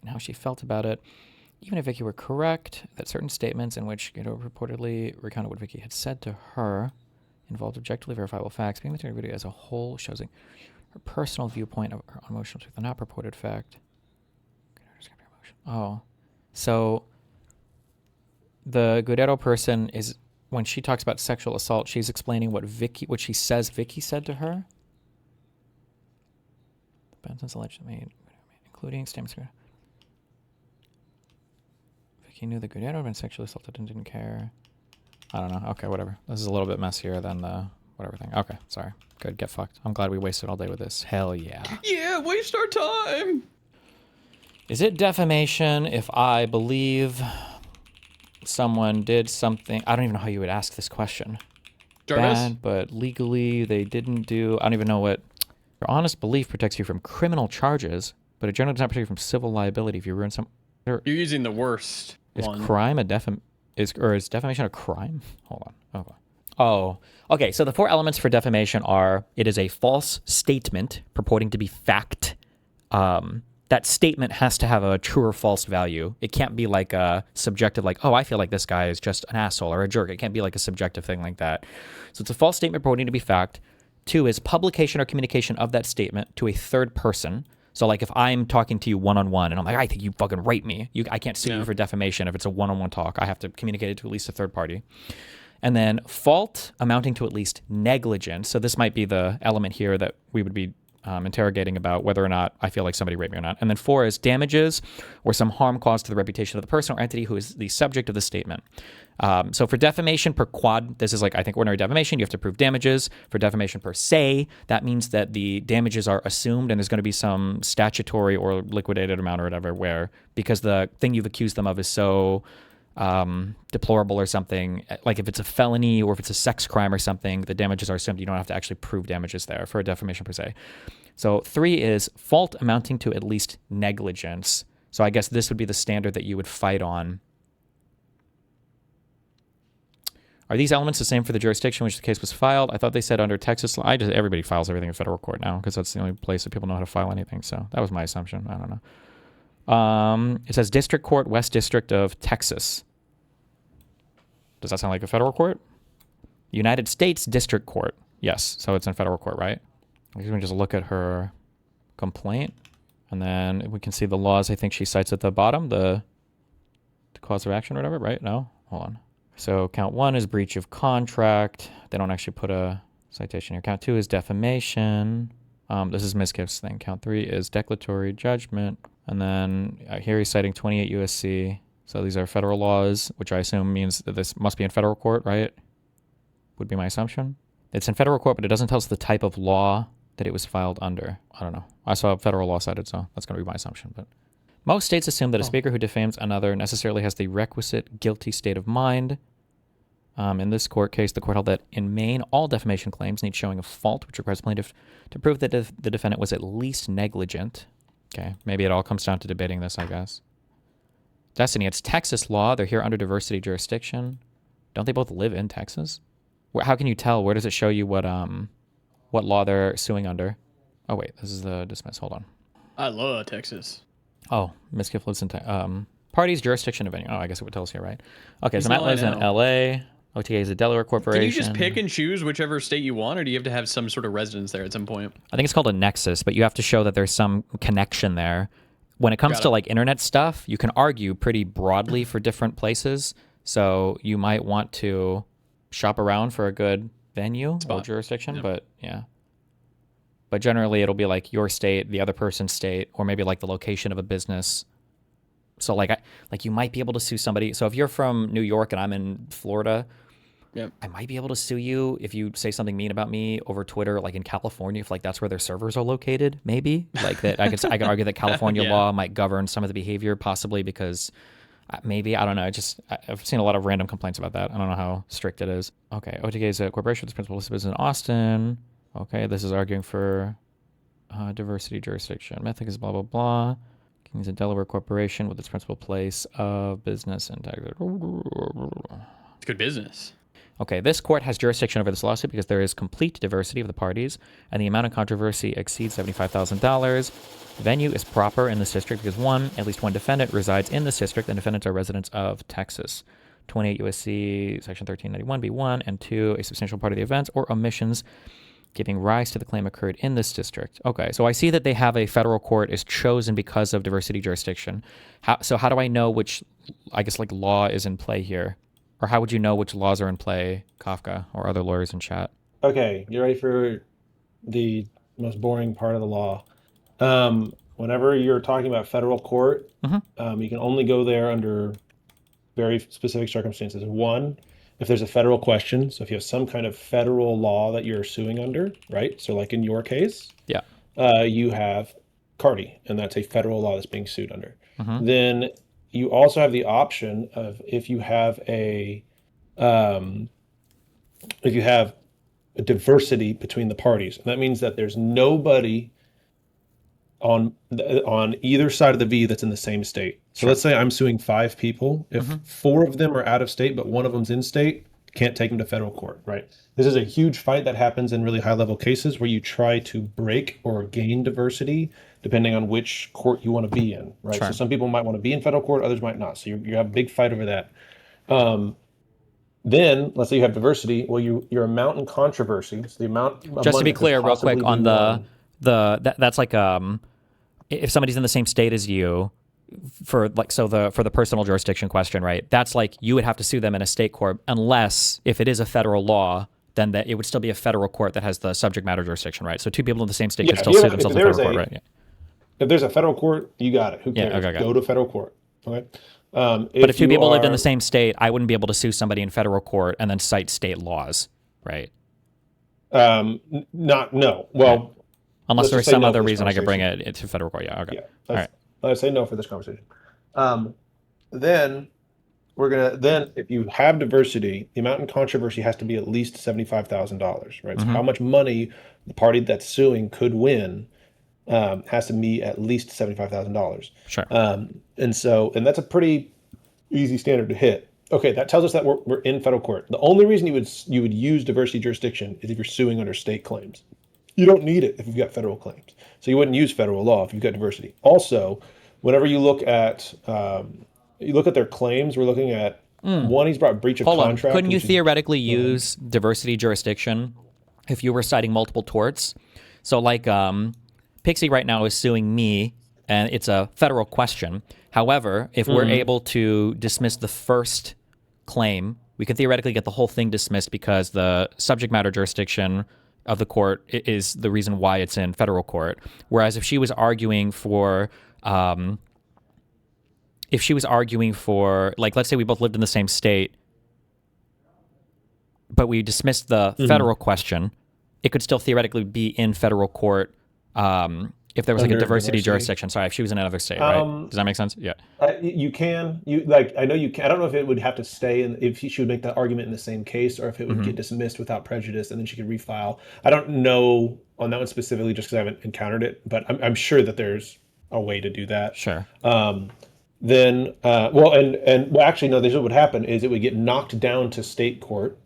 and how she felt about it. Even if Vicky were correct that certain statements in which Guido reportedly recounted what Vicky had said to her involved objectively verifiable facts, being the TikTok video as a whole shows her personal viewpoint of her emotional truth and not purported fact. Oh, so the Guido person is, when she talks about sexual assault, she's explaining what she says Vicky said to her. Benson's allegedly, including statements. He knew that Guido had been sexually assaulted and didn't care. I don't know. Okay, whatever. This is a little bit messier than the whatever thing. Okay, sorry. Good, get fucked. I'm glad we wasted all day with this. Hell yeah. Yeah, waste our time. Is it defamation if I believe someone did something? I don't even know how you would ask this question. Bad, but legally they didn't do. I don't even know what. Your honest belief protects you from criminal charges, but it generally does not protect you from civil liability if you ruin some. You're using the worst. Is crime a is defamation a crime? Hold on. Oh, okay. So the 4 elements for defamation are: it is a false statement purporting to be fact. That statement has to have a true or false value. It can't be like a subjective, like, oh, I feel like this guy is just an asshole or a jerk. It can't be like a subjective thing like that. So it's a false statement purporting to be fact. 2 is publication or communication of that statement to a third person. So, like, if I'm talking to you one-on-one and I'm like, I think you fucking rape me, I can't sue you for defamation if it's a one-on-one talk. I have to communicate it to at least a third party. And then fault amounting to at least negligence. So this might be the element here that we would be interrogating about whether or not I feel like somebody raped me or not. And then 4 is damages or some harm caused to the reputation of the person or entity who is the subject of the statement. So for defamation per quad, this is like, I think, ordinary defamation. You have to prove damages. For defamation per se, that means that the damages are assumed and there's going to be some statutory or liquidated amount or whatever, where because the thing you've accused them of is so deplorable or something, like if it's a felony or if it's a sex crime or something, the damages are assumed. You don't have to actually prove damages there for a defamation per se. So 3 is fault amounting to at least negligence. So I guess this would be the standard that you would fight on. Are these elements the same for the jurisdiction in which the case was filed? I thought they said under Texas law. Everybody files everything in federal court now because that's the only place that people know how to file anything. So that was my assumption. I don't know. It says District Court, West District of Texas. Does that sound like a federal court? United States District Court. Yes, so it's in federal court, right? We can just look at her complaint, and then we can see the laws I think she cites at the bottom, the cause of action or whatever, right? No? Hold on. So count 1 is breach of contract. They don't actually put a citation here. Count 2 is defamation. This is Mizkif's thing. Count 3 is declaratory judgment. And then here he's citing 28 USC. So these are federal laws, which I assume means that this must be in federal court, right? Would be my assumption. It's in federal court, but it doesn't tell us the type of law that it was filed under. I don't know. I saw federal law cited, so that's going to be my assumption. But most states assume that a speaker who defames another necessarily has the requisite guilty state of mind. In this court case, the court held that in Maine, all defamation claims need showing of fault, which requires plaintiff to prove that the defendant was at least negligent. Okay, maybe it all comes down to debating this, I guess. Destiny, it's Texas law. They're here under diversity jurisdiction. Don't they both live in Texas? How can you tell? Where does it show you what law they're suing under? Oh, wait, this is the dismiss. Hold on. I love Texas. Oh, Mizkif lives in Parties, jurisdiction, and venue. Oh, I guess it would tell us here, right? Okay, He's so Matt in lives in LA. L.A. OTA is a Delaware corporation. Can you just pick and choose whichever state you want, or do you have to have some sort of residence there at some point? I think it's called a nexus, but you have to show that there's some connection there. When it comes to like internet stuff, you can argue pretty broadly for different places. So you might want to shop around for a good venue or jurisdiction, but yeah. But generally it'll be like your state, the other person's state, or maybe like the location of a business. So like you might be able to sue somebody. So if you're from New York and I'm in Florida, I might be able to sue you if you say something mean about me over Twitter, like in California, if like that's where their servers are located, maybe. Like that I can argue that California law might govern some of the behavior, possibly because maybe, I don't know. I've seen a lot of random complaints about that. I don't know how strict it is. Okay, OTK is a corporation with principal business in Austin. Okay, this is arguing for diversity jurisdiction. Mythic is blah, blah, blah. King's a Delaware corporation with its principal place of business and tax. It's good business. Okay, this court has jurisdiction over this lawsuit because there is complete diversity of the parties, and the amount of controversy exceeds $75,000. Venue is proper in this district because, one, at least one defendant resides in this district, and defendants are residents of Texas. 28 U.S.C. Section 1391b1, and 2, a substantial part of the events or omissions giving rise to the claim occurred in this district. Okay, so I see that they have a federal court is chosen because of diversity jurisdiction. So how do I know which, I guess, like law is in play here? Or how would you know which laws are in play, Kafka, or other lawyers in chat? Okay, you ready for the most boring part of the law? Whenever you're talking about federal court, you can only go there under very specific circumstances. One, if there's a federal question, so if you have some kind of federal law that you're suing under, right? So like in your case, you have CARDI, and that's a federal law that's being sued under. Then you also have the option of if you have a diversity between the parties. And that means that there's nobody on either side of the V that's in the same state. So let's say I'm suing 5 people. If 4 of them are out of state, but one of them's in state, can't take them to federal court, right? This is a huge fight that happens in really high-level cases where you try to break or gain diversity depending on which court you want to be in, right? So some people might want to be in federal court, others might not. So you have a big fight over that. Then let's say you have diversity. Well, your amount in controversy, so the amount of just to money be clear, real quick, on that's like if somebody's in the same state as you, for the personal jurisdiction question, right? That's like you would have to sue them in a state court, unless if it is a federal law, then that it would still be a federal court that has the subject matter jurisdiction, right? So 2 people in the same state can still sue themselves in federal court, right? Yeah. If there's a federal court, you got it. Who cares? Go to federal court. Okay. But if 2 people lived in the same state, I wouldn't be able to sue somebody in federal court and then cite state laws, right? No. Well, unless there's some other reason I could bring it to federal court. Yeah. Okay. All right. Let's say no for this conversation. Then if you have diversity, the amount in controversy has to be at least $75,000, right? So how much money the party that's suing could win has to be at least $75,000. Sure. And that's a pretty easy standard to hit. Okay, that tells us that we're in federal court. The only reason you would use diversity jurisdiction is if you're suing under state claims. You don't need it if you've got federal claims. So you wouldn't use federal law if you've got diversity. Also, whenever you look at their claims, we're looking at one, he's brought breach of contract. Couldn't you theoretically use diversity jurisdiction if you were citing multiple torts? So like Pixie right now is suing me, and it's a federal question. However, if we're able to dismiss the first claim, we could theoretically get the whole thing dismissed because the subject matter jurisdiction of the court is the reason why it's in federal court. Whereas if she was arguing for, like, let's say we both lived in the same state, but we dismissed the federal question, it could still theoretically be in federal court if there was like a diversity jurisdiction. Sorry, if she was in another state, right? Does that make sense? Yeah. You can. I know you can. I don't know if it would have to stay if she would make that argument in the same case, or if it would get dismissed without prejudice and then she could refile. I don't know on that one specifically, just because I haven't encountered it, but I'm sure that there's a way to do that. Sure. Then, actually, no. This is what would happen is it would get knocked down to state court.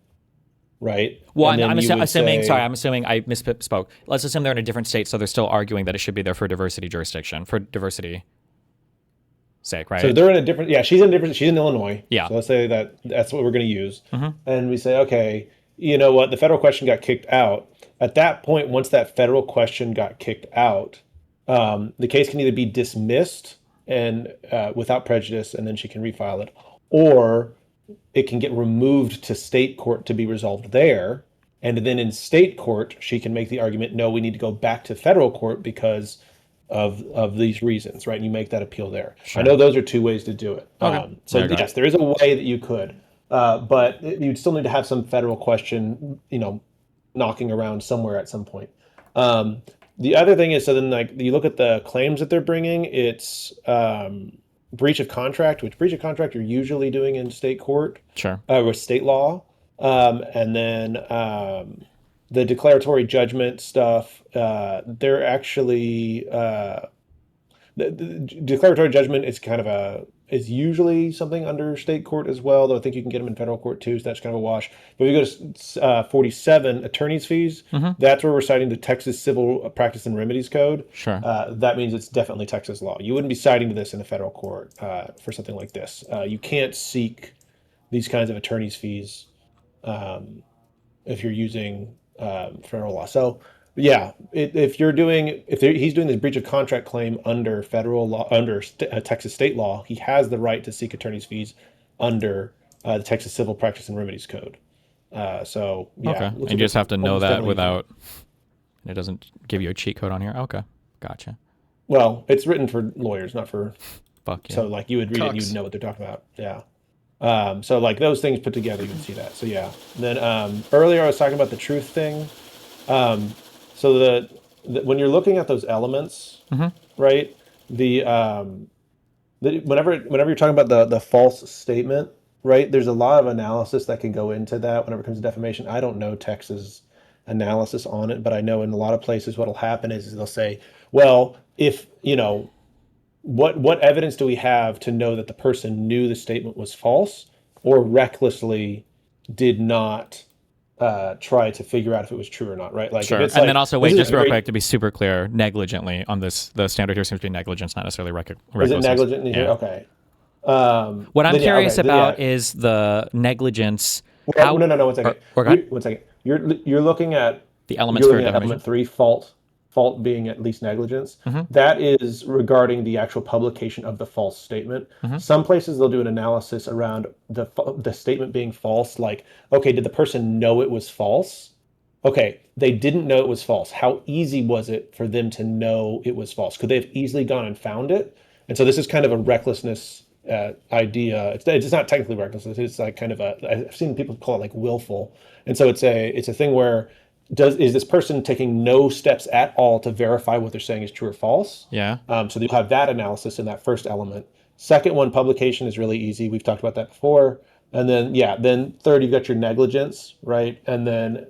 Right. Well, I'm assuming I misspoke. Let's assume they're in a different state, so they're still arguing that it should be there for diversity jurisdiction, for diversity. sake, right? So they're in a different. Yeah, she's in Illinois. Yeah. So let's say that's what we're going to use, Mhm. and we say, okay, you know what? The federal question got kicked out. At that point, once that federal question got kicked out, the case can either be dismissed and without prejudice, and then she can refile it, or it can get removed to state court to be resolved there. And then in state court, she can make the argument, no, we need to go back to federal court because of these reasons, right? And you make that appeal there. Sure. I know those are two ways to do it. Okay. So There you go. yes, there is a way that you could, but you'd still need to have some federal question, knocking around somewhere at some point. The other thing is, so then like you look at the claims that they're bringing, it's breach of contract, which breach of contract you're usually doing in state court. Sure. With state law. And then the declaratory judgment stuff, they're actually the declaratory judgment is kind of is usually something under state court as well, though I think you can get them in federal court too, so that's kind of a wash. But if you go to 47, attorney's fees, that's where we're citing the Texas Civil Practice and Remedies Code. Sure. That means it's definitely Texas law. You wouldn't be citing this in the federal court for something like this. You can't seek these kinds of attorney's fees if you're using federal law. So yeah, if he's doing this breach of contract claim under federal law, under Texas state law, he has the right to seek attorney's fees under the Texas Civil Practice and Remedies Code. So yeah, Okay. And you just have to know that without. It doesn't give you a cheat code on here. Okay, gotcha. Well, it's written for lawyers, not for. Fuck yeah. So like you would read it, and you'd know what they're talking about. Yeah. So like those things put together, you would see that. So yeah. And then earlier I was talking about the truth thing. So the when you're looking at those elements, right? Whenever you're talking about the false statement, right? There's a lot of analysis that can go into that whenever it comes to defamation. I don't know Texas analysis on it, but I know in a lot of places what'll happen is they'll say, well, if what evidence do we have to know that the person knew the statement was false or recklessly did not try to figure out if it was true or not, right? Like, sure. If it's and like, then also, wait, just real very, quick to be super clear, negligently on this, the standard here seems to be negligence, not necessarily recklessness. Is it negligent? Yeah. Okay. What I'm curious about is the negligence. No, 1 second. One second. You're looking at the elements for defamation. Element 3, fault being at least negligence. That is regarding the actual publication of the false statement. Some places they'll do an analysis around the statement being false, like, okay, did the person know it was false? Okay, they didn't know it was false. How easy was it for them to know it was false? Could they have easily gone and found it? And so this is kind of a recklessness idea. It's not technically recklessness. It's like kind of I've seen people call it like willful. And so it's a thing where is this person taking no steps at all to verify what they're saying is true or false? Yeah. So you'll have that analysis in that first element. Second one, publication, is really easy. We've talked about that before. And then third, you've got your negligence, right? And then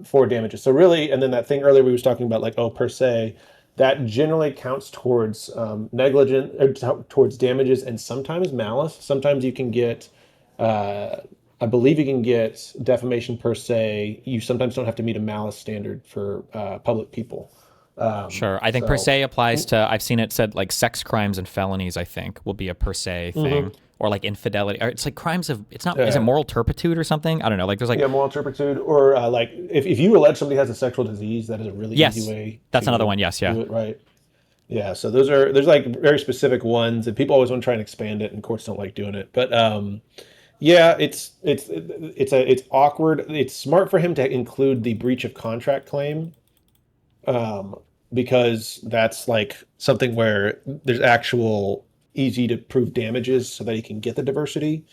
4 damages. So really, and then that thing earlier we was talking about, like, per se, that generally counts towards negligence, or towards damages, and sometimes malice. Sometimes you can get I believe you can get defamation per se. You sometimes don't have to meet a malice standard for public people. Sure. I think per se applies to, I've seen it said like sex crimes and felonies, I think, will be a per se thing. Or like infidelity. Or it's like crimes of, it's not, is it moral turpitude or something? I don't know. Like there's like. Yeah, moral turpitude. Or like if you allege somebody has a sexual disease, that is a really easy way. That's another one. Yes. Yeah. Do it, right. Yeah. So there's like very specific ones, and people always want to try and expand it, and courts don't like doing it. But yeah, it's awkward. It's smart for him to include the breach of contract claim, because that's like something where there's actual easy to prove damages, so that he can get the diversity.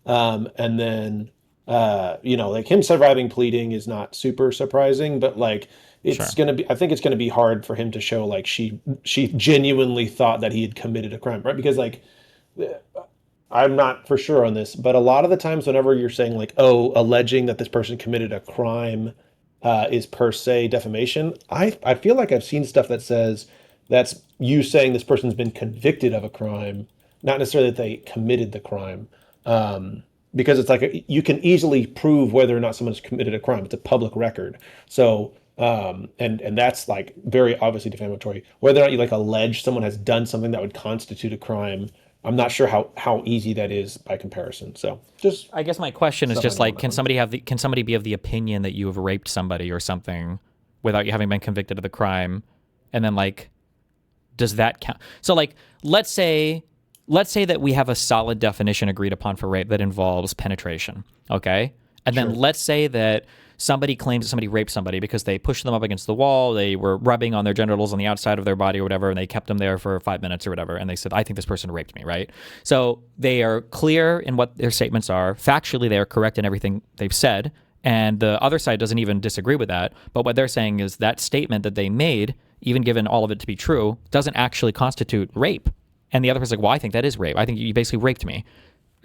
And then like him surviving pleading is not super surprising, but like it's gonna be. I think it's gonna be hard for him to show like she genuinely thought that he had committed a crime, right? Because like. I'm not for sure on this, but a lot of the times whenever you're saying like, alleging that this person committed a crime is per se defamation, I feel like I've seen stuff that says that's you saying this person's been convicted of a crime, not necessarily that they committed the crime. Because it's like you can easily prove whether or not someone's committed a crime. It's a public record. So And that's like very obviously defamatory. Whether or not you like allege someone has done something that would constitute a crime, I'm not sure how easy that is by comparison. So just, I guess my question is just like, can somebody be of the opinion that you have raped somebody or something without you having been convicted of the crime? And then like, does that count? So like, let's say that we have a solid definition agreed upon for rape that involves penetration. Okay. And then let's say that somebody claims that somebody raped somebody because they pushed them up against the wall, they were rubbing on their genitals on the outside of their body or whatever, and they kept them there for 5 minutes or whatever, and they said, I think this person raped me, right? So they are clear in what their statements are. Factually, they are correct in everything they've said, and the other side doesn't even disagree with that. But what they're saying is that statement that they made, even given all of it to be true, doesn't actually constitute rape. And the other person's like, well, I think that is rape. I think you basically raped me.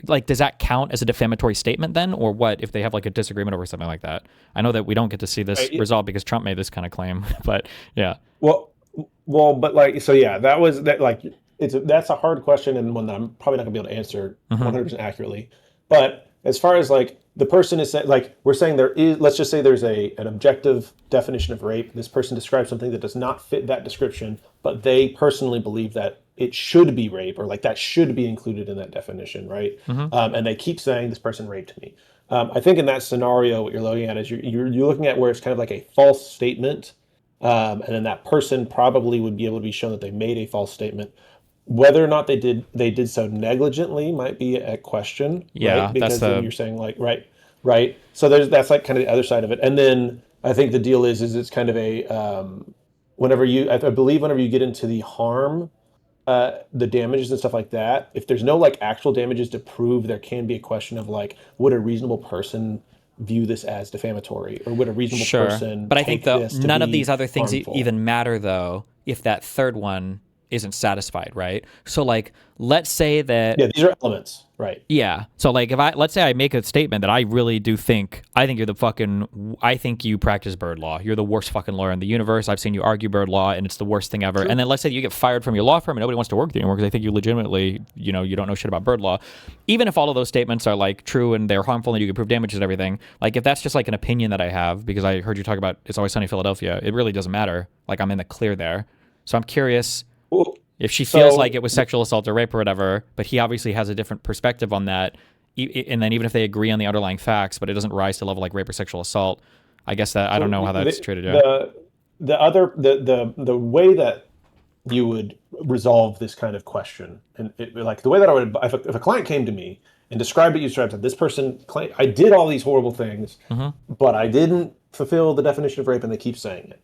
Like, does that count as a defamatory statement then, or what if they have like a disagreement over something like that? I know that we don't get to see this resolved because Trump made this kind of claim, but yeah. Well, but like, so yeah, that's a hard question and one that I'm probably not gonna be able to answer 100% accurately. But as far as like the person is saying, like we're saying there is, let's just say there's an objective definition of rape. This person describes something that does not fit that description, but they personally believe that it should be rape, or like that should be included in that definition, right? And they keep saying this person raped me. I think in that scenario, what you're looking at is you're looking at where it's kind of like a false statement, and then that person probably would be able to be shown that they made a false statement. Whether or not they did so negligently might be a question, right? Because then you're saying like, right. So that's like kind of the other side of it. And then I think the deal is it's kind of a I believe whenever you get into the harm, the damages and stuff like that, if there's no like actual damages to prove, there can be a question of like, would a reasonable person view this as defamatory, or would a reasonable person but I think none of these other things harmful? Even matter though if that third one isn't satisfied, right? So like, let's say that these are elements, right? Yeah. So like, let's say I make a statement that I really do think, I think you practice bird law. You're the worst fucking lawyer in the universe. I've seen you argue bird law and it's the worst thing ever. True. And then let's say you get fired from your law firm and nobody wants to work with you anymore because they think you legitimately, you don't know shit about bird law. Even if all of those statements are like true and they're harmful and you can prove damages and everything, like if that's just like an opinion that I have because I heard you talk about It's Always Sunny in Philadelphia, it really doesn't matter. Like I'm in the clear there. So I'm curious if she feels like it was sexual assault or rape or whatever, but he obviously has a different perspective on that. And then even if they agree on the underlying facts, but it doesn't rise to the level like rape or sexual assault, I guess that I don't know how that's treated. The way that you would resolve this kind of question, and like the way that I would, if a client came to me and described what you described, said this person I did all these horrible things, but I didn't fulfill the definition of rape, and they keep saying it.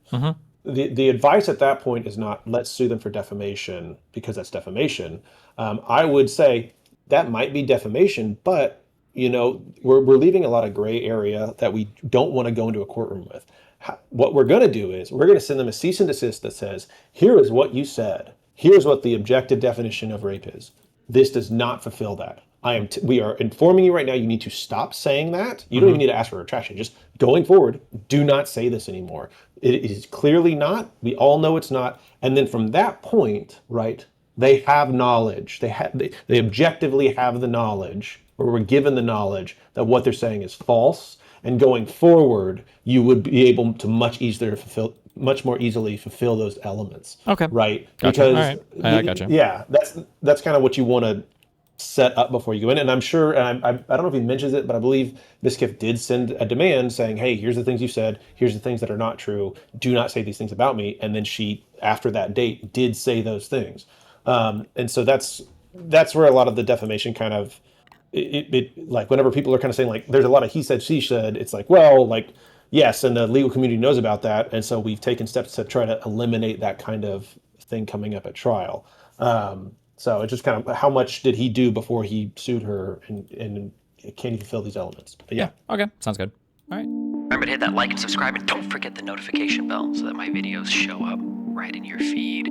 The advice at that point is not let's sue them for defamation because that's defamation. I would say that might be defamation, but we're leaving a lot of gray area that we don't want to go into a courtroom with. What we're going to do is we're going to send them a cease and desist that says, here is what you said. Here's what the objective definition of rape is. This does not fulfill that. We are informing you right now, you need to stop saying that. You don't even need to ask for retraction. Just going forward, do not say this anymore. It is clearly not. We all know it's not. And then from that point, right, they have knowledge. They objectively have the knowledge, or were given the knowledge that what they're saying is false. And going forward, you would be able to much more easily fulfill those elements. Okay. Right? Gotcha. Because all right. I gotcha. Yeah, that's kind of what you want to set up before you go in. And I'm sure, and I don't know if he mentions it, but I believe Mizkif did send a demand saying, hey, here's the things you said, here's the things that are not true, do not say these things about me. And then she, after that date, did say those things. And so that's where a lot of the defamation kind of, it like whenever people are kind of saying like, there's a lot of he said, she said, it's like, well, like, yes, and the legal community knows about that. And so we've taken steps to try to eliminate that kind of thing coming up at trial. So it's just kind of how much did he do before he sued her, and can he fulfill these elements? But yeah. Okay. Sounds good. All right. Remember to hit that like and subscribe, and don't forget the notification bell so that my videos show up right in your feed.